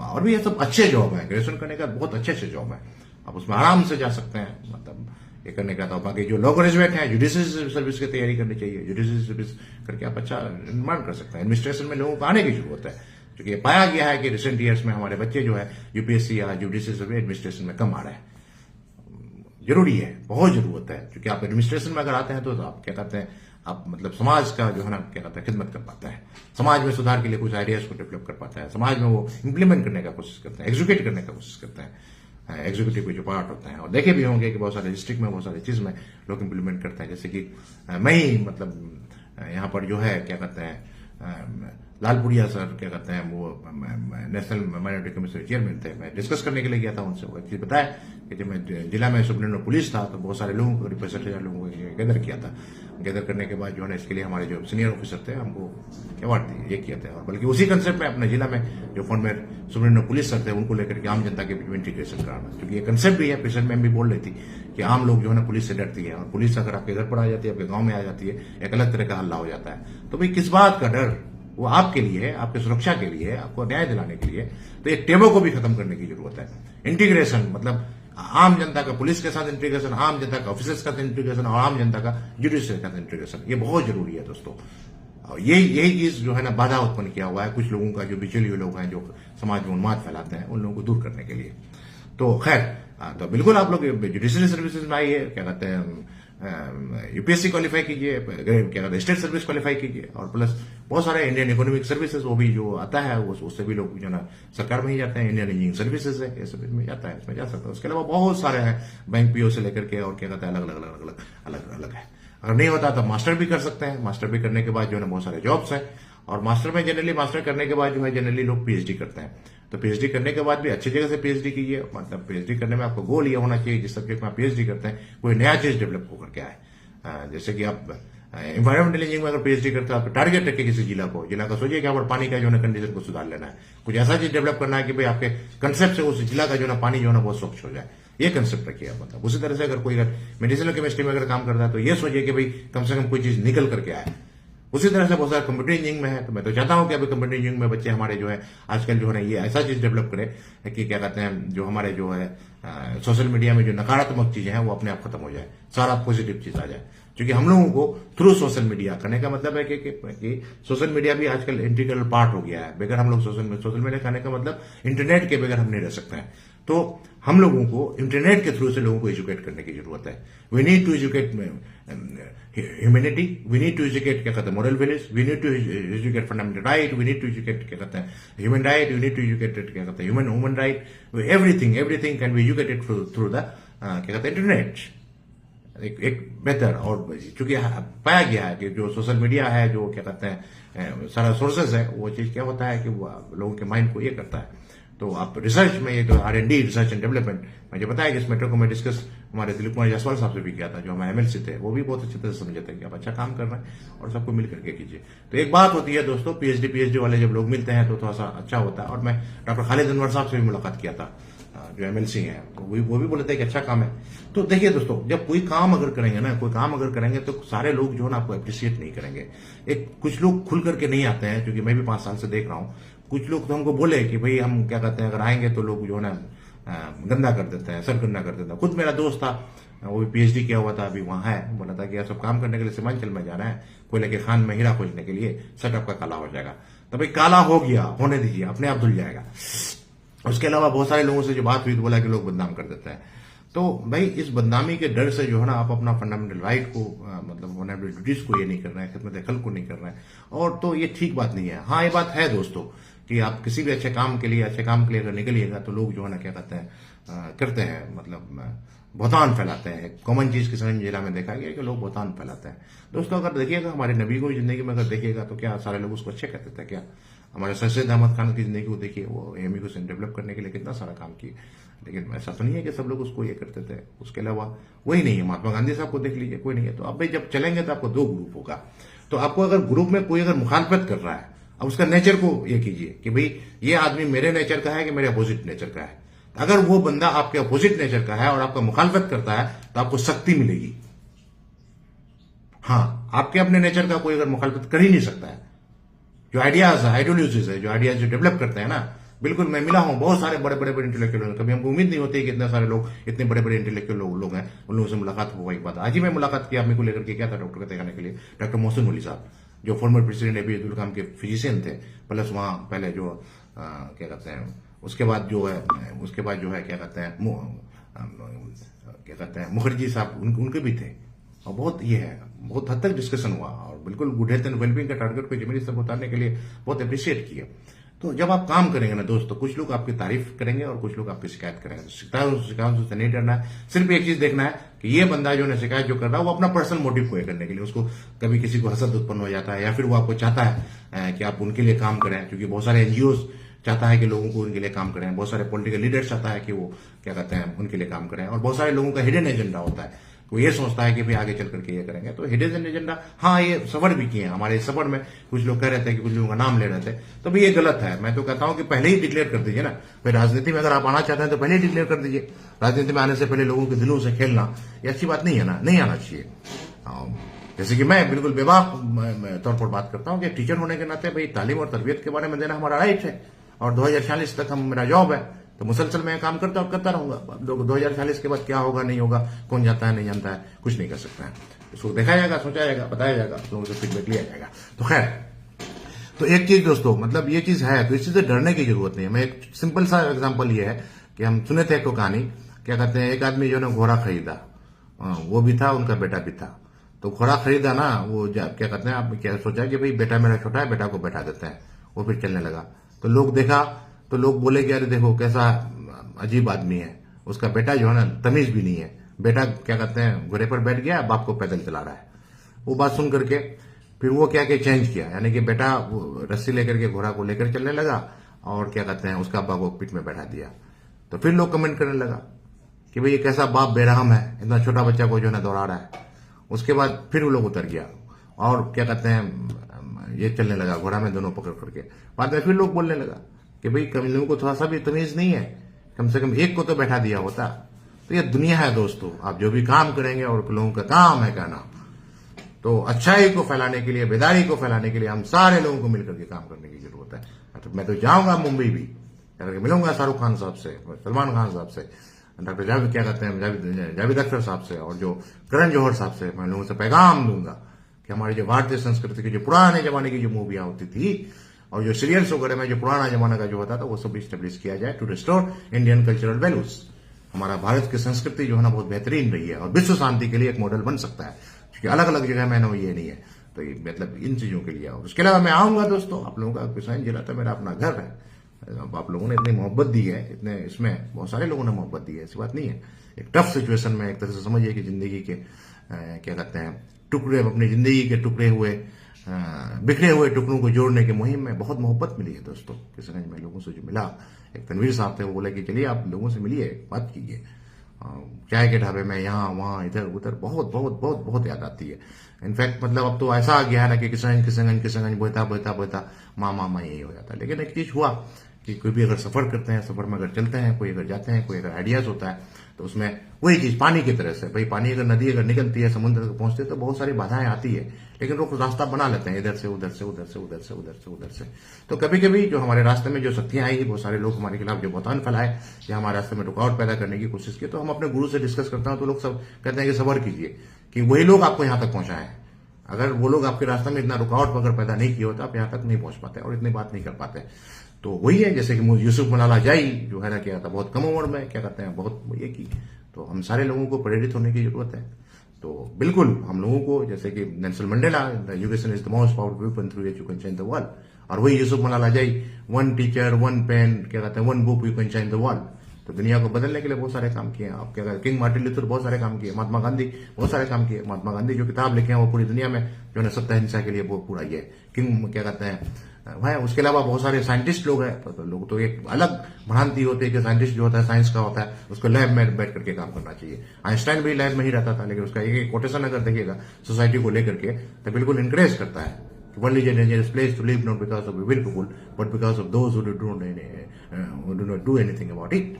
और भी ये सब अच्छे जॉब है, ग्रेजुएशन करने का बहुत अच्छे जॉब है, आप उसमें आराम से जा सकते हैं, मतलब ये करने का। था बाकी जो लॉ ग्रेजुएट है जुडिशियल सर्विस की तैयारी करनी चाहिए, जुडिशियल सर्विस करके आप अच्छा निर्माण कर सकते हैं। एडमिनिस्ट्रेशन में लोगों को आने की जरूरत है, क्योंकि ये पाया गया है कि रिसेंट ईयर्स में हमारे बच्चे जो है यूपीएससी या जुडिशियल सर्विस एडमिनिस्ट्रेशन में कम आ रहे हैं। जरूरी है, बहुत जरूरत है, क्योंकि आप एडमिनिस्ट्रेशन में अगर आते हैं तो आप क्या कहते हैं आप मतलब समाज का जो है ना क्या कहते हैं खिदमत कर पाता है, समाज में सुधार के लिए कुछ आइडियाज को डेवलप कर पाता है, समाज में वो इंप्लीमेंट करने का कोशिश करते हैं, एग्जीक्यूट करने का कोशिश करते हैं, एग्जीक्यूटिव के जो पार्ट होते हैं। और देखे भी होंगे कि बहुत सारे डिस्ट्रिक्ट में बहुत सारी चीज में लोग इंप्लीमेंट करते हैं, जैसे कि मैं ही मतलब यहाँ पर जो है क्या कहते हैं लालपुरिया सर क्या कहते हैं वो नेशनल माइनॉरिटी कमीशन चेयरमैन थे, मैं डिस्कस करने के लिए गया था उनसे। वो एक चीज बताया कि जब मैं जिला में सुप्रीम पुलिस था तो बहुत सारे लोगों को 65,000 लोगों को गैदर किया था। गैदर करने के बाद जो है इसके लिए हमारे जो सीनियर ऑफिसर थे हमको अवार्ड दिए, ये किया था। और बल्कि उसी कंसेप्ट में अपने जिला में जो फॉर्मर सुप्रीम पुलिस सर थे उनको लेकर के आम जनता के बीच में इंटीग्रेशन कराना, क्योंकि ये कंसेप्ट भी है। पेशेंट मैम भी बोल रही थी कि आम लोग जो है ना पुलिस से डरती है, और पुलिस अगर आपके घर पर आ जाती है, आपके गाँव में आ जाती है, एक अलग तरह का हल्ला हो जाता है। तो भाई किस बात का डर, वो आपके लिए है, आपकी सुरक्षा के लिए है, आपको न्याय दिलाने के लिए। तो ये टेबो को भी खत्म करने की जरूरत है। इंटीग्रेशन मतलब आम जनता का पुलिस के साथ इंटीग्रेशन, आम जनता का ऑफिसर्स का इंटीग्रेशन, और आम जनता का जुडिशियल का इंटीग्रेशन, ये बहुत जरूरी है दोस्तों। और यही चीज जो है ना बाधा उत्पन्न किया हुआ है कुछ लोगों का, जो बिचौलिए लोग हैं जो समाज में उन्माद फैलाते हैं, उन लोगों को दूर करने के लिए। तो खैर तो बिल्कुल आप लोग जुडिशरी सर्विसेज में आइए, क्या कहते हैं, यूपीएससी क्वालिफाई कीजिए, क्या कहते हैं, स्टेट सर्विस क्वालिफाई कीजिए, और प्लस बहुत सारे इंडियन इकोनॉमिक सर्विसेज वो भी जो आता है उससे भी लोग जो ना सरकार में ही जाते हैं। इंडियन इंजीनियरिंग सर्विसेज है, ये सब इसमें जाता है, इसमें जा सकता है। उसके अलावा बहुत सारे हैं, बैंक पीओ से लेकर के, और क्या कहते हैं, अलग है। अगर नहीं होता तो मास्टर भी कर सकते हैं। मास्टर भी करने के बाद जो है बहुत सारे जॉब्स है, और मास्टर में जनरली, मास्टर करने के बाद जो है जनरली लोग पीएचडी करते हैं। तो पीएचडी करने के बाद भी अच्छी जगह से पीएचडी कीजिए। मतलब पीएचडी करने में आपको गोल ये होना चाहिए, जिस सब्जेक्ट में आप पीएचडी करते हैं कोई नया चीज डेवलप होकर के आए। जैसे कि आप एनवायरमेंटल इंजीनियरिंग में अगर पीएचडी करते हैं, आपका टारगेट रखे किसी जिला का सोचिए कि यहाँ पानी का जो है कंडीशन को सुधार लेना है, कुछ ऐसा चीज डेवलप करना है कि भाई आपके कंसेप्ट से उस जिला का जो है पानी जो है बहुत स्वच्छ हो जाए, ये कंसेप्ट रखिए आप। मतलब उसी तरह से अगर कोई मेडिसिनल केमिस्ट्री में अगर काम करता है तो ये सोचिए कि भाई कम से कम कोई चीज निकल करके आए। उसी तरह से बहुत सारे कंप्यूटर इंजीनियरिंग में है, तो मैं तो चाहता हूं कि अभी कंप्यूटर इंजीनियरिंग में बच्चे हमारे जो है आजकल जो है ये ऐसा चीज डेवलप करे कि क्या कहते हैं, जो हमारे जो है सोशल मीडिया में जो नकारात्मक चीजें हैं वो अपने आप खत्म हो जाए, सारा पॉजिटिव चीज आ जाए। क्योंकि हम लोगों को थ्रू सोशल मीडिया करने का मतलब है कि सोशल मीडिया भी आजकल इंटीग्रल पार्ट हो गया है। बगैर हम लोग सोशल मीडिया करने का मतलब इंटरनेट के बगैर हम नहीं रह सकते हैं। तो हम लोगों को इंटरनेट के थ्रू से लोगों को एजुकेट करने की जरूरत है। We need to educate humanity, we need to educate क्या कहते हैं moral values, we need to educate fundamental right, we need to educate क्या कहते हैं human right, we need to educate क्या कहते हैं human right. Everything can be educated through the क्या कहते हैं इंटरनेट। एक बेहतर, और चूंकि पाया गया है कि जो सोशल मीडिया है, जो क्या कहते हैं सारा सोर्सेस है, वो चीज क्या होता है कि वो लोगों के माइंड को ये करता है। तो आप रिसर्च में ये जो R&D, रिसर्च एंड डेवलपमेंट, मुझे बताया कि इस मैटर को मैं डिस्कस हमारे दिलीप कुमार जायसवाल साहब से भी किया था, जो हमारे MLC थे, वो भी बहुत अच्छी तरह से समझे थे कि आप अच्छा काम कर रहे हैं और सबको मिल करके कीजिए। तो एक बात होती है दोस्तों, पीएचडी वाले जब लोग मिलते हैं तो थोड़ा सा अच्छा होता है। और मैं डॉक्टर खालिद अनवर साहब से भी मुलाकात किया था, जो MLC हैं, वो भी बोले थे कि अच्छा काम है। तो देखिए दोस्तों, जब कोई काम अगर करेंगे तो सारे लोग जो है ना आपको अप्रिशिएट नहीं करेंगे। कुछ लोग खुल करके नहीं आते हैं, क्योंकि मैं भी 5 साल से देख रहा हूं। कुछ लोग तो हमको बोले कि भाई हम क्या कहते हैं, अगर आएंगे तो लोग जो है ना गंदा कर देते हैं, सर गंदा कर देते हैं। खुद मेरा दोस्त था, वो भी पीएचडी किया हुआ था, अभी वहां है, बोला था कि यार सब काम करने के लिए सीमांचल में जाना है, कोयले के खान में हीरा खोजने के लिए, सर आपका काला हो जाएगा। तो भाई काला हो गया, होने दीजिए, अपने आप धुल जाएगा। उसके अलावा बहुत सारे लोगों से जो बात हुई तो बोला कि लोग बदनाम कर देते हैं। तो भाई इस बदनामी के डर से जो है ना आप अपना फंडामेंटल राइट को, मतलब फंडामेंटल ड्यूटीज को ये नहीं कर रहे हैं, खिदमत खल्क को नहीं कर रहे हैं, और तो ये ठीक बात नहीं है। हाँ, ये बात है दोस्तों कि आप किसी भी अच्छे काम के लिए अगर निकलिएगा तो लोग जो है ना क्या कहते हैं करते हैं, मतलब बहुतान फैलाते हैं। कॉमन चीज किसान जिला में देखा गया कि लोग बहुतान फैलाते हैं। दोस्तों अगर देखिएगा हमारे नबी को जिंदगी में अगर देखिएगा तो क्या सारे लोग उसको अच्छे कहते थे क्या? हमारे सर सैयद अहमद खान की जिंदगी को देखिए, वो एमी को डेवलप करने के लिए कितना सारा काम किए, लेकिन ऐसा तो नहीं है कि सब लोग उसको ये करते थे। उसके अलावा वही नहीं है, महात्मा गांधी साहब को देख लीजिए, कोई नहीं है। तो अब भाई जब चलेंगे तो आपको 2 ग्रुप होगा। तो आपको अगर ग्रुप में कोई अगर मुखालफत कर रहा है, अब उसका नेचर को ये कीजिए कि भाई ये आदमी मेरे नेचर का है कि मेरे अपोजिट नेचर का है। अगर वो बंदा आपके अपोजिट नेचर का है और आपका मुखालफत करता है तो आपको सख्ती मिलेगी। हाँ, आपके अपने नेचर का कोई अगर मुखालफत कर ही नहीं सकता है। जो आइडियाज है, आइडियोलॉजीज है, जो आइडियाज जो डेवलप करते हैं ना, बिल्कुल मैं मिला हूं बहुत सारे बड़े इंटेलेक्चुअल। कभी हमको उम्मीद नहीं होती कि इतने सारे लोग, इतने बड़े इंटेलेक्चुअल लोग हैं, उन लोगों से मुलाकात हुआ। एक बात आज ही मैं मुलाकात किया, मेरे को लेकर के क्या था डॉक्टर को दिखाने के लिए, डॉक्टर मोहसिन वली साहब, जो former president APJ Abdul Kalam के फिजिशियन थे, प्लस वहां पहले जो क्या कहते हैं उसके बाद जो है क्या कहते हैं मुखर्जी साहब, उनके भी थे। और बहुत हद तक डिस्कशन हुआ, और बिल्कुल गुड हेल्थ एंड वेलबींग का टारगेट को जिम्मेदारी सब उतारने के लिए बहुत अप्रिशिएट किया। तो जब आप काम करेंगे ना दोस्तों, कुछ लोग आपकी तारीफ करेंगे और कुछ लोग आपकी शिकायत करेंगे। शिकायत से नहीं डरना है, सिर्फ एक चीज देखना है कि ये बंदा जो है शिकायत जो कर रहा है वो अपना पर्सनल मोटिव को करने के लिए, उसको कभी किसी को हसद उत्पन्न हो जाता है, या फिर वो आपको चाहता है कि आप उनके लिए काम करें। क्योंकि बहुत सारे NGOs चाहता है कि लोगों को उनके लिए काम करें, बहुत सारे पॉलिटिकल लीडर्स चाहता है कि वो क्या कहते हैं उनके लिए काम करें, और बहुत सारे लोगों का हिडन एजेंडा होता है। वो ये सोचता है कि भाई आगे चल करके ये करेंगे। तो हिडन एजेंडा, हाँ ये सफर भी किए हैं। हमारे सफर में कुछ लोग कह रहे थे कि कुछ लोगों का नाम ले रहे थे, तो भाई ये गलत है। मैं तो कहता हूं कि पहले ही डिक्लेयर कर दीजिए ना। भाई राजनीति में अगर आप आना चाहते हैं तो पहले ही डिक्लेयर कर दीजिए। राजनीति में आने से पहले लोगों के दिलों से खेलना ये अच्छी बात नहीं है ना, नहीं आना चाहिए। जैसे कि मैं बिल्कुल बेबाक तौर पर बात करता हूं कि टीचर होने के नाते भाई तालीम और तरबियत के बारे में देना हमारा राइट है, और 2046 तक मेरा जॉब है, तो मुसलसल मैं काम करता रहूंगा। 2040 के बाद क्या होगा नहीं होगा, कौन जाता है नहीं जानता है, कुछ नहीं कर सकता है। इसको देखा जाएगा, सोचा जाएगा, बताया जाएगा, लोगों से फीडबैक लिया जाएगा। तो खैर, तो एक चीज दोस्तों, मतलब ये चीज है, तो इस चीज से डरने की जरूरत नहीं है। मैं एक सिंपल सा एग्जांपल ये है कि हम सुने थे एक कहानी क्या कहते हैं, एक आदमी जो है ना घोड़ा खरीदा, वो भी था, उनका बेटा भी था। तो घोड़ा खरीदा ना, वो क्या कहते हैं, आपने क्या सोचा कि भाई बेटा मेरा छोटा है, बेटा को बैठा देते हैं। वो फिर चलने लगा, तो लोग देखा, तो लोग बोले कि अरे देखो कैसा अजीब आदमी है, उसका बेटा जो है ना तमीज भी नहीं है, बेटा क्या कहते हैं घोड़े पर बैठ गया, बाप को पैदल चला रहा है। वो बात सुन करके फिर वो क्या कि चेंज किया, यानी कि बेटा रस्सी लेकर के घोड़ा को लेकर चलने लगा, और क्या कहते हैं उसका बाप को पीठ में बैठा दिया। तो फिर लोग कमेंट करने लगा कि भाई ये कैसा बाप बेरहम है, इतना छोटा बच्चा को जो है ना दौड़ा रहा है। उसके बाद फिर वो लोग उतर गया, और क्या कहते हैं ये चलने लगा घोड़ा में दोनों पकड़ करके। बाद में फिर लोग बोलने लगा कि भाई कम लोगों को थोड़ा सा भी तमीज नहीं है, कम से कम एक को तो बैठा दिया होता। तो ये दुनिया है दोस्तों, आप जो भी काम करेंगे और लोगों का काम है कहना, तो अच्छाई को फैलाने के लिए, बेदारी को फैलाने के लिए हम सारे लोगों को मिलकर के काम करने की जरूरत है। तो मैं तो जाऊंगा मुंबई भी, जाकर मिलूंगा शाहरुख खान साहब से, सलमान खान साहब से, डॉक्टर जावेद क्या कहते हैं जावेद अख्तर साहब से, और जो करण जौहर साहब से मैं लोगों से पैगाम दूंगा कि हमारी जो भारतीय संस्कृति की जो पुराने जमाने की जो मूवियां होती थी और जो सीरियल्स वगैरह में जो पुराना जमाना का जो होता था वो सब स्टेब्लिश किया जाए, to restore Indian cultural values. हमारा भारत की संस्कृति जो है ना बहुत बेहतरीन रही है और विश्व शांति के लिए एक मॉडल बन सकता है, क्योंकि अलग अलग जगह में ये नहीं है। तो ये मतलब इन चीजों के लिए, और उसके अलावा मैं आऊंगा दोस्तों, आप लोगों का किसान जिला तो मेरा अपना घर है, आप लोगों ने इतनी मोहब्बत दी है, इतने इसमें बहुत सारे लोगों ने मोहब्बत दी है, ऐसी बात नहीं है। एक टफ सिचुएशन में एक तरह से समझिए कि जिंदगी के क्या कहते हैं टुकड़े, अपनी जिंदगी के टुकड़े हुए बिखरे हुए टुकड़ों को जोड़ने की मुहिम में बहुत मोहब्बत मिली है दोस्तों। किशनगंज में लोगों से जो मिला, एक तनवीर साहब थे, वो बोले कि चलिए आप लोगों से मिलिए, बात कीजिए, चाय के ढाबे में यहाँ वहां इधर उधर बहुत बहुत बहुत बहुत याद आती है। इनफैक्ट मतलब अब तो ऐसा आ गया है ना कि किशनगंज बोता बोता बोता माँ यही हो जाता है। लेकिन एक चीज हुआ कि कोई भी अगर सफर करते हैं, सफर में अगर चलते हैं, कोई अगर जाते हैं, कोई अगर आइडियाज होता है, तो उसमें वही चीज पानी की तरह से, भाई पानी अगर नदी अगर निकलती है, समुद्र तक पहुंचती है तो बहुत सारी बाधाएं आती है, लेकिन लोग रास्ता बना लेते हैं इधर से उधर से उधर से उधर से उधर से उधर से। तो कभी कभी जो हमारे रास्ते में जो शक्तियां आई, बहुत सारे लोग हमारे खिलाफ जो बौतान फैलाए या हमारे रास्ते में रुकावट पैदा करने की कोशिश की, तो हम अपने गुरु से डिस्कस करते हैं, तो लोग सब कहते हैं कि सबर कीजिए कि वही लोग आपको यहां तक पहुंचाए। अगर वो लोग आपके रास्ते में इतना रुकावट अगर पैदा नहीं किया होता, आप यहां तक नहीं पहुंच पाते और इतनी बात नहीं कर पाते। तो वही है, जैसे कि यूसुफ मलाला जाई जो है ना, क्या था बहुत कम उम्र में क्या कहते हैं बहुत ये की, तो हम सारे लोगों को प्रेरित होने की जरूरत है। तो बिल्कुल हम लोगों को, जैसे कि Nelson Mandela, education is the most powerful weapon through which you can change the world, और वही यूसुफ मलाला जाई, वन टीचर वन पेन क्या कहते हैं one book you can change the world. तो दुनिया को बदलने के लिए बहुत सारे काम किए। आप क्या कहते हैं, किंग मार्टिन लूथर बहुत सारे काम किए, महात्मा गांधी बहुत सारे काम किए। महात्मा गांधी जो किताब लिखे हैं वो पूरी दुनिया में जो है सत्य अहिंसा के लिए वो पूरा ये किंग क्या कहते हैं है। उसके अलावा बहुत सारे साइंटिस्ट लोग हैं, तो लोग तो एक अलग भ्रांति होती है कि साइंटिस्ट जो होता है साइंस का होता है, उसको लैब में बैठ करके काम करना चाहिए। आइंस्टाइन भी लैब में ही रहता था, लेकिन उसका एक कोटेशन अगर देखिएगा सोसाइटी को लेकर के, तो बिल्कुल इंकरेज करता है, world is a dangerous place to live not because of evil people but because of those who do not do anything about it.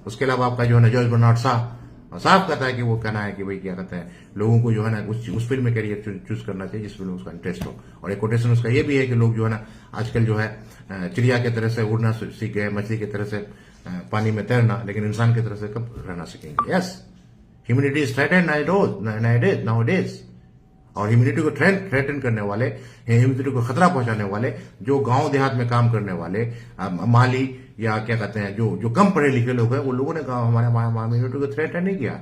उसके अलावा आपका जो है ना जॉर्ज बर्नार्ड साफ कहता है कि वो कहना है कि भाई क्या कहते हैं लोगों को जो है ना उस फील्ड में करियर चूज करना चाहिए जिस फील्ड में उसका इंटरेस्ट हो। और एक कोटेशन उसका ये भी है कि लोग जो है ना आजकल जो है चिड़िया की तरह से उड़ना सीख गए, मछली की तरह से पानी में तैरना, लेकिन इंसान की तरह से कब रहना सीखेंगे। Yes, humanity is threatened nowadays, और ह्यूमैनिटी को थ्रेटन करने वाले, ह्यूमैनिटी को खतरा पहुंचाने वाले जो गांव देहात में काम करने वाले माली या क्या कहते हैं जो कम पढ़े लिखे लोग हैं, वो लोगों ने हमारे ह्यूमैनिटी को थ्रेटन नहीं किया।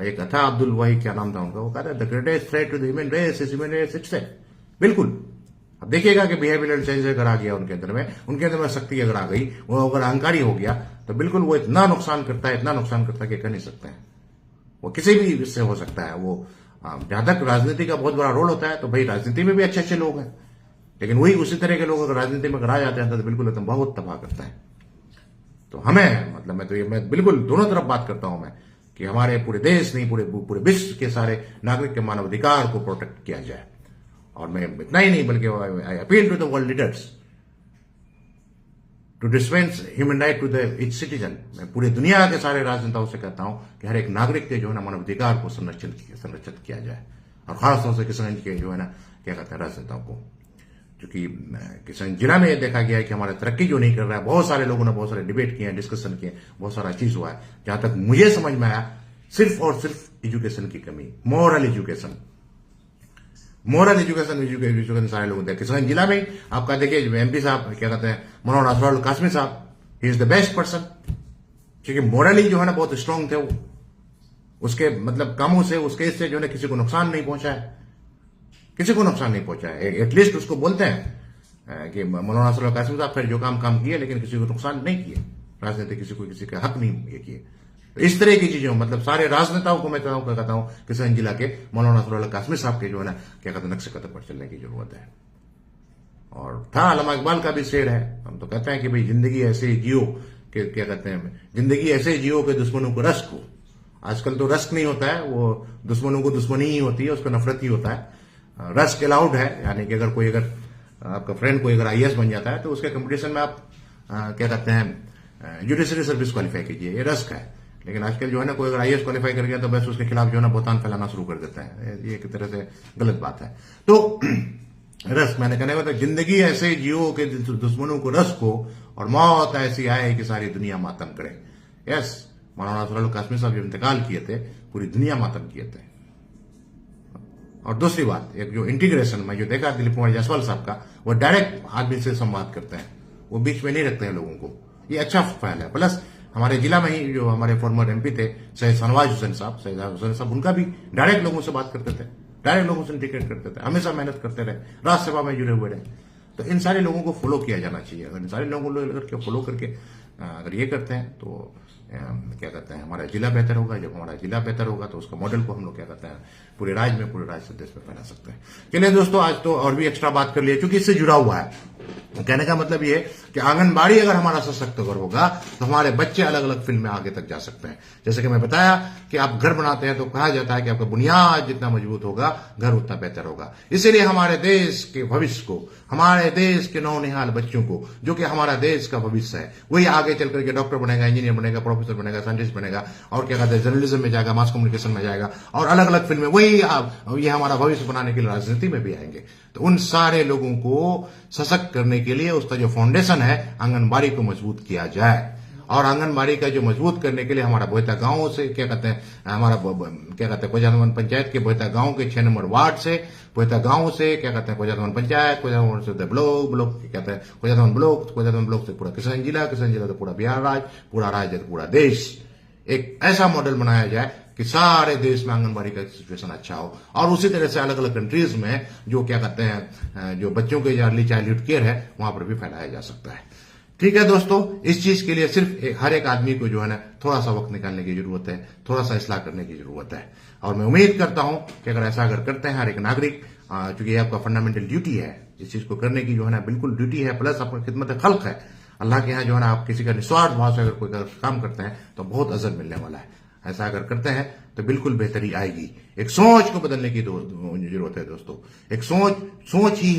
एक था अब्दुल वही क्या नाम था उनका, वो कहता है the greatest threat to the human race is human race itself. बिल्कुल, अब देखिएगा कि बिहेवियरल चेंज अगर आ गया उनके अंदर में शक्ति अगर आ गई, वो अगर अहंकारी हो गया, तो बिल्कुल वो इतना नुकसान करता है कि कह नहीं सकते हैं। वो किसी भी इससे हो सकता है। वो जहां तक राजनीति का बहुत बड़ा रोल होता है, तो भाई राजनीति में भी अच्छे अच्छे लोग हैं, लेकिन वही उसी तरह के लोग अगर राजनीति में आ जाते हैं तो बिल्कुल एकदम बहुत तबाह करता है। तो हमें मतलब मैं बिल्कुल दोनों तरफ बात करता हूं मैं कि हमारे पूरे देश नहीं पूरे विश्व के सारे नागरिक के मानवाधिकार को प्रोटेक्ट किया जाए। और मैं इतना ही नहीं बल्कि I appeal to the world leaders to dispense human right to the each citizen. मैं पूरी दुनिया के सारे राजनेताओं से कहता हूं कि हर एक नागरिक के जो है ना मानवाधिकार को संरक्षित किया जाए, और खासतौर से किशनगंज के जो है ना क्या कहते हैं राजनेताओं को, क्योंकि किशनगंज जिला में यह देखा गया है कि हमारा तरक्की जो नहीं कर रहा है। बहुत सारे लोगों ने बहुत सारे डिबेट किए, डिस्कशन किए, बहुत सारा चीज हुआ है। जहां तक मुझे समझ में आया, सिर्फ और सिर्फ एजुकेशन की कमी, मोरल एजुकेशन सारे लोग देखते। किशनगंज जिला में आपका देखिए एमपी साहब क्या कहते हैं मनोहर असरारुल कासमी साहब, he is the best person. क्योंकि मोरली जो है ना बहुत स्ट्रांग थे वो, उसके मतलब कामों से, उसके इससे जो है किसी को नुकसान नहीं पहुंचा है, किसी को नुकसान नहीं पहुंचा है। एटलीस्ट उसको बोलते हैं कि मौलाना सल्लल्लाहु कासिम साहब फिर जो काम किए लेकिन किसी को नुकसान नहीं किए, राजनीति किसी का हक नहीं ये किए। तो इस तरह की चीजों मतलब सारे राजनेताओं को मैं कहता हूं किसान जिला के मौलाना सल्लल्लाहु कासिम साहब के जो है ना क्या कहते हैं नक्शे कदम पर चलने की जरूरत है। और था अल्लामा इकबाल का भी शेर है, हम तो कहते हैं कि भाई जिंदगी ऐसे जियो कि क्या कहते हैं, जिंदगी ऐसे जियो कि दुश्मनों को रश्क हो। आजकल तो रश्क नहीं होता है, वो दुश्मनों को दुश्मनी ही होती है, उसको नफरत ही होता है। रश्क अलाउड है, यानी कि अगर आपका फ्रेंड कोई अगर आईएएस बन जाता है तो उसके कंपटीशन में आप क्या कहते हैं जुडिशरी सर्विस क्वालिफाई कीजिए, ये रश्क है। लेकिन आजकल जो है ना कोई अगर आईएएस क्वालिफाई कर गया तो बस उसके खिलाफ जो है ना बहतान फैलाना शुरू कर देता है, ये एक तरह से गलत बात है। तो रश्क मैंने कहने का जिंदगी ऐसे जियो कि दुश्मनों को रश्क हो और मौत ऐसी आए कि सारी दुनिया मातम करे। यस, मौलाना सल्लल्लाहु कासिम साहब जब इंतकाल किए थे पूरी दुनिया मातम किए थे। और दूसरी बात, एक जो इंटीग्रेशन में जो देखा दिलीप कुमार जायसवाल साहब का, वो डायरेक्ट आदमी से संवाद करते हैं, वो बीच में नहीं रखते हैं लोगों को, ये अच्छा पहल है। प्लस हमारे जिला में ही जो हमारे फॉर्मर एमपी थे सैयद शहनवाज हुसैन साहब, उनका भी डायरेक्ट लोगों से बात करते थे, डायरेक्ट लोगों से इंटीग्रेट करते थे, हमेशा मेहनत करते रहे, राज्यसभा में जुड़े हुए रहे। तो इन सारे लोगों को फॉलो किया जाना चाहिए। अगर इन सारे लोगों को फॉलो करके अगर ये करते हैं तो क्या कहते हैं हमारा जिला बेहतर होगा। जब हमारा जिला बेहतर होगा तो उसका मॉडल को हम लोग क्या कहते हैं पूरे राज्य से देश में फैला सकते हैं। चलिए दोस्तों, आज तो और भी एक्स्ट्रा बात कर लिया क्योंकि इससे जुड़ा हुआ है। कहने का मतलब ये कि आंगनबाड़ी अगर हमारा सशक्त घर होगा तो हमारे बच्चे अलग अलग फील्ड में आगे तक जा सकते हैं। जैसे कि मैं बताया कि आप घर बनाते हैं तो कहा जाता है कि आपका बुनियाद जितना मजबूत होगा घर उतना बेहतर होगा। इसीलिए हमारे देश के भविष्य को, हमारे देश के नौनिहाल बच्चों को, जो कि हमारा देश का भविष्य है, वही आगे चल करके डॉक्टर बनेगा, इंजीनियर बनेगा, प्रोफेसर बनेगा, साइंटिस्ट बनेगा और क्या कहते हैं जर्नलिज्म में जाएगा, मास कम्युनिकेशन में जाएगा और अलग अलग फील्ड में वही ये हमारा भविष्य बनाने के लिए राजनीति में भी आएंगे। तो उन सारे लोगों को सशक्त करने के लिए उसका जो फाउंडेशन है आंगनबाड़ी को मजबूत किया जाए। और आंगनबाड़ी का जो मजबूत करने के लिए हमारा बोयता गांव से क्या कहते हैं हमारा क्या कहते हैं कोजाधवन पंचायत के बोयता गांव के 6 नंबर वार्ड से, बोयता गांव से क्या कहते हैं कोजाधवन पंचायत, कोजाधवन से ब्लॉक क्या कहते हैं कोजाधवन ब्लॉक से पूरा किसान जिला तो पूरा बिहार राज्य, पूरा राज्य तो पूरा देश, एक ऐसा मॉडल बनाया जाए कि सारे देश में आंगनबाड़ी का सिचुएशन अच्छा हो। और उसी तरह से अलग अलग कंट्रीज में जो क्या कहते हैं जो बच्चों के अर्ली चाइल्डहुड केयर है वहां पर भी फैलाया जा सकता है। ठीक है दोस्तों, इस चीज के लिए सिर्फ हर एक आदमी को जो है ना थोड़ा सा वक्त निकालने की जरूरत है, थोड़ा सा इस्लाह करने की जरूरत है। और मैं उम्मीद करता हूं कि अगर ऐसा करते हैं हर एक नागरिक, चूंकि ये आपका फंडामेंटल ड्यूटी है, इस चीज को करने की जो है ना बिल्कुल ड्यूटी है, प्लस आपका खिदमत खल्क है। अल्लाह के यहाँ जो है ना आप किसी का निस्वार्थ भाव से अगर कोई काम करते हैं तो बहुत अजर मिलने वाला है। ऐसा अगर करते हैं तो बिल्कुल बेहतरी आएगी। एक सोच को बदलने की जरूरत है दोस्तों। एक सोच ही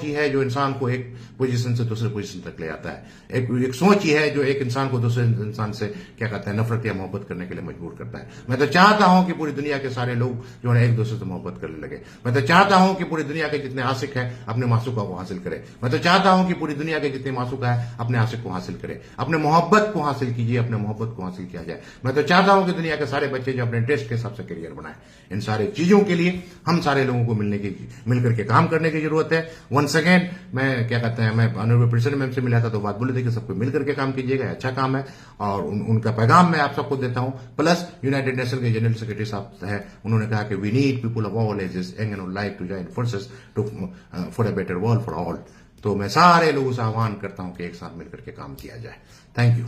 है जो इंसान को एक पोजीशन से दूसरे पोजीशन तक ले आता है। एक सोच ही है जो एक इंसान को दूसरे इंसान से क्या कहते हैं नफरत या मोहब्बत करने के लिए मजबूर करता है। मैं तो चाहता हूं कि पूरी दुनिया के सारे लोग जो है एक दूसरे से मोहब्बत करने लगे। मैं तो चाहता हूं कि पूरी दुनिया के जितने आशिक हैं अपने मासूका को हासिल करें। मैं तो चाहता हूं कि पूरी दुनिया के जितने मासूका है अपने आशिक को हासिल करें। अपने मोहब्बत को हासिल कीजिए, अपने मोहब्बत को हासिल किया जाए। मैं तो चाहता हूं कि दुनिया के सारे बच्चे जो अपने इंटरेस्ट के हिसाब से करियर बनाए। इन सारे चीजों के लिए हम सारे लोगों को मिलकर के काम करने की जरूरत है। वंस अगेन मैं क्या कहते हैं मैं ऑनरेबल प्रेसिडेंट मैम से मिला था तो बात बोले थे कि सबको मिलकर के काम कीजिएगा, अच्छा काम है। और उनका पैगाम मैं आप सबको देता हूं। प्लस यूनाइटेड नेशन के जनरल सेक्रेटरी साहब है, उन्होंने कहा कि we need people of all ages young and like to join forces for a better world for all. तो मैं सारे लोगों से आह्वान करता हूं कि एक साथ मिलकर के काम किया जाए। Thank you.